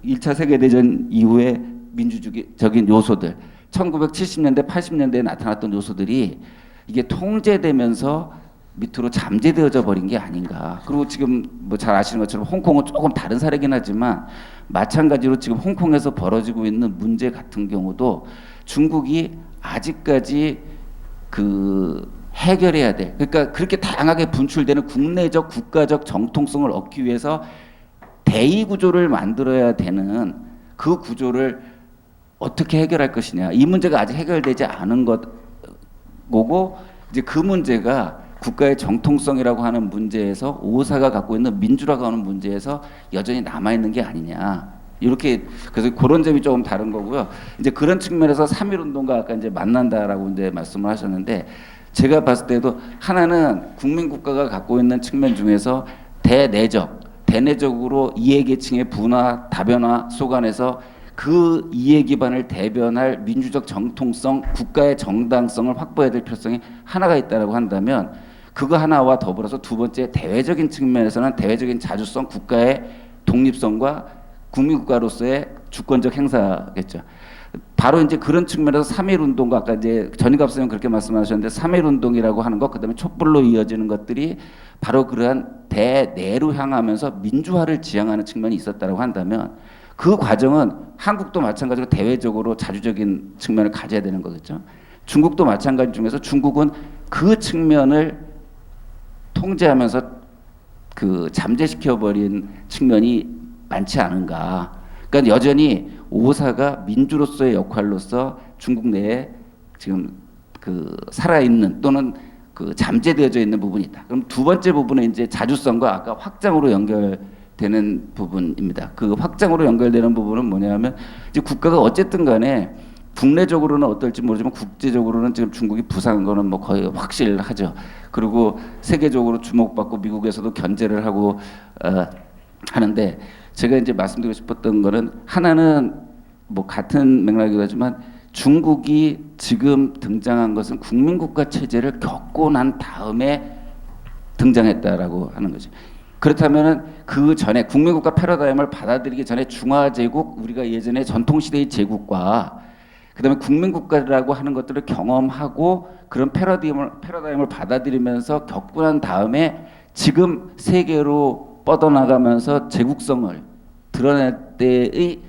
1차 세계대전 이후에 민주주의적인 요소들 1970년대 80년대에 나타났던 요소들이 이게 통제되면서 밑으로 잠재되어져 버린 게 아닌가. 그리고 지금 뭐 잘 아시는 것처럼 홍콩은 조금 다른 사례긴 하지만 마찬가지로 지금 홍콩에서 벌어지고 있는 문제 같은 경우도 중국이 아직까지 그 해결해야 돼. 그러니까 그렇게 다양하게 분출되는 국내적 국가적 정통성을 얻기 위해서 대의 구조를 만들어야 되는 그 구조를 어떻게 해결할 것이냐. 이 문제가 아직 해결되지 않은 거고 이제 그 문제가 국가의 정통성이라고 하는 문제에서 오사가 갖고 있는 민주라고 하는 문제에서 여전히 남아 있는 게 아니냐. 이렇게 그래서 그런 점이 조금 다른 거고요. 이제 그런 측면에서 3.1 운동과 아까 이제 만난다라고 이제 말씀을 하셨는데 제가 봤을 때도 하나는 국민 국가가 갖고 있는 측면 중에서 대내적으로 이해계층의 분화, 다변화 속안에서 그 이해 기반을 대변할 민주적 정통성, 국가의 정당성을 확보해야 될 필요성이 하나가 있다라고 한다면 그거 하나와 더불어서 두 번째 대외적인 측면에서는 대외적인 자주성, 국가의 독립성과 국민국가로서의 주권적 행사겠죠. 바로 이제 그런 측면에서 3.1 운동과 아까 이제 전익 앞서면 그렇게 말씀하셨는데 3.1 운동이라고 하는 것, 그다음에 촛불로 이어지는 것들이 바로 그러한 대내로 향하면서 민주화를 지향하는 측면이 있었다라고 한다면 그 과정은 한국도 마찬가지로 대외적으로 자주적인 측면을 가져야 되는 거겠죠. 중국도 마찬가지 중에서 중국은 그 측면을 통제하면서 그 잠재시켜버린 측면이 많지 않은가. 그러니까 여전히 오사가 민주로서의 역할로서 중국 내에 지금 그 살아있는 또는 그 잠재되어져 있는 부분이 있다. 그럼 두 번째 부분은 이제 자주성과 아까 확장으로 연결되는 부분입니다. 그 확장으로 연결되는 부분은 뭐냐면 이제 국가가 어쨌든 간에 국내적으로는 어떨지 모르지만 국제적으로는 지금 중국이 부상한 거는 뭐 거의 확실하죠. 그리고 세계적으로 주목받고 미국에서도 견제를 하고 하는데 제가 이제 말씀드리고 싶었던 거는 하나는 뭐 같은 맥락이기도 하지만 중국이 지금 등장한 것은 국민국가 체제를 겪고 난 다음에 등장했다라고 하는 거죠. 그렇다면은 그 전에 국민국가 패러다임을 받아들이기 전에 중화제국 우리가 예전에 전통시대의 제국과 그다음에 국민국가라고 하는 것들을 경험하고 그런 패러다임을 받아들이면서 겪고 난 다음에 지금 세계로 뻗어나가면서 제국성을 드러낼 때의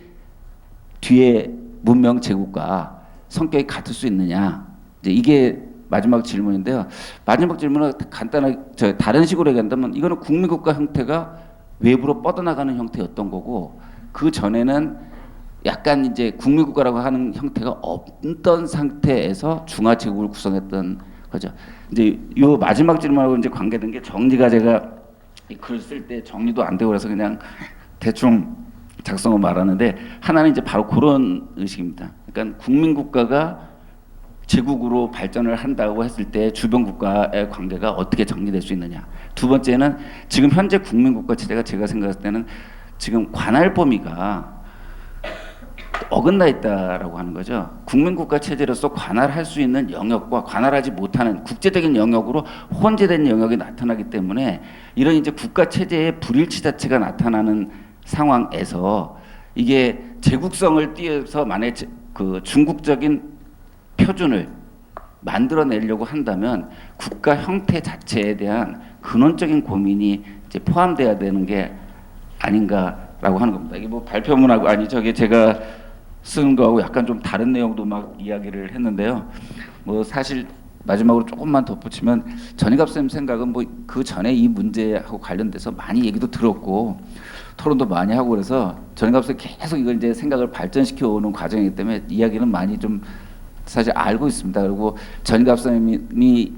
뒤에 문명 제국과 성격이 같을 수 있느냐. 이제 이게 마지막 질문인데요. 마지막 질문은 간단하게 다른 식으로 얘기한다면 이거는 국민국가 형태가 외부로 뻗어나가는 형태였던 거고 그 전에는 약간 이제 국민국가라고 하는 형태가 없던 상태에서 중화제국을 구성했던 거죠. 이제 요 마지막 질문하고 이제 관계된 게 정리가 제가 글 쓸 때 정리도 안 되고 그래서 그냥 대충 작성을 말하는데 하나는 이제 바로 그런 의식입니다. 그러니까 국민국가가 제국으로 발전을 한다고 했을 때 주변 국가의 관계가 어떻게 정리될 수 있느냐. 두 번째는 지금 현재 국민국가 체제가 제가 생각했을 때는 지금 관할 범위가 어긋나 있다라고 하는 거죠. 국민국가 체제로서 관할할 수 있는 영역과 관할하지 못하는 국제적인 영역으로 혼재된 영역이 나타나기 때문에 이런 이제 국가 체제의 불일치 자체가 나타나는 상황에서 이게 제국성을 띄어서 만약에 그 중국적인 표준을 만들어내려고 한다면 국가 형태 자체에 대한 근원적인 고민이 이제 포함돼야 되는 게 아닌가라고 하는 겁니다. 이게 뭐 발표문하고 아니 저게 제가 쓰는 거하고 약간 좀 다른 내용도 막 이야기를 했는데요. 뭐 사실 마지막으로 조금만 덧붙이면 전익합 쌤 생각은 뭐 그 전에 이 문제하고 관련돼서 많이 얘기도 들었고 토론도 많이 하고 그래서 전익합 쌤 계속 이걸 이제 생각을 발전시켜 오는 과정이기 때문에 이야기는 많이 좀 사실 알고 있습니다. 그리고 전익합 쌤이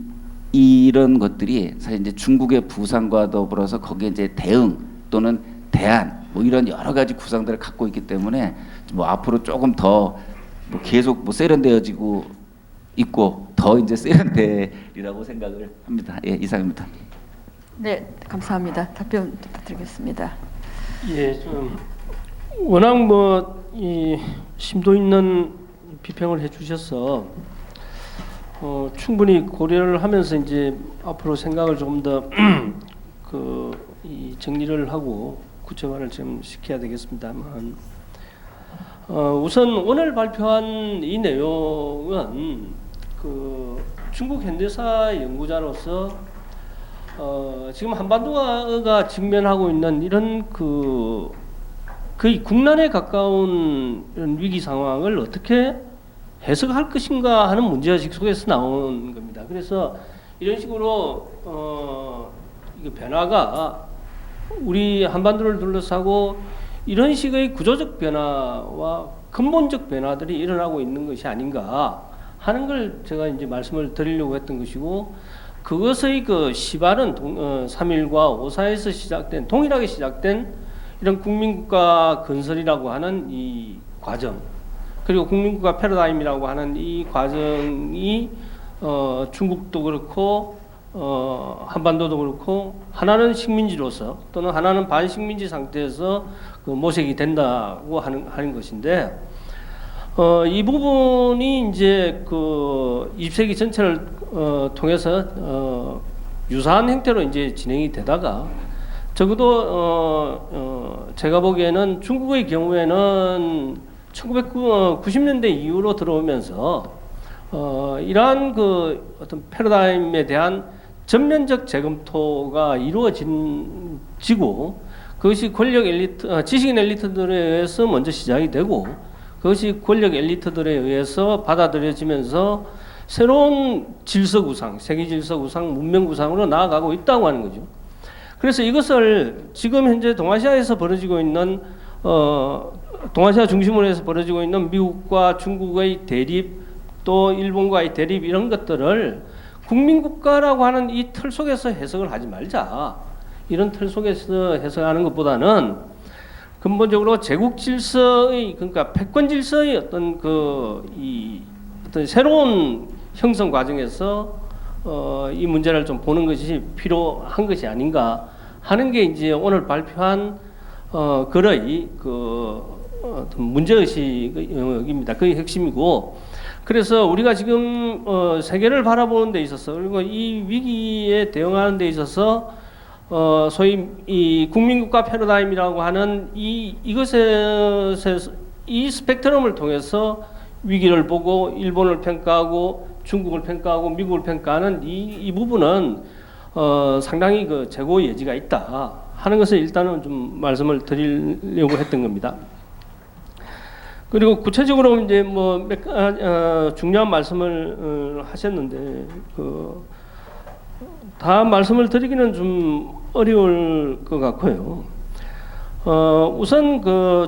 이런 것들이 사실 이제 중국의 부상과 더불어서 거기에 이제 대응 또는 대안 뭐 이런 여러 가지 구상들을 갖고 있기 때문에 뭐 앞으로 조금 더 뭐 계속 뭐 세련되어지고 있고 더 이제 세련되리라고 생각을 합니다. 예, 이상입니다. 네, 감사합니다. 답변 부탁드리겠습니다. 예, 좀 워낙 뭐 이 심도 있는 비평을 해주셔서 충분히 고려를 하면서 이제 앞으로 생각을 조금 더 이 정리를 하고 구체화를 좀 시켜야 되겠습니다만 우선 오늘 발표한 이 내용은 중국 현대사 연구자로서 지금 한반도가 직면하고 있는 이런 거의 국난에 가까운 이런 위기 상황을 어떻게 해석할 것인가 하는 문제의식 속에서 나온 겁니다. 그래서 이런 식으로 이 변화가 우리 한반도를 둘러싸고 이런 식의 구조적 변화와 근본적 변화들이 일어나고 있는 것이 아닌가 하는 걸 제가 이제 말씀을 드리려고 했던 것이고, 그것의 시발은 3.1과 5.4에서 시작된, 동일하게 시작된 이런 국민국가 건설이라고 하는 이 과정, 그리고 국민국가 패러다임이라고 하는 이 과정이 중국도 그렇고 한반도도 그렇고 하나는 식민지로서 또는 하나는 반식민지 상태에서 모색이 된다고 하는 것인데, 이 부분이 이제 20세기 전체를 통해서 유사한 형태로 이제 진행이 되다가 적어도 제가 보기에는 중국의 경우에는 1990년대 이후로 들어오면서 이러한 어떤 패러다임에 대한 전면적 재검토가 이루어지고 그것이 권력 엘리트, 지식인 엘리트들에 의해서 먼저 시작이 되고 그것이 권력 엘리트들에 의해서 받아들여지면서 새로운 질서 구상, 세계 질서 구상, 문명 구상으로 나아가고 있다고 하는 거죠. 그래서 이것을 지금 현재 동아시아에서 벌어지고 있는 동아시아 중심으로 해서 벌어지고 있는 미국과 중국의 대립, 또 일본과의 대립, 이런 것들을 국민국가라고 하는 이 틀 속에서 해석을 하지 말자. 이런 틀 속에서 해석하는 것보다는 근본적으로 제국 질서의, 그러니까 패권 질서의 어떤 어떤 새로운 형성 과정에서 이 문제를 좀 보는 것이 필요한 것이 아닌가 하는 게 이제 오늘 발표한 글의 어떤 문제의식입니다. 그게 핵심이고, 그래서 우리가 지금 세계를 바라보는 데 있어서, 그리고 이 위기에 대응하는 데 있어서 소위 이 국민국가 패러다임이라고 하는 이것에서 이 스펙트럼을 통해서 위기를 보고 일본을 평가하고 중국을 평가하고 미국을 평가하는 이 부분은 상당히 재고의 여지가 있다 하는 것을 일단은 좀 말씀을 드리려고 했던 겁니다. 그리고 구체적으로 이제 뭐 중요한 말씀을 하셨는데 다 말씀을 드리기는 좀 어려울 것 같고요. 우선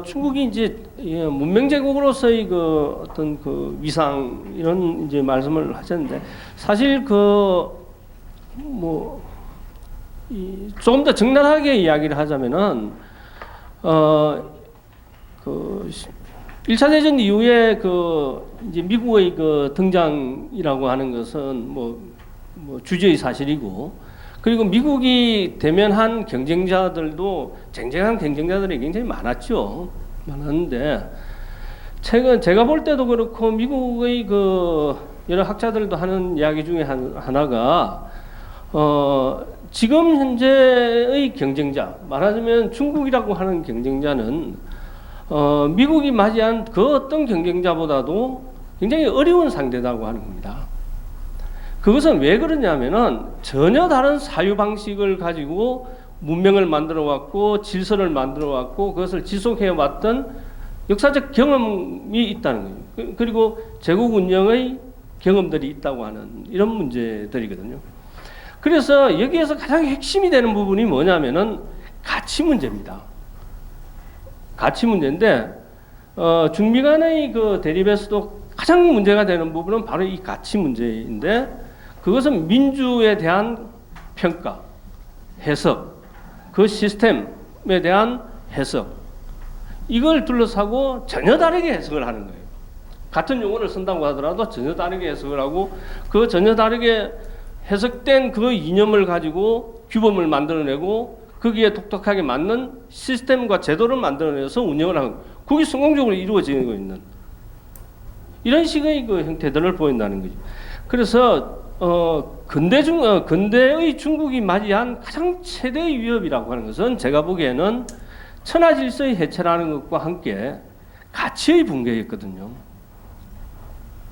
중국이 이제 문명 제국으로서의 어떤 위상, 이런 이제 말씀을 하셨는데, 사실 조금 더 적나라하게 이야기를 하자면은 1차 대전 이후에 이제 미국의 등장이라고 하는 것은 뭐 주저의 사실이고, 그리고 미국이 대면한 경쟁자들도 쟁쟁한 경쟁자들이 굉장히 많았는데, 최근 제가 볼 때도 그렇고 미국의 여러 학자들도 하는 이야기 중에 하나가 지금 현재의 경쟁자, 말하자면 중국이라고 하는 경쟁자는 미국이 맞이한 그 어떤 경쟁자보다도 굉장히 어려운 상대다고 하는 겁니다. 그것은 왜 그러냐면은 전혀 다른 사유 방식을 가지고 문명을 만들어 왔고 질서를 만들어 왔고 그것을 지속해 왔던 역사적 경험이 있다는 거예요. 그리고 제국 운영의 경험들이 있다고 하는 이런 문제들이거든요. 그래서 여기에서 가장 핵심이 되는 부분이 뭐냐면은 가치 문제입니다. 가치 문제인데 중미 간의 대립에서도 가장 문제가 되는 부분은 바로 이 가치 문제인데, 그것은 민주에 대한 평가, 해석, 그 시스템에 대한 해석 이걸 둘러싸고 전혀 다르게 해석을 하는 거예요. 같은 용어를 쓴다고 하더라도 전혀 다르게 해석을 하고 그 전혀 다르게 해석된 그 이념을 가지고 규범을 만들어내고 거기에 독특하게 맞는 시스템과 제도를 만들어내서 운영을 하는 그게 성공적으로 이루어지고 있는 이런 식의 그 형태들을 보인다는 거죠. 그래서 근대의 중국이 맞이한 가장 최대의 위협이라고 하는 것은 제가 보기에는 천하질서의 해체라는 것과 함께 가치의 붕괴였거든요.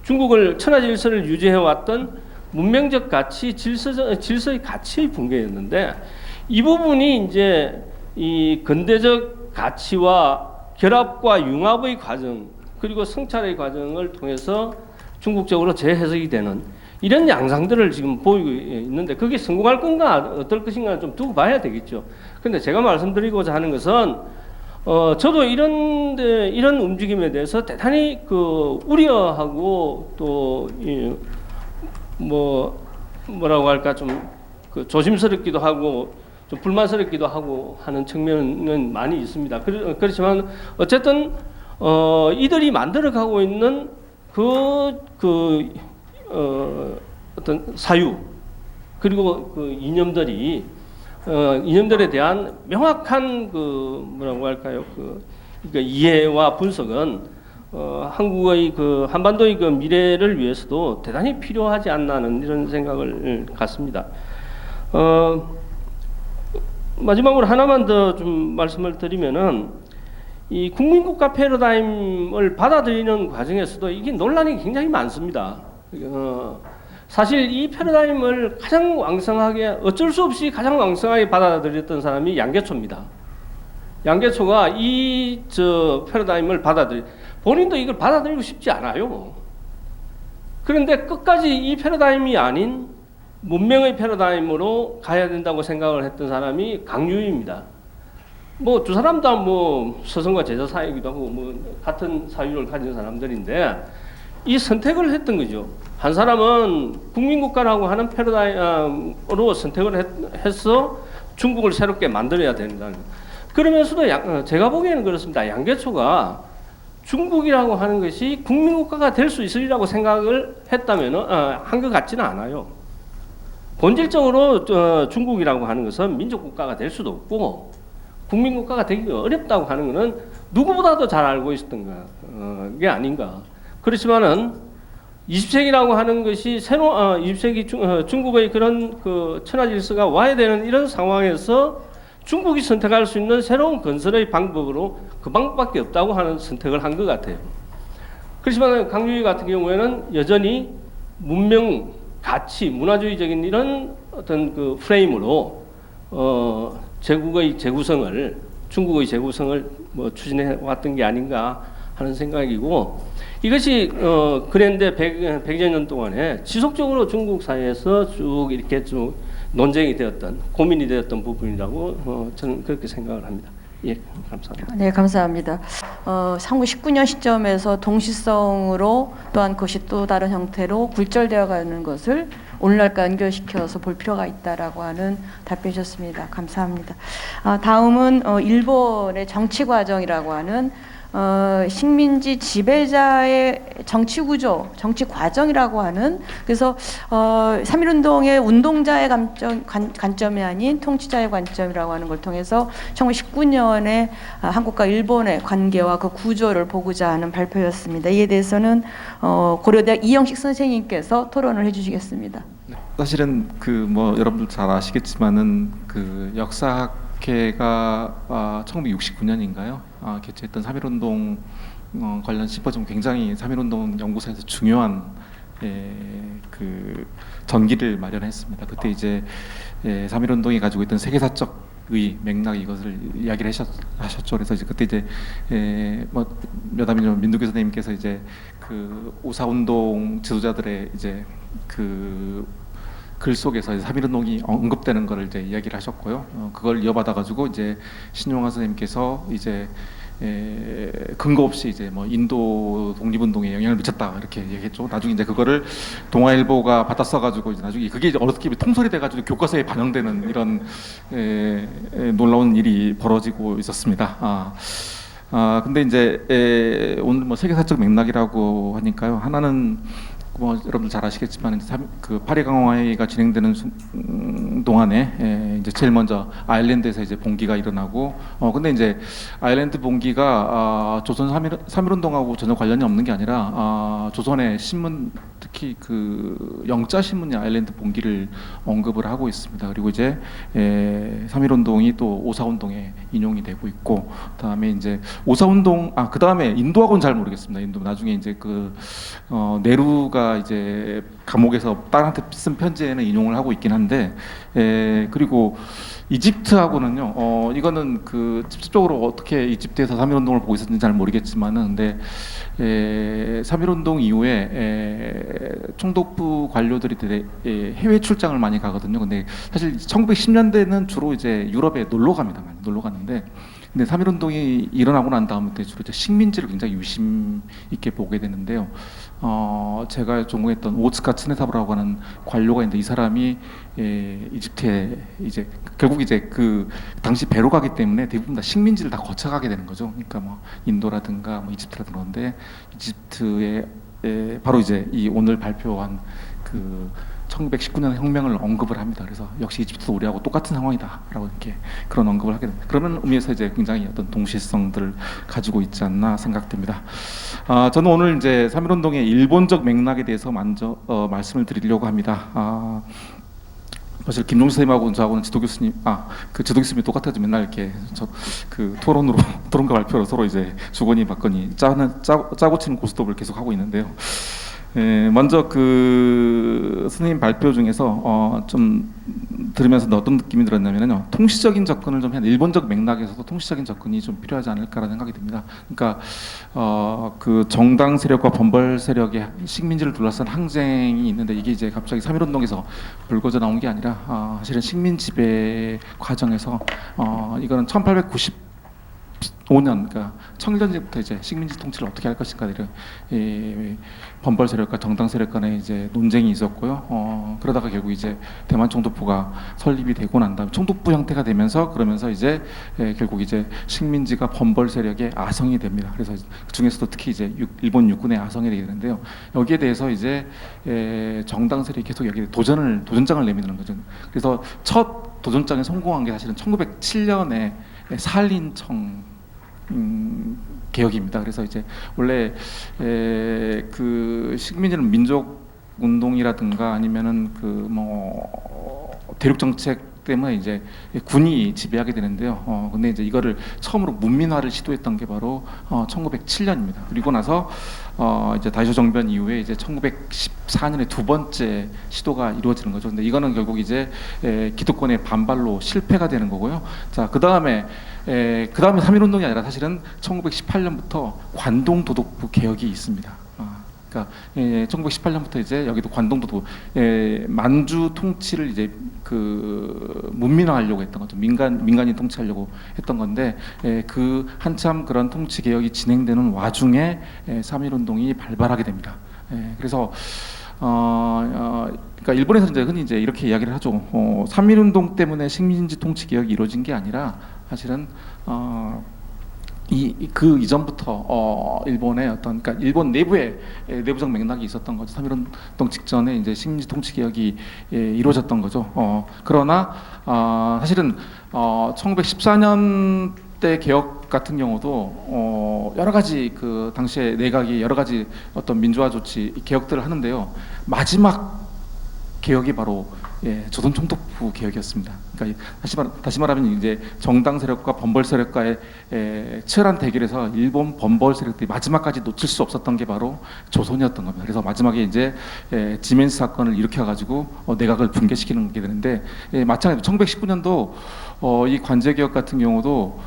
중국을 천하질서를 유지해왔던 문명적 가치, 질서의 가치의 붕괴였는데 이 부분이 이제 이 근대적 가치와 결합과 융합의 과정 그리고 성찰의 과정을 통해서 중국적으로 재해석이 되는 이런 양상들을 지금 보이고 있는데 그게 성공할 건가 어떨 것인가 좀 두고 봐야 되겠죠. 그런데 제가 말씀드리고자 하는 것은 저도 이런 움직임에 대해서 대단히 그 우려하고 또 뭐라고 할까 좀 그 조심스럽기도 하고 좀 불만스럽기도 하고 하는 측면은 많이 있습니다. 그렇지만 어쨌든 이들이 만들어가고 있는 어떤 사유 그리고 그 이념들에 대한 명확한 그 뭐라고 할까요 그러니까 이해와 분석은 한국의 그 한반도의 그 미래를 위해서도 대단히 필요하지 않나는 이런 생각을 갖습니다. 마지막으로 하나만 더 좀 말씀을 드리면은 이 국민국가 패러다임을 받아들이는 과정에서도 이게 논란이 굉장히 많습니다. 사실 이 패러다임을 가장 왕성하게 어쩔 수 없이 가장 왕성하게 받아들였던 사람이 양계초입니다. 양계초가 이 패러다임을 본인도 이걸 받아들이고 싶지 않아요. 그런데 끝까지 이 패러다임이 아닌 문명의 패러다임으로 가야 된다고 생각을 했던 사람이 강유입니다. 뭐 두 사람 다 뭐 스승과 제자 사이기도 하고 뭐 같은 사유를 가진 사람들인데 이 선택을 했던 거죠. 한 사람은 국민국가라고 하는 패러다임으로 선택을 해서 중국을 새롭게 만들어야 된다는 거예요. 그러면서도 제가 보기에는 그렇습니다. 양계초가 중국이라고 하는 것이 국민국가가 될 수 있으리라고 생각을 했다면 한 것 같지는 않아요. 본질적으로 중국이라고 하는 것은 민족국가가 될 수도 없고 국민국가가 되기 어렵다고 하는 것은 누구보다도 잘 알고 있었던 게 아닌가. 그렇지만은 20세기라고 하는 것이 20세기 중국의 그런 그 천하질서가 와야 되는 이런 상황에서 중국이 선택할 수 있는 새로운 건설의 방법으로 그 방법밖에 없다고 하는 선택을 한 것 같아요. 그렇지만 강유희 같은 경우에는 여전히 문명, 가치, 문화주의적인 이런 어떤 그 프레임으로 제국의 재구성을 중국의 재구성을 뭐 추진해 왔던 게 아닌가 하는 생각이고 이것이 그런데 100여 년 동안에 지속적으로 중국 사회에서 쭉 이렇게 쭉 논쟁이 되었던 고민이 되었던 부분이라고 저는 그렇게 생각을 합니다. 예, 감사합니다. 네, 감사합니다. 1919년 시점에서 동시성으로 또한 그것이 또 다른 형태로 굴절되어 가는 것을 오늘날과 연결시켜서 볼 필요가 있다라고 하는 답변이셨습니다. 감사합니다. 다음은 일본의 정치 과정이라고 하는 식민지 지배자의 정치 구조, 정치 과정이라고 하는 그래서 3.1운동의 운동자의 관점이 아닌 통치자의 관점이라고 하는 걸 통해서 1919년에 한국과 일본의 관계와 그 구조를 보고자 하는 발표였습니다. 이에 대해서는 고려대학 이영식 선생님께서 토론을 해주시겠습니다. 사실은 여러분들 잘 아시겠지만은 그 역사학회가 1969년인가요? 개최했던 3.1운동 관련 심포지엄 굉장히 3.1운동 연구소에서 중요한 그 전기를 마련했습니다. 그때 이제 3.1운동이 가지고 있던 세계사적의 맥락 이것을 이야기를 하셨죠. 그래서 이제 그때 이제 몇아민 민두교 선생님께서 이제 그 5.4운동 지도자들의 이제 그 글 속에서 3.1운동이 언급되는 것을 이제 이야기를 하셨고요. 그걸 이어받아 가지고 이제 신용환 선생님께서 이제 근거 없이 이제 뭐 인도 독립운동에 영향을 미쳤다 이렇게 얘기했죠. 나중에 이제 그거를 동아일보가 받아 써가지고 이제 나중에 그게 이제 어떻게 통솔이 돼가지고 교과서에 반영되는 이런 놀라운 일이 벌어지고 있었습니다. 근데 이제 오늘 뭐 세계사적 맥락이라고 하니까요. 하나는 뭐 여러분들 잘 아시겠지만 그 파리 강화회의가 진행되는 동안에 이제 제일 먼저 아일랜드에서 이제 봉기가 일어나고 근데 이제 아일랜드 봉기가 조선 3.1 운동하고 전혀 관련이 없는 게 아니라 조선의 신문 특히 그 영자 신문이 아일랜드 봉기를 언급을 하고 있습니다. 그리고 이제 3.1 운동이 또 5.4 운동에 인용이 되고 있고 그다음에 이제 5.4 운동 그다음에 인도하고는 잘 모르겠습니다. 인도 나중에 이제 그 네루가 이제 감옥에서 딸한테 쓴 편지에는 인용을 하고 있긴 한데 그리고 이집트하고는요 이거는 그 직접적으로 어떻게 이집트에서 3.1 운동을 보고 있었는지 잘 모르겠지만은 근데 3.1 운동 이후에 총독부 관료들이 해외 출장을 많이 가거든요. 근데 사실 1910년대는 주로 이제 유럽에 놀러 갑니다. 많이 놀러 가는데 근데 3.1 운동이 일어나고 난 다음부터 주로 이제 식민지를 굉장히 유심 있게 보게 되는데요. 제가 전공했던 오츠카 츠네사부라고 하는 관료가 있는데 이 사람이 이집트에 이제 결국 이제 그 당시 배로 가기 때문에 대부분 다 식민지를 다 거쳐가게 되는 거죠. 그러니까 뭐 인도라든가 뭐 이집트라든가 그런데 이집트에 바로 이제 이 오늘 발표한 그 1919년 혁명을 언급을 합니다. 그래서 역시 이집트도 우리하고 똑같은 상황이다라고 이렇게 그런 언급을 하게 됩니다. 그러면 의미에서 이제 굉장히 어떤 동시성들을 가지고 있지 않나 생각됩니다. 저는 오늘 이제 3.1 운동의 일본적 맥락에 대해서 먼저 말씀을 드리려고 합니다. 사실 김종수 선생님하고 저하고는 지도 교수님, 그 지도 교수님이 똑같아서 맨날 이렇게 그 토론과 발표로 서로 이제 주거니 받거니 짜고 치는 고스톱을 계속 하고 있는데요. 먼저 그 선생님 발표 중에서 좀 들으면서 어떤 느낌이 들었냐면요, 통시적인 접근을 좀 해야 일본적 맥락에서도 통시적인 접근이 좀 필요하지 않을까라는 생각이 듭니다. 그러니까 그 정당 세력과 범벌 세력의 식민지를 둘러싼 항쟁이 있는데 이게 이제 갑자기 3.1 운동에서 불거져 나온 게 아니라 사실은 식민 지배 과정에서 이거는 1895년, 그러니까 청일전쟁부터 이제 식민지 통치를 어떻게 할 것인가를 범벌 세력과 정당 세력 간에 이제 논쟁이 있었고요. 그러다가 결국 이제 대만 총독부가 설립이 되고 난 다음 총독부 형태가 되면서 그러면서 이제 결국 이제 식민지가 범벌 세력의 아성이 됩니다. 그래서 그 중에서도 특히 이제 일본 육군의 아성이 되게 되는데요. 여기에 대해서 이제 정당 세력이 계속 여기에 도전장을 내미는 거죠. 그래서 첫 도전장에 성공한 게 사실은 1907년에 사할린청 개혁입니다. 그래서 이제 원래 그 식민지는 민족 운동이라든가 아니면은 그 뭐 대륙 정책 때문에 이제 군이 지배하게 되는데요. 근데 이제 이거를 처음으로 문민화를 시도했던 게 바로 1907년입니다. 그리고 나서 이제 다이쇼 정변 이후에 이제 1914년에 두 번째 시도가 이루어지는 거죠. 근데 이거는 결국 이제 기득권의 반발로 실패가 되는 거고요. 자, 그 다음에 3.1 운동이 아니라 사실은 1918년부터 관동도독부 개혁이 있습니다. 그러니까 1918년부터 이제 여기도 관동도독 만주 통치를 이제 그 문민화하려고 했던 거죠. 민간인 통치하려고 했던 건데 그 한참 그런 통치 개혁이 진행되는 와중에 3.1 운동이 발발하게 됩니다. 그래서 그러니까 일본에서 이제 흔히 이제 이렇게 이야기를 하죠. 3.1 운동 때문에 식민지 통치 개혁이 이루어진 게 아니라 사실은 그 이전부터 일본의 어떤 그러니까 일본 내부에 내부적 맥락이 있었던 거죠. 3.1 운동 직전에 이제 식민지 통치 개혁이 이루어졌던 거죠. 그러나 사실은 1914년 때 개혁 같은 경우도 여러 가지 그 당시에 내각이 여러 가지 어떤 민주화 조치 개혁들을 하는데요. 마지막 개혁이 바로 조선 총독부 개혁이었습니다. 그러니까 다시 말하면 이제 정당 세력과 범벌 세력과의 치열한 대결에서 일본 범벌 세력들이 마지막까지 놓칠 수 없었던 게 바로 조선이었던 겁니다. 그래서 마지막에 이제 지멘스 사건을 일으켜가지고 내각을 붕괴시키는 게 되는데 마찬가지로 1919년도 이 관제 개혁 같은 경우도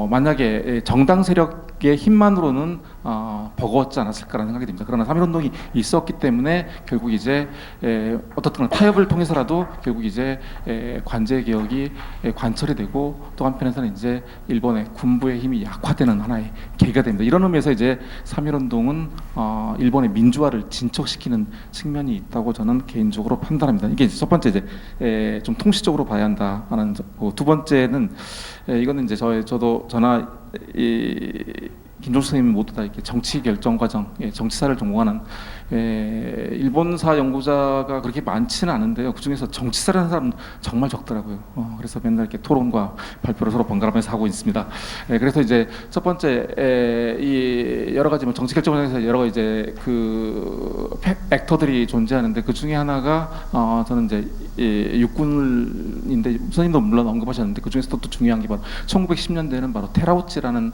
만약에 정당 세력의 힘만으로는 버거웠지 않았을까라는 생각이 듭니다. 그러나 3.1운동이 있었기 때문에 결국 이제 어떻든 타협을 통해서라도 결국 이제 관제 개혁이 관철이 되고 또 한편에서는 이제 일본의 군부의 힘이 약화되는 하나의 계기가 됩니다. 이런 의미에서 이제 3.1운동은 일본의 민주화를 진척시키는 측면이 있다고 저는 개인적으로 판단합니다. 이게 첫 번째 이제 좀 통시적으로 봐야 한다 하는 두 번째는 이거는 이제 저도 저나 김종수 선생님 모두 다 이렇게 정치 결정 과정, 정치사를 전공하는 일본사 연구자가 그렇게 많지는 않은데요. 그 중에서 정치사를 하는 사람은 정말 적더라고요. 그래서 맨날 이렇게 토론과 발표를 서로 번갈아가면서 하고 있습니다. 그래서 이제 첫 번째 이 여러 가지 뭐 정치 결정 과정에서 여러 이제 그 액터들이 존재하는데 그 중에 하나가 저는 이제 육군인데 선생님도 물론 언급하셨는데 그 중에서도 또 중요한 게 바로 1910년대에는 바로 테라우치라는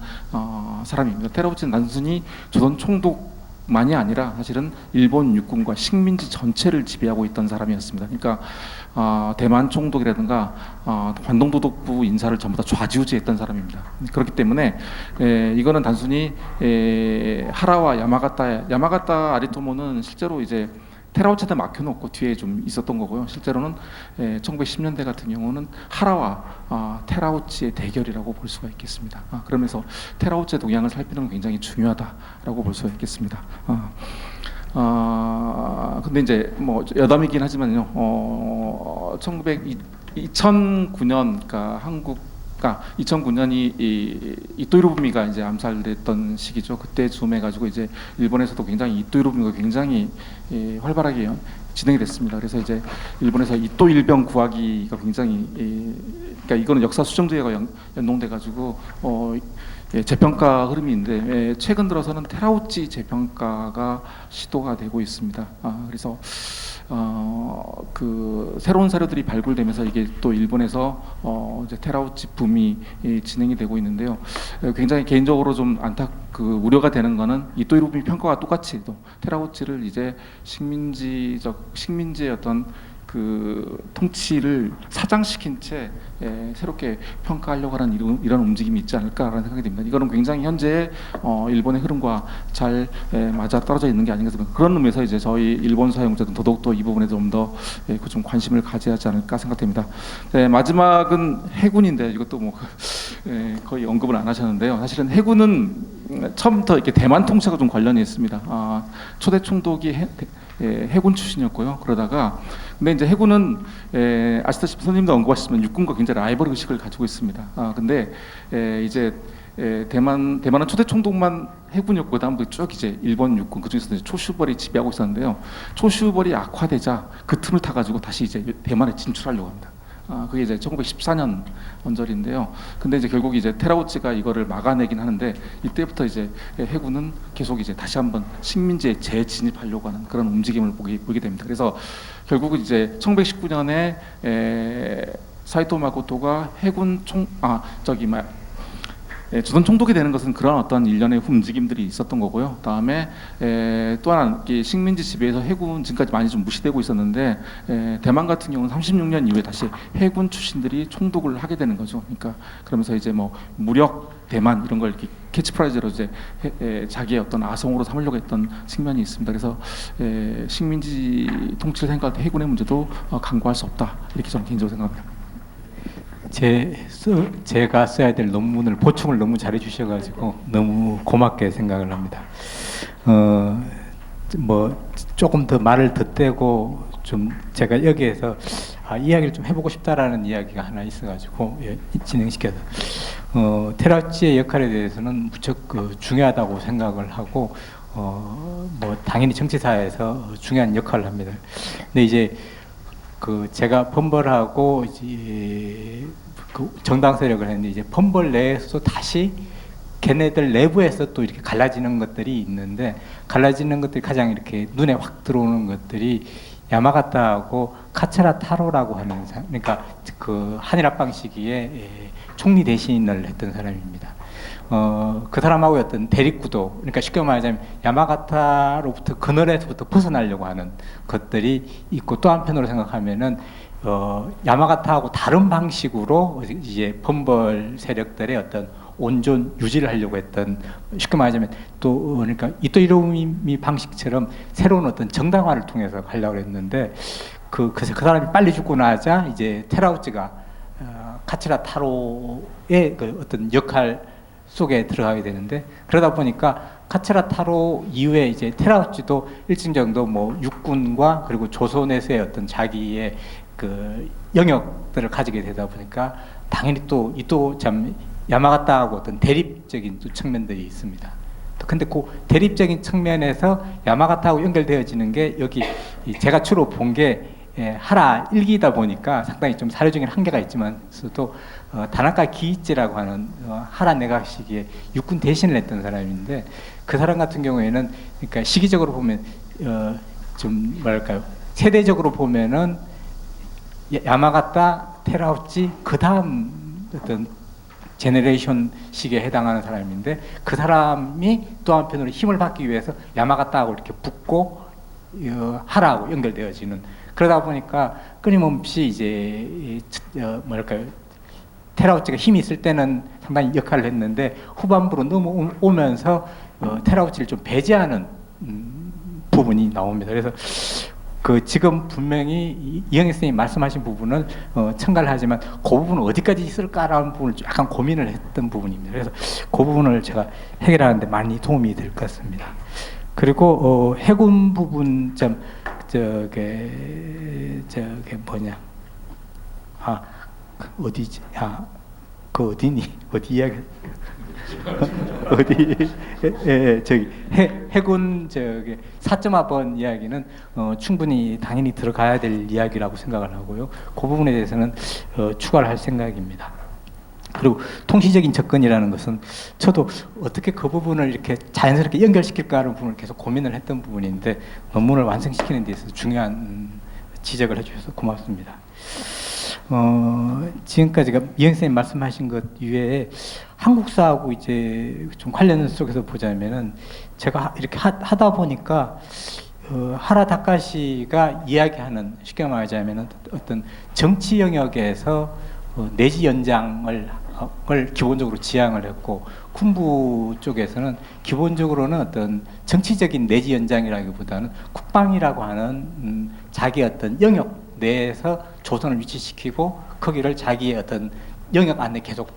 사람입니다. 테라우치는 단순히 조선 총독만이 아니라 사실은 일본 육군과 식민지 전체를 지배하고 있던 사람이었습니다. 그러니까 대만 총독이라든가 관동도독부 인사를 전부 다 좌지우지했던 사람입니다. 그렇기 때문에 이거는 단순히 하라와 야마가타 아리토모는 실제로 이제 테라우치한테 막혀놓고 뒤에 좀 있었던 거고요. 실제로는 1910년대 같은 경우는 하라와 테라우치의 대결이라고 볼 수가 있겠습니다. 그러면서 테라우치의 동향을 살피는 건 굉장히 중요하다라고 볼 수가 있겠습니다. 근데 이제 뭐 여담이긴 하지만요. 2009년 그러니까 그러니까 2009년이 이토 히로부미가 이제 암살됐던 시기죠. 그때 즈음해 가지고 이제 일본에서도 굉장히 이토 히로부미가 굉장히 활발하게 진행이 됐습니다. 그래서 이제 일본에서 이토 일병 구하기가 굉장히 그러니까 이거는 역사 수정제가 연동돼 가지고 재평가 흐름이 있는데 최근 들어서는 테라우치 재평가가 시도가 되고 있습니다. 그래서 그 새로운 사료들이 발굴되면서 이게 또 일본에서 이제 테라우치 붐이 진행이 되고 있는데요. 굉장히 개인적으로 좀 우려가 되는 거는 이토 히로부미 평가와 똑같이 또 테라우치를 이제 식민지의 어떤 그 통치를 사장시킨 채 새롭게 평가하려고 하는 이런 움직임이 있지 않을까라는 생각이 듭니다. 이거는 굉장히 현재 일본의 흐름과 잘 맞아 떨어져 있는 게 아닌가 생각합니다. 그런 의미에서 이제 저희 일본 사용자들은 더더욱더 이 부분에 좀 더 좀 관심을 가져야 하지 않을까 생각됩니다. 마지막은 해군인데 이것도 뭐 거의 언급을 안 하셨는데요. 사실은 해군은 처음부터 이렇게 대만 통치하고 좀 관련이 있습니다. 초대 총독이 해군 출신이었고요. 그러다가 근데 이제 해군은 아시다시피 선생님도 언급하셨지만 육군과 굉장히 라이벌 의식을 가지고 있습니다. 근데 이제 대만은 초대 총독만 해군이었고 그다음부터 쭉 이제 일본 육군 그중에서 초슈벌이 지배하고 있었는데요. 초슈벌이 악화되자 그 틈을 타가지고 다시 이제 대만에 진출하려고 합니다. 그게 이제 1914년 언저리인데요. 근데 이제 결국 이제 테라우치가 이거를 막아내긴 하는데 이때부터 이제 해군은 계속 이제 다시 한번 식민지에 재진입하려고 하는 그런 움직임을 보게 됩니다. 그래서 결국은 이제 1919년에 사이토 마코토가 해군 조선 총독이 되는 것은 그런 어떤 일련의 움직임들이 있었던 거고요. 다음에 또 하나 식민지 지배에서 해군 지금까지 많이 좀 무시되고 있었는데 대만 같은 경우는 36년 이후에 다시 해군 출신들이 총독을 하게 되는 거죠. 그러니까 그러면서 이제 뭐 무력 대만 이런 걸 이렇게 캐치프라이즈로 이제 자기의 어떤 아성으로 삼으려고 했던 측면이 있습니다. 그래서 식민지 통치를 생각할 때 해군의 문제도 간과할 수 없다 이렇게 저는 개인적으로 생각합니다. 제가 써야 될 논문을 보충을 너무 잘해 주셔가지고 너무 고맙게 생각을 합니다. 뭐 조금 더 말을 덧대고 좀 제가 여기에서 이야기를 좀 해보고 싶다라는 이야기가 하나 있어가지고 진행시켜서 테라우치의 역할에 대해서는 무척 중요하다고 생각을 하고 뭐 당연히 정치사에서 중요한 역할을 합니다. 근데 이제 제가 펌벌하고 이제 정당 세력을 했는데 이제 펌벌 내에서도 다시 걔네들 내부에서 또 이렇게 갈라지는 것들이 있는데 갈라지는 것들이 가장 이렇게 눈에 확 들어오는 것들이 야마가타하고 카츠라 타로라고 하는 사람, 그러니까 그 한일 합방 시기에 총리 대신을 했던 사람입니다. 그 사람하고 어떤 대립구도, 그러니까 쉽게 말하자면 야마가타로부터 그늘에서부터 벗어나려고 하는 것들이 있고 또 한편으로 생각하면은 야마가타하고 다른 방식으로 이제 펌벌 세력들의 어떤 온전 유지를 하려고 했던, 쉽게 말하자면 또 그러니까 이토 히로부미 방식처럼 새로운 어떤 정당화를 통해서 하려고 했는데 그 사람이 빨리 죽고 나자 이제 테라우치가 카츠라 타로의 그 어떤 역할 속에 들어가게 되는데, 그러다 보니까 카츠라 타로 이후에 이제 테라우치도 일정 정도 뭐 육군과 그리고 조선에서의 어떤 자기의 그 영역들을 가지게 되다 보니까 당연히 또 참 야마가타하고 어떤 대립적인 또 측면들이 있습니다. 근데 그 대립적인 측면에서 야마가타하고 연결되어지는 게 여기 제가 주로 본 게 하라 일기다 보니까 상당히 좀 사료적인 한계가 있지만서도 다나카 기이치라고 하는 하라 내각 시기에 육군 대신을 했던 사람인데, 그 사람 같은 경우에는 그러니까 시기적으로 보면 좀 뭐랄까요, 세대적으로 보면은 야마가타, 테라우치 그 다음 어떤 제너레이션 시기에 해당하는 사람인데, 그 사람이 또 한편으로 힘을 받기 위해서 야마가타하고 이렇게 붙고 하라하고 연결되어지는, 그러다 보니까 끊임없이 이제 뭐랄까요, 테라우치가 힘이 있을 때는 상당히 역할을 했는데 후반부로 넘어오면서 테라우치를 좀 배제하는 부분이 나옵니다. 그래서 그 지금 분명히 이영애 선생님이 말씀하신 부분은 첨가를 하지만 그 부분은 어디까지 있을까라는 부분을 약간 고민을 했던 부분입니다. 그래서 그 부분을 제가 해결하는데 많이 도움이 될 것 같습니다. 그리고 해군 부분 좀 저게 뭐냐, 어디지? 그 어디니? 어디 이야기? 어디? 저기 해군 저기 4.5번 이야기는 충분히 당연히 들어가야 될 이야기라고 생각을 하고요. 그 부분에 대해서는 추가를 할 생각입니다. 그리고 통시적인 접근이라는 것은 저도 어떻게 그 부분을 이렇게 자연스럽게 연결시킬까 하는 부분을 계속 고민을 했던 부분인데, 논문을 완성시키는 데 있어서 중요한 지적을 해주셔서 고맙습니다. 지금까지가 이영 선생님 말씀하신 것 이외에 한국사하고 이제 좀 관련 속에서 보자면은 제가 이렇게 하다 보니까 하라 다카시가 이야기하는, 쉽게 말하자면은 어떤 정치 영역에서 내지 연장을 기본적으로 지향을 했고, 군부 쪽에서는 기본적으로는 어떤 정치적인 내지 연장이라기보다는 국방이라고 하는 자기 어떤 영역 내에서 조선을 위치시키고 거기를 자기의 어떤 영역 안에 계속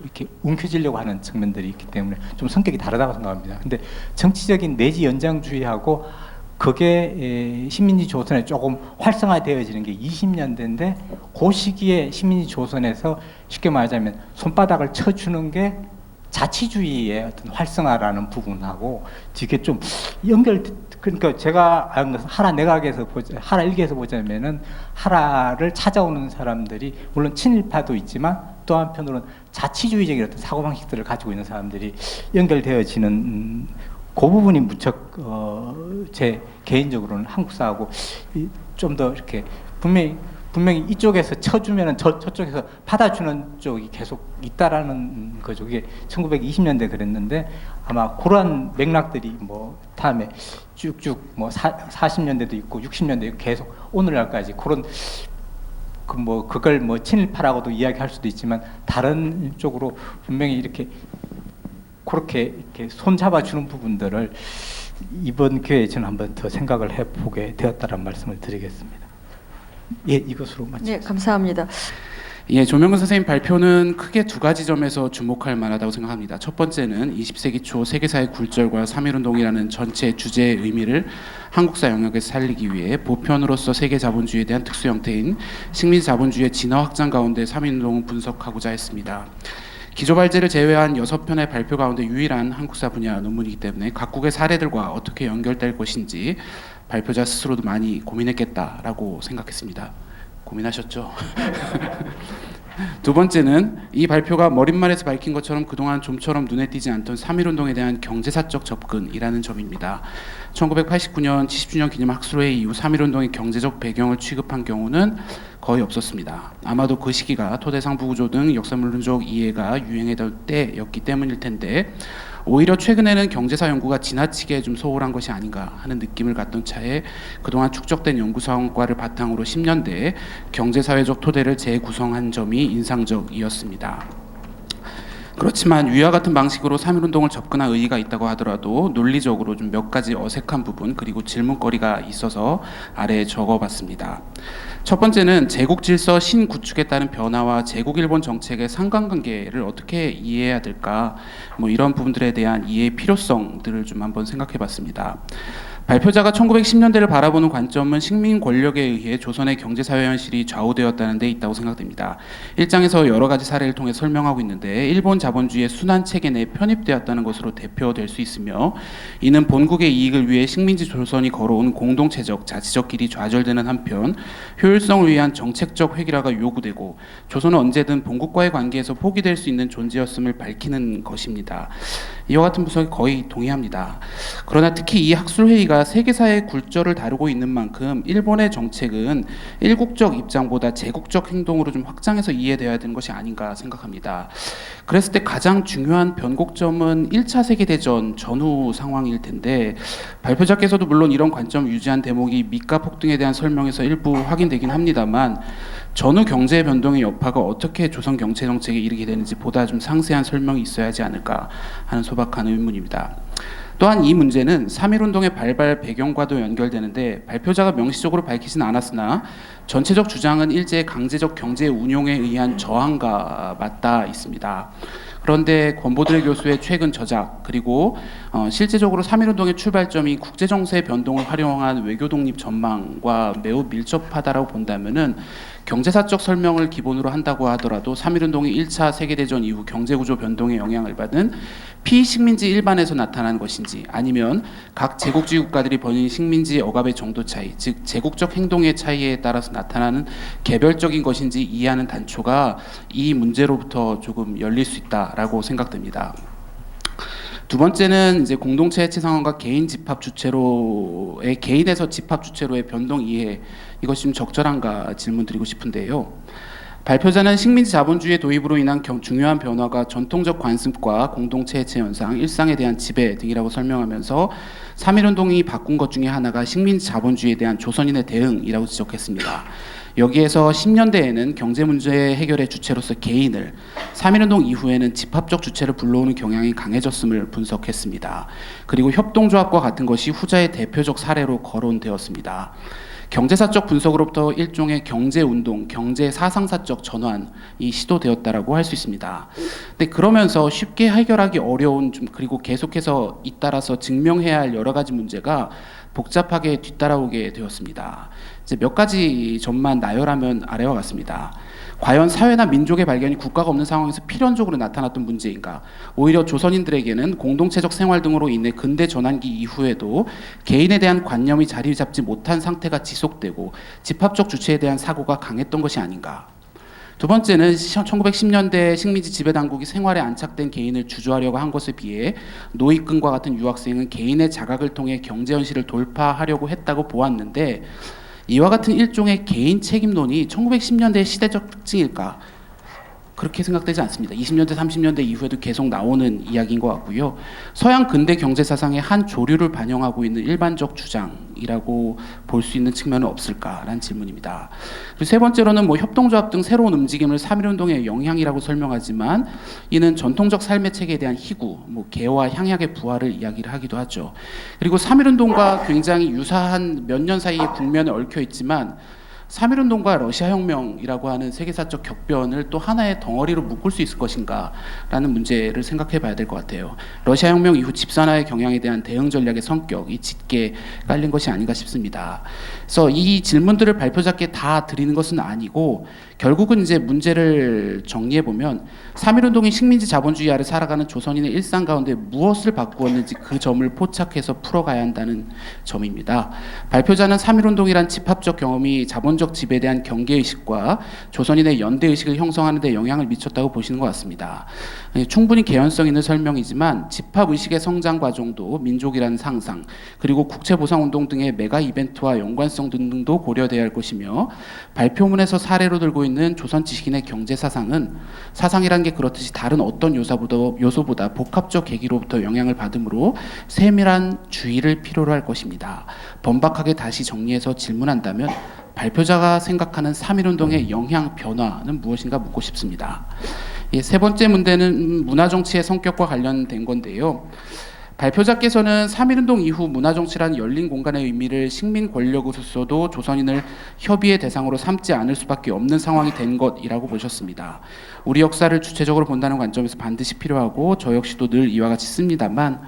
이렇게 움켜쥐려고 하는 측면들이 있기 때문에 좀 성격이 다르다고 생각합니다. 근데 정치적인 내지 연장주의하고 그게 식민지 조선에 조금 활성화되어지는 게 20년대인데, 그 시기에 식민지 조선에서 쉽게 말하자면 손바닥을 쳐주는 게 자치주의의 어떤 활성화라는 부분하고 이게 좀 그러니까 제가 아는 것은 하라 내각에서 하라 일기에서 보자면은 하라를 찾아오는 사람들이 물론 친일파도 있지만 또 한편으로는 자치주의적인 어떤 사고방식들을 가지고 있는 사람들이 연결되어지는 그 부분이 무척 제 개인적으로는 한국사하고 좀 더 이렇게 분명히 이쪽에서 쳐주면은 저쪽에서 받아주는 쪽이 계속 있다라는 거죠. 이게 1920년대 그랬는데 아마 그런 맥락들이 뭐 다음에 쭉쭉 뭐 40년대도 있고 60년대 계속 오늘날까지 그런 그걸 뭐 친일파라고도 이야기할 수도 있지만 다른 쪽으로 분명히 이렇게 그렇게 이렇게 손 잡아주는 부분들을 이번 기회에 저는 한번 더 생각을 해보게 되었다는 말씀을 드리겠습니다. 예, 이것으로 마치겠습니다. 네, 감사합니다. 예, 조명근 선생님 발표는 크게 두 가지 점에서 주목할 만하다고 생각합니다. 첫 번째는 20세기 초 세계사의 굴절과 3.1운동이라는 전체 주제의 의미를 한국사 영역에서 살리기 위해 보편으로서 세계 자본주의에 대한 특수 형태인 식민 자본주의의 진화 확장 가운데 3.1운동을 분석하고자 했습니다. 기조발제를 제외한 6편의 발표 가운데 유일한 한국사 분야 논문이기 때문에 각국의 사례들과 어떻게 연결될 것인지 발표자 스스로도 많이 고민했겠다라고 생각했습니다. 고민하셨죠? 두 번째는 이 발표가 머릿말에서 밝힌 것처럼 그동안 좀처럼 눈에 띄지 않던 3.1운동에 대한 경제사적 접근이라는 점입니다. 1989년 70주년 기념 학술회의 이후 3.1운동의 경제적 배경을 취급한 경우는 거의 없었습니다. 아마도 그 시기가 토대상 부구조 등 역사문론적 이해가 유행했던 때였기 때문일 텐데 오히려 최근에는 경제사 연구가 지나치게 좀 소홀한 것이 아닌가 하는 느낌을 갖던 차에 그동안 축적된 연구 성과를 바탕으로 10년대에 경제사회적 토대를 재구성한 점이 인상적이었습니다. 그렇지만 위와 같은 방식으로 3.1운동을 접근한 의의가 있다고 하더라도 논리적으로 좀 몇 가지 어색한 부분 그리고 질문거리가 있어서 아래에 적어봤습니다. 첫 번째는 제국 질서 신구축에 따른 변화와 제국 일본 정책의 상관관계를 어떻게 이해해야 될까, 뭐 이런 부분들에 대한 이해의 필요성들을 좀 한번 생각해봤습니다. 발표자가 1910년대를 바라보는 관점은 식민 권력에 의해 조선의 경제사회 현실이 좌우되었다는 데 있다고 생각됩니다. 1장에서 여러 가지 사례를 통해 설명하고 있는데 일본 자본주의의 순환 체계 내에 편입되었다는 것으로 대표될 수 있으며, 이는 본국의 이익을 위해 식민지 조선이 걸어온 공동체적, 자치적 길이 좌절되는 한편 효율성을 위한 정책적 획일화가 요구되고 조선은 언제든 본국과의 관계에서 포기될 수 있는 존재였음을 밝히는 것입니다. 이와 같은 분석에 거의 동의합니다. 그러나 특히 이 학술회의가 세계사의 굴절을 다루고 있는 만큼 일본의 정책은 일국적 입장보다 제국적 행동으로 좀 확장해서 이해되어야 되는 것이 아닌가 생각합니다. 그랬을 때 가장 중요한 변곡점은 1차 세계대전 전후 상황일 텐데, 발표자께서도 물론 이런 관점을 유지한 대목이 미가 폭등에 대한 설명에서 일부 확인되긴 합니다만, 전후 경제 변동의 여파가 어떻게 조선 경제 정책에 이르게 되는지 보다 좀 상세한 설명이 있어야 하지 않을까 하는 소박한 의문입니다. 또한 이 문제는 3.1운동의 발발 배경과도 연결되는데, 발표자가 명시적으로 밝히진 않았으나 전체적 주장은 일제의 강제적 경제 운용에 의한 저항과 맞닿아 있습니다. 그런데 권보드레 교수의 최근 저작, 그리고 실제적으로 3.1운동의 출발점이 국제정세의 변동을 활용한 외교 독립 전망과 매우 밀접하다고 본다면은, 경제사적 설명을 기본으로 한다고 하더라도 3.1운동이 1차 세계대전 이후 경제구조 변동에 영향을 받은 피식민지 일반에서 나타난 것인지, 아니면 각 제국주의 국가들이 벌인 식민지 억압의 정도 차이, 즉 제국적 행동의 차이에 따라서 나타나는 개별적인 것인지 이해하는 단초가 이 문제로부터 조금 열릴 수 있다라고 생각됩니다. 두 번째는 이제 공동체 해체 상황과 개인 집합 주체로의, 개인에서 집합 주체로의 변동 이해, 이것이 좀 적절한가 질문드리고 싶은데요. 발표자는 식민지 자본주의의 도입으로 인한 중요한 변화가 전통적 관습과 공동체 해체 현상, 일상에 대한 지배 등이라고 설명하면서 3.1운동이 바꾼 것 중에 하나가 식민지 자본주의에 대한 조선인의 대응이라고 지적했습니다. 여기에서 10년대에는 경제 문제 해결의 주체로서 개인을, 3.1운동 이후에는 집합적 주체를 불러오는 경향이 강해졌음을 분석했습니다. 그리고 협동조합과 같은 것이 후자의 대표적 사례로 거론되었습니다. 경제사적 분석으로부터 일종의 경제운동, 경제사상사적 전환이 시도되었다라고 할 수 있습니다. 근데 그러면서 쉽게 해결하기 어려운, 그리고 계속해서 잇따라서 증명해야 할 여러 가지 문제가 복잡하게 뒤따라오게 되었습니다. 이제 몇 가지 점만 나열하면 아래와 같습니다. 과연 사회나 민족의 발견이 국가가 없는 상황에서 필연적으로 나타났던 문제인가? 오히려 조선인들에게는 공동체적 생활 등으로 인해 근대 전환기 이후에도 개인에 대한 관념이 자리 잡지 못한 상태가 지속되고 집합적 주체에 대한 사고가 강했던 것이 아닌가? 두 번째는 1910년대 식민지 지배당국이 생활에 안착된 개인을 주저하려고 한 것에 비해 노익근과 같은 유학생은 개인의 자각을 통해 경제 현실을 돌파하려고 했다고 보았는데, 이와 같은 일종의 개인 책임론이 1910년대의 시대적 특징일까? 그렇게 생각되지 않습니다. 20년대, 30년대 이후에도 계속 나오는 이야기인 것 같고요. 서양 근대 경제 사상의 한 조류를 반영하고 있는 일반적 주장이라고 볼 수 있는 측면은 없을까라는 질문입니다. 그리고 세 번째로는 협동조합 등 새로운 움직임을 3.1운동의 영향이라고 설명하지만, 이는 전통적 삶의 체계에 대한 희구, 개와 향약의 부활을 이야기를 하기도 하죠. 그리고 3.1운동과 굉장히 유사한 몇 년 사이의 국면에 얽혀 있지만, 3.1운동과 러시아혁명이라고 하는 세계사적 격변을 또 하나의 덩어리로 묶을 수 있을 것인가 라는 문제를 생각해 봐야 될 것 같아요. 러시아혁명 이후 집산화의 경향에 대한 대응 전략의 성격이 짙게 깔린 것이 아닌가 싶습니다. 그래서 이 질문들을 발표자께 다 드리는 것은 아니고, 결국은 이제 문제를 정리해 보면 3.1운동이 식민지 자본주의 아래 살아가는 조선인의 일상 가운데 무엇을 바꾸었는지 그 점을 포착해서 풀어가야 한다는 점입니다. 발표자는 3.1운동이란 집합적 경험이 자본적 지배에 대한 경계의식과 조선인의 연대의식을 형성하는 데 영향을 미쳤다고 보시는 것 같습니다. 충분히 개연성 있는 설명이지만 집합의식의 성장 과정도 민족이라는 상상, 그리고 국채보상운동 등의 메가 이벤트와 연관성 등도 고려돼야 할 것이며, 발표문에서 사례로 들고 있는 조선 지식인의 경제 사상은 사상이란 게 그렇듯이 다른 어떤 요소보다 복합적 계기로부터 영향을 받으므로 세밀한 주의를 필요로 할 것입니다. 번박하게 다시 정리해서 질문한다면 발표자가 생각하는 3.1운동의 영향 변화는 무엇인가 묻고 싶습니다. 예, 세 번째 문제는 문화 정치의 성격과 관련된 건데요. 발표자께서는 3.1운동 이후 문화정치란 열린 공간의 의미를 식민 권력으로서도 조선인을 협의의 대상으로 삼지 않을 수밖에 없는 상황이 된 것이라고 보셨습니다. 우리 역사를 주체적으로 본다는 관점에서 반드시 필요하고 저 역시도 늘 이와 같이 씁니다만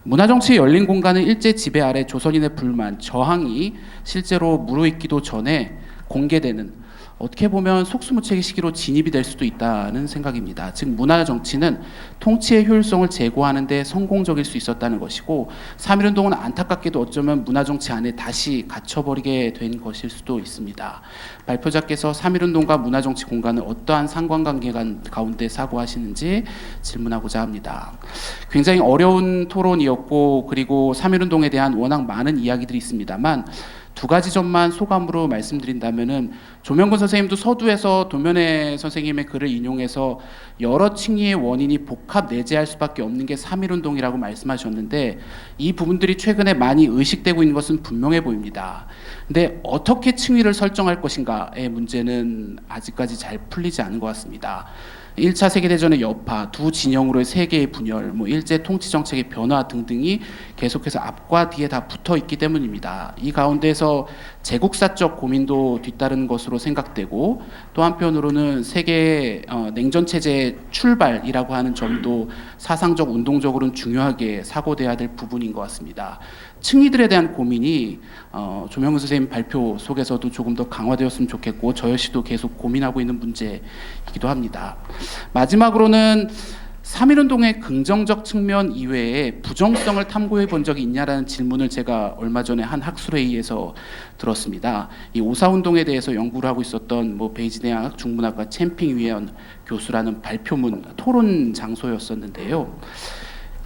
문화정치의 열린 공간은 일제 지배 아래 조선인의 불만, 저항이 실제로 무르익기도 전에 공개되는 어떻게 보면 속수무책의 시기로 진입이 될 수도 있다는 생각입니다. 즉 문화 정치는 통치의 효율성을 제고하는 데 성공적일 수 있었다는 것이고 3.1운동은 안타깝게도 어쩌면 문화 정치 안에 다시 갇혀버리게 된 것일 수도 있습니다. 발표자께서 3.1운동과 문화 정치 공간을 어떠한 상관관계 가운데 사고하시는지 질문하고자 합니다. 굉장히 어려운 토론이었고 그리고 3.1운동에 대한 워낙 많은 이야기들이 있습니다만 두 가지 점만 소감으로 말씀드린다면은 조명근 선생님도 서두에서 도면회 선생님의 글을 인용해서 여러 층위의 원인이 복합 내재할 수밖에 없는 게 3.1운동이라고 말씀하셨는데 이 부분들이 최근에 많이 의식되고 있는 것은 분명해 보입니다. 근데 어떻게 층위를 설정할 것인가의 문제는 아직까지 잘 풀리지 않은 것 같습니다. 1차 세계대전의 여파, 두 진영으로의 세계의 분열, 일제 통치 정책의 변화 등등이 계속해서 앞과 뒤에 다 붙어 있기 때문입니다. 이 가운데서 제국사적 고민도 뒤따르는 것으로 생각되고 또 한편으로는 세계 냉전 체제의 출발이라고 하는 점도 사상적 운동적으로는 중요하게 사고돼야 될 부분인 것 같습니다. 층위들에 대한 고민이 조명근 선생님 발표 속에서도 조금 더 강화되었으면 좋겠고 저 역시도 계속 고민하고 있는 문제이기도 합니다. 마지막으로는 3.1운동의 긍정적 측면 이외에 부정성을 탐구해 본 적이 있냐라는 질문을 제가 얼마 전에 한 학술회의에서 들었습니다. 이 5.4운동에 대해서 연구를 하고 있었던 베이지대학 중문학과 챔핑위원 교수라는 발표문 토론 장소였었는데요.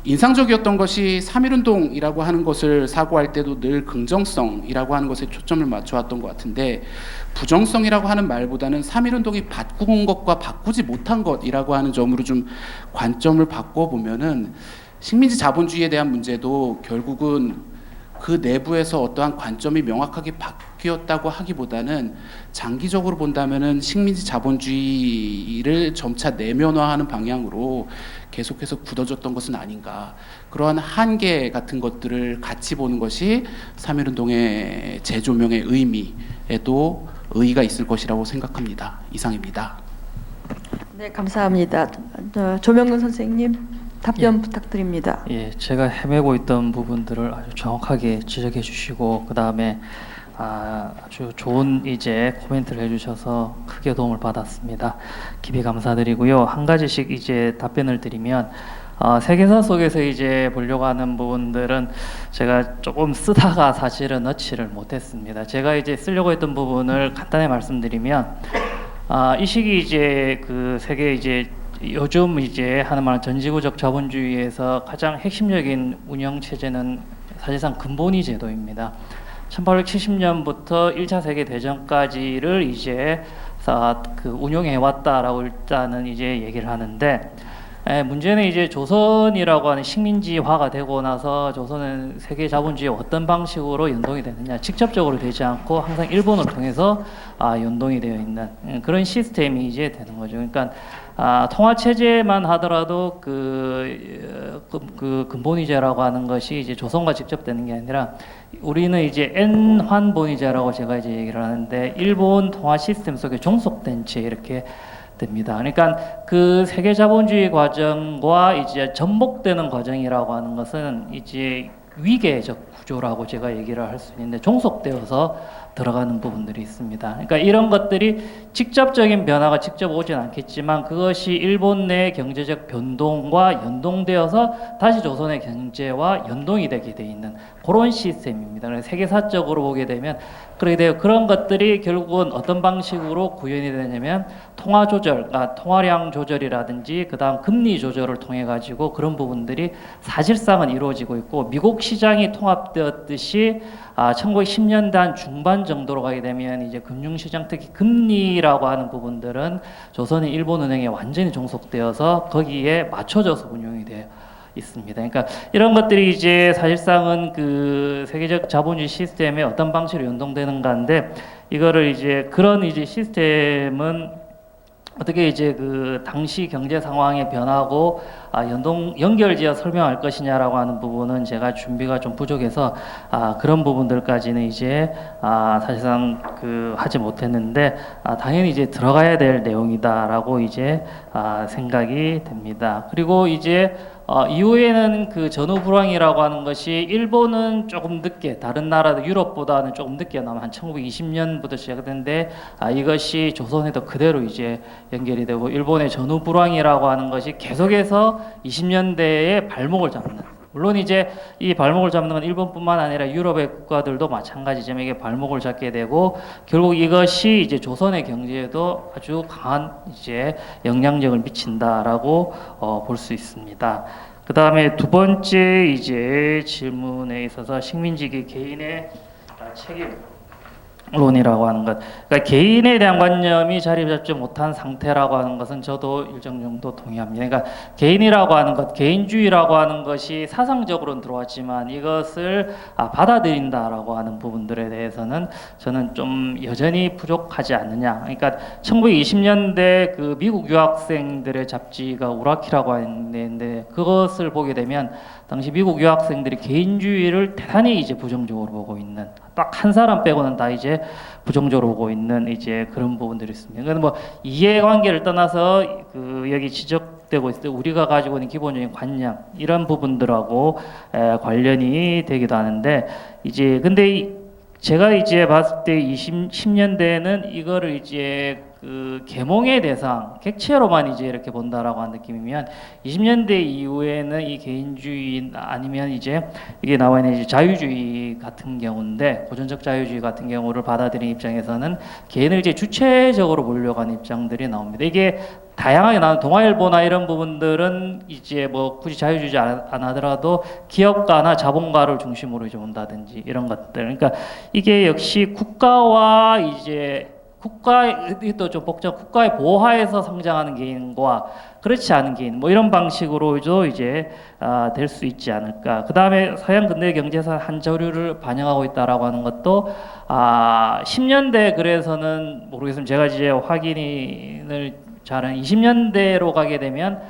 인상적이었던 것이 3.1운동이라고 하는 것을 사고할 때도 늘 긍정성이라고 하는 것에 초점을 맞춰왔던 것 같은데 부정성이라고 하는 말보다는 3.1운동이 바꾼 것과 바꾸지 못한 것이라고 하는 점으로 좀 관점을 바꿔보면은 식민지 자본주의에 대한 문제도 결국은 그 내부에서 어떠한 관점이 명확하게 바뀌었다고 하기보다는 장기적으로 본다면은 식민지 자본주의를 점차 내면화하는 방향으로 계속해서 굳어졌던 것은 아닌가. 그러한 한계 같은 것들을 같이 보는 것이 3.1운동의 재조명의 의미에도 의의가 있을 것이라고 생각합니다. 이상입니다. 네, 감사합니다. 조명근 선생님 답변 부탁드립니다. 예, 제가 헤매고 있던 부분들을 아주 정확하게 지적해 주시고 그 다음에 아주 좋은 이제 코멘트를 해주셔서 크게 도움을 받았습니다. 깊이 감사드리고요. 한 가지씩 이제 답변을 드리면 세계사 속에서 이제 보려고 하는 부분들은 제가 조금 쓰다가 사실은 넣지를 못했습니다. 제가 이제 쓰려고 했던 부분을 간단히 말씀드리면 이 시기 이제 그 세계 이제 요즘 이제 하는 말 전지구적 자본주의에서 가장 핵심적인 운영 체제는 사실상 근본위 제도입니다. 1870년부터 1차 세계 대전까지를 이제 그 운영해 왔다라고 일단은 이제 얘기를 하는데 문제는 이제 조선이라고 하는 식민지화가 되고 나서 조선은 세계 자본주의에 어떤 방식으로 연동이 되느냐 직접적으로 되지 않고 항상 일본을 통해서 연동이 되어 있는 그런 시스템이 이제 되는 거죠. 그러니까 통화 체제만 하더라도 그 근본위제라고 하는 것이 이제 조선과 직접 되는 게 아니라 우리는 이제 엔환본위제라고 제가 이제 얘기를 하는데 일본 통화 시스템 속에 종속된 채 이렇게 됩니다. 그러니까 그 세계 자본주의 과정과 이제 접목되는 과정이라고 하는 것은 이제 위계적 구조라고 제가 얘기를 할 수 있는데 종속되어서 들어가는 부분들이 있습니다. 그러니까 이런 것들이 직접적인 변화가 직접 오진 않겠지만 그것이 일본 내 경제적 변동과 연동되어서 다시 조선의 경제와 연동이 되게 돼 있는 그런 시스템입니다. 그래서 세계사적으로 보게 되면 그렇게 돼요. 그런 것들이 결국은 어떤 방식으로 구현이 되냐면 통화 조절, 통화량 조절이라든지 그다음 금리 조절을 통해 가지고 그런 부분들이 사실상은 이루어지고 있고 미국 시장이 통합되었듯이 1910년대 한 중반 정도로 가게 되면 이제 금융시장 특히 금리라고 하는 부분들은 조선의 일본은행에 완전히 종속되어서 거기에 맞춰져서 운용이 돼요. 있습니다. 그러니까 이런 것들이 이제 사실상은 그 세계적 자본주의 시스템에 어떤 방식으로 연동되는가인데 이거를 이제 그런 이제 시스템은 어떻게 이제 그 당시 경제 상황의 변화고 연결지어 설명할 것이냐라고 하는 부분은 제가 준비가 좀 부족해서 그런 부분들까지는 이제 사실상 그 하지 못했는데 당연히 이제 들어가야 될 내용이다라고 이제 생각이 됩니다. 그리고 이제 이후에는 그 전후 불황이라고 하는 것이 일본은 조금 늦게, 다른 나라도 유럽보다는 조금 늦게 나면 한 1920년부터 시작됐는데 이것이 조선에도 그대로 이제 연결이 되고, 일본의 전후 불황이라고 하는 것이 계속해서 20년대에 발목을 잡는, 물론 이제 이 발목을 잡는 건 일본뿐만 아니라 유럽의 국가들도 마찬가지지만 이게 발목을 잡게 되고, 결국 이것이 이제 조선의 경제에도 아주 강한 이제 영향력을 미친다라고 볼 수 있습니다. 그 다음에 두 번째 이제 질문에 있어서 식민지기 개인의 책임론이라고 하는 것, 그러니까 개인에 대한 관념이 자리 잡지 못한 상태라고 하는 것은 저도 일정 정도 동의합니다. 그러니까 개인이라고 하는 것, 개인주의라고 하는 것이 사상적으로는 들어왔지만 이것을 받아들인다라고 하는 부분들에 대해서는 저는 좀 여전히 부족하지 않느냐. 그러니까 1920년대 그 미국 유학생들의 잡지가 우라키라고 하는데, 그것을 보게 되면 당시 미국 유학생들이 개인주의를 대단히 이제 부정적으로 보고 있는, 딱 한 사람 빼고는 다 이제 부정적으로 보고 있는 이제 그런 부분들이 있습니다. 그런데 뭐 이해관계를 떠나서 그 여기 지적되고 있을 때 우리가 가지고 있는 기본적인 관념, 이런 부분들하고 관련이 되기도 하는데, 이제 근데 제가 이제 봤을 때 10년대에는 이거를 이제 그 계몽의 대상, 객체로만 이제 이렇게 본다라고 하는 느낌이면, 20년대 이후에는 이 개인주의 아니면 이제 이게 나와 있는 이제 자유주의 같은 경우인데, 고전적 자유주의 같은 경우를 받아들이는 입장에서는 개인을 이제 주체적으로 보려고 하는 입장들이 나옵니다. 이게 다양하게 나오는 동아일보나 이런 부분들은 이제 뭐 굳이 자유주의 안 하더라도 기업가나 자본가를 중심으로 이제 온다든지 이런 것들. 그러니까 이게 역시 국가와 이제 국가도 좀 복잡, 국가의 보호하에서 성장하는 개인과 그렇지 않은 개인, 뭐 이런 방식으로도 이제 될 수 있지 않을까. 그 다음에 서양 근대 경제에서 한 저류를 반영하고 있다라고 하는 것도 10년대 그래서는 모르겠습니다. 제가 이제 확인을 잘한 20년대로 가게 되면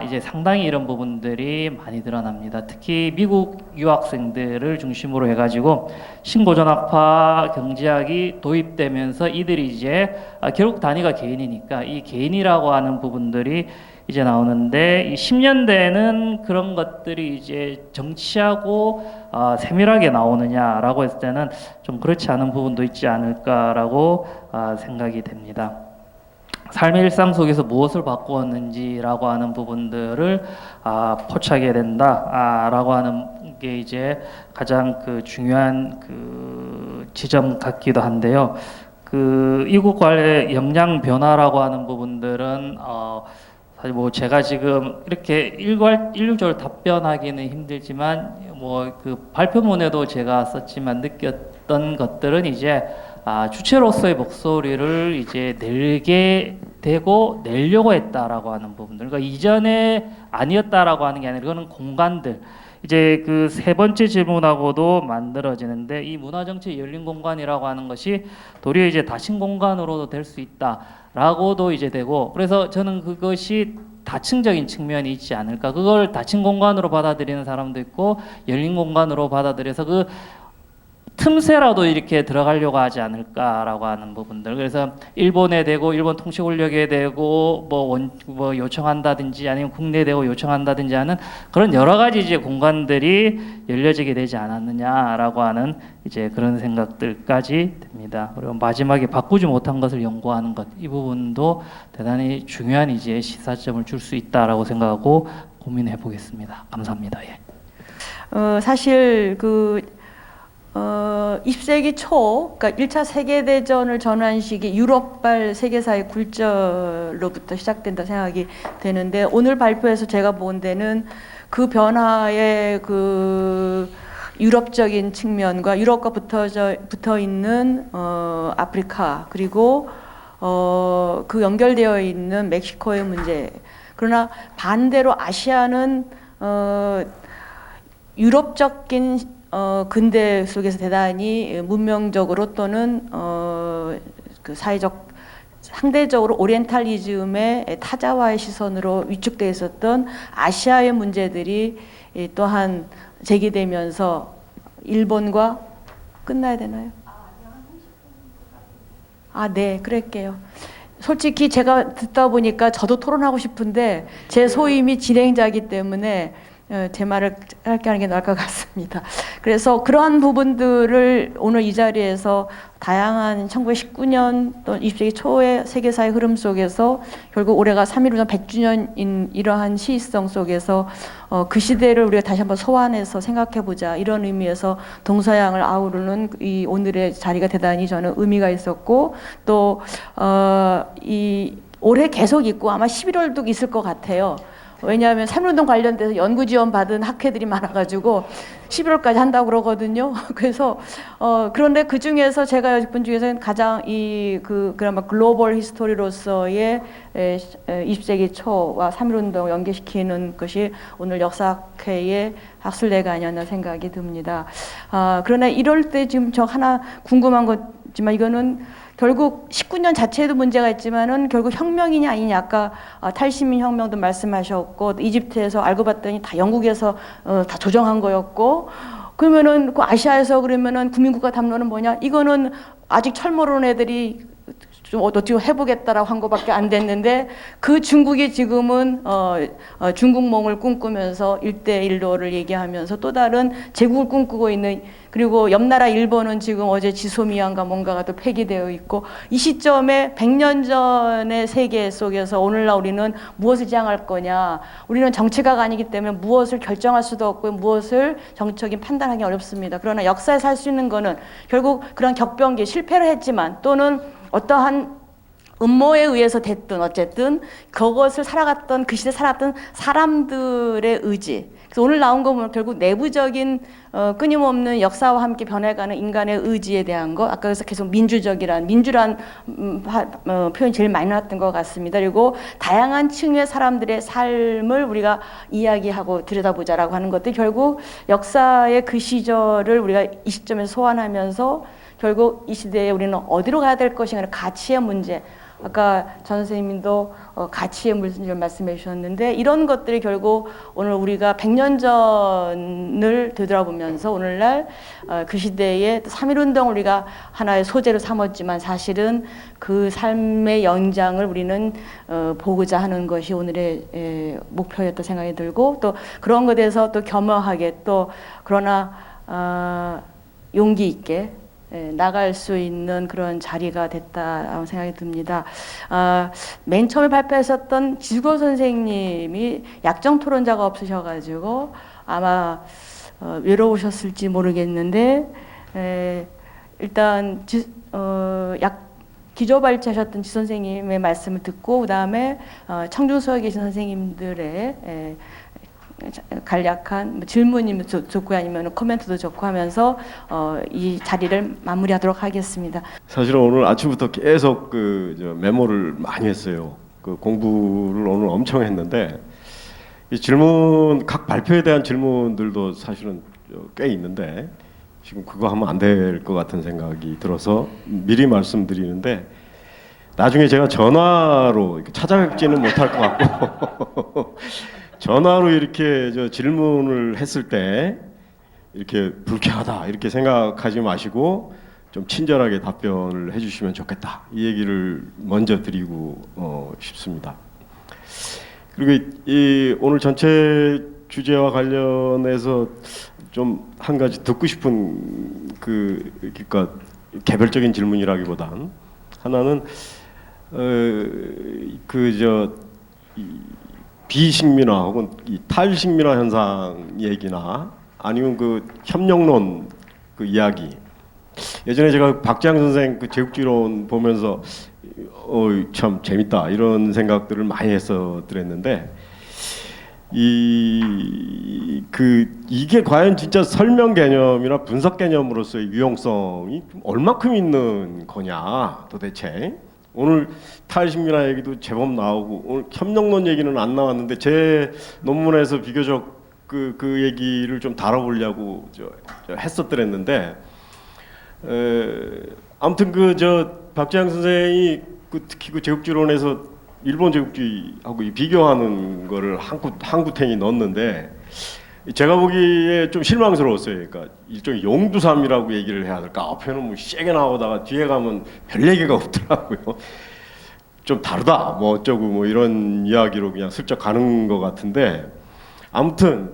이제 상당히 이런 부분들이 많이 드러납니다. 특히 미국 유학생들을 중심으로 해가지고 신고전학파 경제학이 도입되면서 이들이 이제 결국 단위가 개인이니까 이 개인이라고 하는 부분들이 이제 나오는데, 이 10년대에는 그런 것들이 이제 정치하고 세밀하게 나오느냐라고 했을 때는 좀 그렇지 않은 부분도 있지 않을까라고 생각이 됩니다. 삶의 일상 속에서 무엇을 바꾸었는지라고 하는 부분들을 포착해야 된다라고 하는 게 이제 가장 그 중요한 그 지점 같기도 한데요. 그 이국 간의 역량 변화라고 하는 부분들은 사실 뭐 제가 지금 이렇게 일률적으로 답변하기는 힘들지만 뭐 그 발표문에도 제가 썼지만 느꼈던 것들은 이제 주체로서의 목소리를 이제 내게 되고 내려고 했다라고 하는 부분들. 그러니까 이전에 아니었다라고 하는 게 아니라 이거는 공간들. 이제 그 세 번째 질문하고도 만들어지는데, 이 문화정치 열린 공간이라고 하는 것이 도리어 이제 닫힌 공간으로도 될 수 있다라고도 이제 되고, 그래서 저는 그것이 다층적인 측면이 있지 않을까. 그걸 닫힌 공간으로 받아들이는 사람도 있고 열린 공간으로 받아들여서 그 틈새라도 이렇게 들어가려고 하지 않을까라고 하는 부분들. 그래서 일본에 대고 일본 통치 권력에 대고 뭐 요청한다든지 아니면 국내에 대고 요청한다든지 하는 그런 여러 가지 이제 공간들이 열려지게 되지 않았느냐라고 하는 이제 그런 생각들까지 됩니다. 그리고 마지막에 바꾸지 못한 것을 연구하는 것, 이 부분도 대단히 중요한 이제 시사점을 줄 수 있다라고 생각하고 고민해 보겠습니다. 감사합니다. 예. 사실 그 20세기 초, 그러니까 1차 세계대전을 전환 시기 유럽발 세계사의 굴절로부터 시작된다 생각이 되는데, 오늘 발표에서 제가 본 데는 그 변화의 그 유럽적인 측면과 유럽과 붙어 있는 아프리카, 그리고 그 연결되어 있는 멕시코의 문제. 그러나 반대로 아시아는 유럽적인 근대 속에서 대단히 문명적으로 또는 그 사회적 상대적으로 오리엔탈리즘의 타자와의 시선으로 위축되어 있었던 아시아의 문제들이 또한 제기되면서 일본과 끝나야 되나요? 아, 네, 그럴게요. 솔직히 제가 듣다 보니까 저도 토론하고 싶은데 제 소임이 진행자이기 때문에 제 말을 짧게 하는 게 나을 것 같습니다. 그래서 그러한 부분들을 오늘 이 자리에서 다양한 1919년 또 20세기 초의 세계사의 흐름 속에서 결국 올해가 3.1운동 100주년인 이러한 시의성 속에서 그 시대를 우리가 다시 한번 소환해서 생각해보자 이런 의미에서 동서양을 아우르는 이 오늘의 자리가 대단히 저는 의미가 있었고 또 이 올해 계속 있고 아마 11월도 있을 것 같아요. 왜냐하면 3.1운동 관련돼서 연구 지원 받은 학회들이 많아가지고 11월까지 한다고 그러거든요. 그래서 그런데 그 중에서 제가 여직분 중에서는 가장 그나마 글로벌 히스토리로서의 20세기 초와 3.1운동 연계시키는 것이 오늘 역사학회의 학술대가 아니었나 생각이 듭니다. 그러나 이럴 때 지금 저 하나 궁금한 거지만 이거는 결국 19년 자체에도 문제가 있지만은 결국 혁명이냐 아니냐 아까 탈시민 혁명도 말씀하셨고 이집트에서 알고 봤더니 다 영국에서 다 조정한 거였고 그러면은 그 아시아에서 그러면은 국민국가 담론은 뭐냐 이거는 아직 철모르는 애들이 좀 어떻게 해보겠다라고 한 거밖에 안 됐는데 그 중국이 지금은 중국몽을 꿈꾸면서 1대1로를 얘기하면서 또 다른 제국을 꿈꾸고 있는 그리고 옆나라 일본은 지금 어제 지소미아인가 뭔가가 또 폐기되어 있고 이 시점에 100년 전의 세계 속에서 오늘날 우리는 무엇을 지향할 거냐 우리는 정치가가 아니기 때문에 무엇을 결정할 수도 없고 무엇을 정치적인 판단하기 어렵습니다. 그러나 역사에서 할 수 있는 거는 결국 그런 격변기 실패를 했지만 또는 어떠한 음모에 의해서 됐든 어쨌든 그것을 살아갔던 그 시대 살았던 사람들의 의지. 그래서 오늘 나온 거 보면 결국 내부적인 끊임없는 역사와 함께 변해가는 인간의 의지에 대한 거. 아까 그래서 계속 민주란 표현이 제일 많이 나왔던 것 같습니다. 그리고 다양한 층의 사람들의 삶을 우리가 이야기하고 들여다보자라고 하는 것들이 결국 역사의 그 시절을 우리가 이 시점에서 소환하면서 결국 이 시대에 우리는 어디로 가야 될 것인가 가치의 문제. 아까 전 선생님도 가치의 문제를 말씀해 주셨는데 이런 것들이 결국 오늘 우리가 100년 전을 되돌아보면서 오늘날 그 시대의 3.1운동을 우리가 하나의 소재로 삼았지만 사실은 그 삶의 연장을 우리는 보고자 하는 것이 오늘의 목표였다 생각이 들고 또 그런 것에 대해서 또 겸허하게 또 그러나 용기 있게 나갈 수 있는 그런 자리가 됐다라고 생각이 듭니다. 맨 처음에 발표하셨던 지수고 선생님이 약정 토론자가 없으셔가지고 아마 외로우셨을지 모르겠는데 일단 기조 발제하셨던 지 선생님의 말씀을 듣고 그 다음에 청중소에 계신 선생님들의 간략한 질문이면 좋고 아니면 코멘트도 좋고 하면서 이 자리를 마무리하도록 하겠습니다. 사실은 오늘 아침부터 계속 메모를 많이 했어요. 그 공부를 오늘 엄청 했는데 이 질문 각 발표에 대한 질문들도 사실은 꽤 있는데 지금 그거 하면 안 될 것 같은 생각이 들어서 미리 말씀드리는데 나중에 제가 전화로 찾아뵙지는 못할 것 같고. 전화로 이렇게 질문을 했을 때 이렇게 불쾌하다 이렇게 생각하지 마시고 좀 친절하게 답변을 해주시면 좋겠다 이 얘기를 먼저 드리고 싶습니다. 그리고 오늘 전체 주제와 관련해서 좀 한 가지 듣고 싶은 그러니까 개별적인 질문이라기보단 하나는 비식민화 혹은 이 탈식민화 현상 얘기나 아니면 그 협력론 그 이야기. 예전에 제가 박지양 선생 그 제국주의론 보면서 참 재밌다 이런 생각들을 많이 했었는데 이게 과연 진짜 설명 개념이나 분석 개념으로서의 유용성이 얼마큼 있는 거냐 도대체. 오늘 탈식민화 얘기도 제법 나오고 오늘 협력론 얘기는 안 나왔는데 제 논문에서 비교적 그 얘기를 좀 다뤄보려고 했었더랬는데 아무튼 박지양 선생이 특히 그 제국주의론에서 일본 제국주의하고 비교하는 거를 한구탱이 넣었는데 제가 보기에 좀 실망스러웠어요. 그러니까 일종의 용두삼이라고 얘기를 해야 될까? 앞에는 뭐 세게 나오다가 뒤에 가면 별 얘기가 없더라고요. 좀 다르다, 뭐 어쩌고 뭐 이런 이야기로 그냥 슬쩍 가는 것 같은데 아무튼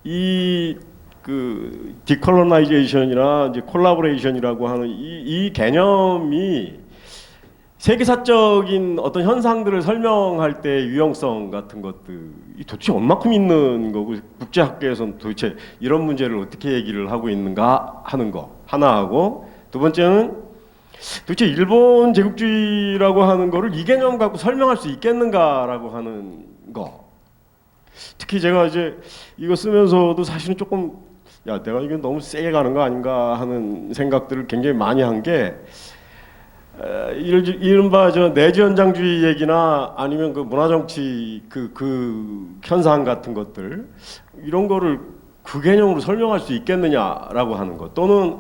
이 그 디컬로나이제이션이나 이제 콜라보레이션이라고 하는 이 개념이 세계사적인 어떤 현상들을 설명할 때 유형성 같은 것들이 도대체 얼마큼 있는 거고 국제학계에서는 도대체 이런 문제를 어떻게 얘기를 하고 있는가 하는 거 하나 하고 두 번째는 도대체 일본 제국주의라고 하는 거를 이 개념 갖고 설명할 수 있겠는가라고 하는 거. 특히 제가 이제 이거 쓰면서도 사실은 조금 야 내가 이게 너무 세게 가는 거 아닌가 하는 생각들을 굉장히 많이 한 게 이른바 저 내지연장주의 얘기나 아니면 그 문화정치 그 현상 같은 것들 이런 거를 그 개념으로 설명할 수 있겠느냐라고 하는 것 또는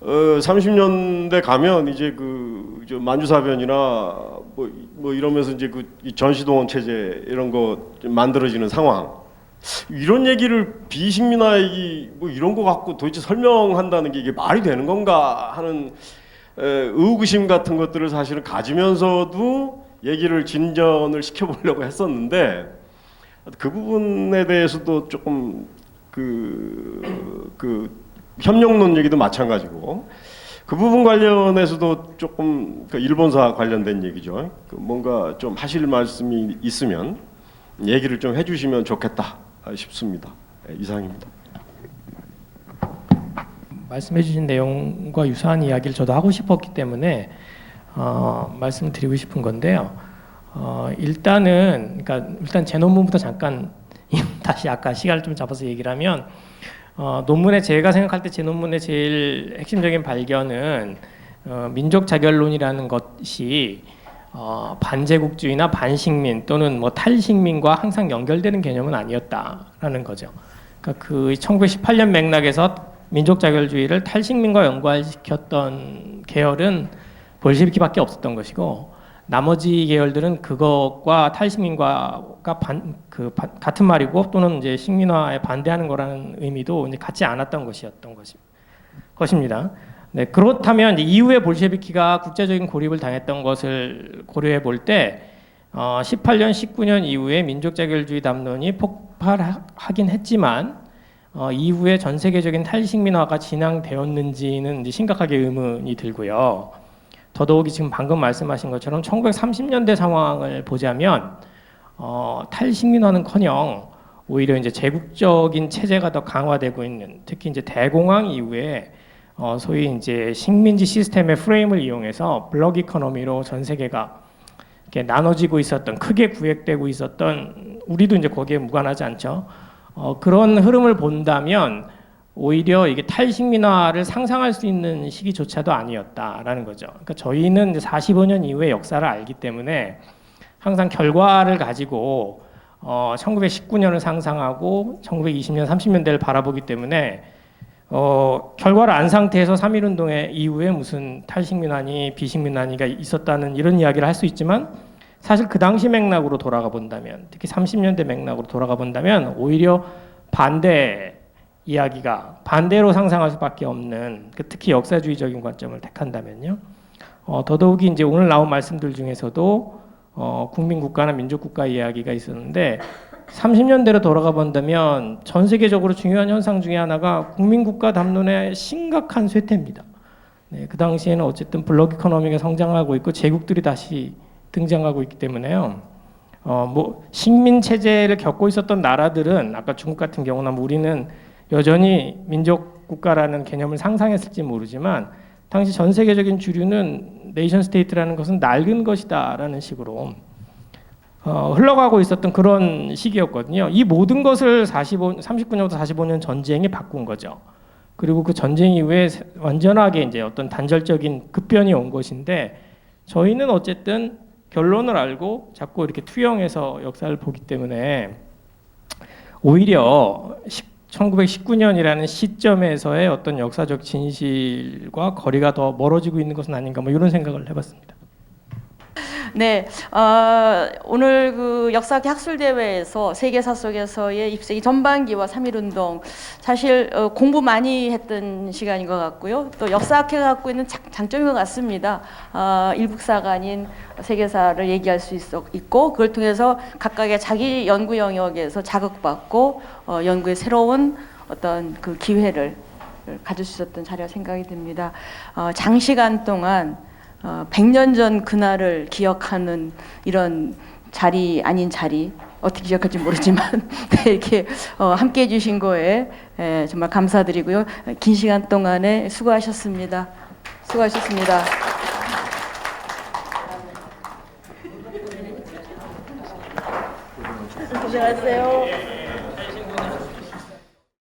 30년대 가면 이제 저 만주사변이나 뭐 이러면서 이제 그 전시동원 체제 이런 거 만들어지는 상황 이런 얘기를 비식민화 얘기 뭐 이런 거 갖고 도대체 설명한다는 게 이게 말이 되는 건가 하는 의구심 같은 것들을 사실은 가지면서도 얘기를 진전을 시켜보려고 했었는데 그 부분에 대해서도 조금 그 협력론 얘기도 마찬가지고 그 부분 관련해서도 조금 일본사 관련된 얘기죠. 뭔가 좀 하실 말씀이 있으면 얘기를 좀 해주시면 좋겠다 싶습니다. 이상입니다. 말씀해주신 내용과 유사한 이야기를 저도 하고 싶었기 때문에 말씀드리고 싶은 건데요. 일단 제 논문부터 잠깐 다시 아까 시간을 좀 잡아서 얘기를 하면 논문에 제가 생각할 때 제 논문의 제일 핵심적인 발견은 민족 자결론이라는 것이 반제국주의나 반식민 또는 뭐 탈식민과 항상 연결되는 개념은 아니었다라는 거죠. 그러니까 그 1918년 맥락에서 민족 자결주의를 탈식민과 연관시켰던 계열은 볼셰비키밖에 없었던 것이고 나머지 계열들은 그것과 탈식민과 같은 말이고 또는 이제 식민화에 반대하는 거라는 의미도 이제 같지 않았던 것이었던 것입니다. 네, 그렇다면 이후에 볼셰비키가 국제적인 고립을 당했던 것을 고려해 볼 때 18년, 19년 이후에 민족자결주의 담론이 폭발하긴 했지만 이후에 전 세계적인 탈식민화가 진행되었는지는 이제 심각하게 의문이 들고요. 더더욱이 지금 방금 말씀하신 것처럼 1930년대 상황을 보자면 탈식민화는커녕 오히려 이제 제국적인 체제가 더 강화되고 있는 특히 이제 대공황 이후에 소위 이제 식민지 시스템의 프레임을 이용해서 블록 이코노미로 전 세계가 이렇게 나눠지고 있었던 크게 구획되고 있었던 우리도 이제 거기에 무관하지 않죠. 그런 흐름을 본다면 오히려 이게 탈식민화를 상상할 수 있는 시기조차도 아니었다라는 거죠. 그러니까 저희는 이제 45년 이후의 역사를 알기 때문에 항상 결과를 가지고 1919년을 상상하고 1920년, 30년대를 바라보기 때문에 결과를 안 상태에서 3.1운동의 이후에 무슨 탈식민화니 비식민화니가 있었다는 이런 이야기를 할 수 있지만 사실 그 당시 맥락으로 돌아가 본다면 특히 30년대 맥락으로 돌아가 본다면 오히려 반대 이야기가 반대로 상상할 수밖에 없는 특히 역사주의적인 관점을 택한다면요. 더더욱이 이제 오늘 나온 말씀들 중에서도 국민국가나 민족국가 이야기가 있었는데 30년대로 돌아가 본다면 전 세계적으로 중요한 현상 중에 하나가 국민국가 담론의 심각한 쇠퇴입니다. 네, 그 당시에는 어쨌든 블록 이코노미가 성장하고 있고 제국들이 다시 등장하고 있기 때문에요. 뭐 식민 체제를 겪고 있었던 나라들은 아까 중국 같은 경우나 우리는 여전히 민족 국가라는 개념을 상상했을지 모르지만 당시 전 세계적인 주류는 네이션 스테이트라는 것은 낡은 것이다라는 식으로 흘러가고 있었던 그런 시기였거든요. 이 모든 것을 39년부터 45년 전쟁이 바꾼 거죠. 그리고 그 전쟁 이후에 완전하게 이제 어떤 단절적인 급변이 온 것인데 저희는 어쨌든 결론을 알고 자꾸 이렇게 투영해서 역사를 보기 때문에 오히려 1919년이라는 시점에서의 어떤 역사적 진실과 거리가 더 멀어지고 있는 것은 아닌가 뭐 이런 생각을 해봤습니다. 네, 오늘 그 역사학회 학술대회에서 세계사 속에서의 20세기 전반기와 3.1운동 사실 공부 많이 했던 시간인 것 같고요. 또 역사학회가 갖고 있는 장점인 것 같습니다. 일북사가 아닌 세계사를 얘기할 수 있고 그걸 통해서 각각의 자기 연구 영역에서 자극받고 연구의 새로운 어떤 그 기회를 가질 수 있었던 자리라 생각이 듭니다. 장시간 동안 100년 전 그날을 기억하는 이런 자리 아닌 자리 어떻게 기억할지 모르지만 네, 이렇게 함께해 주신 거에 정말 감사드리고요. 긴 시간 동안에 수고하셨습니다. 수고하셨습니다. 고생하세요.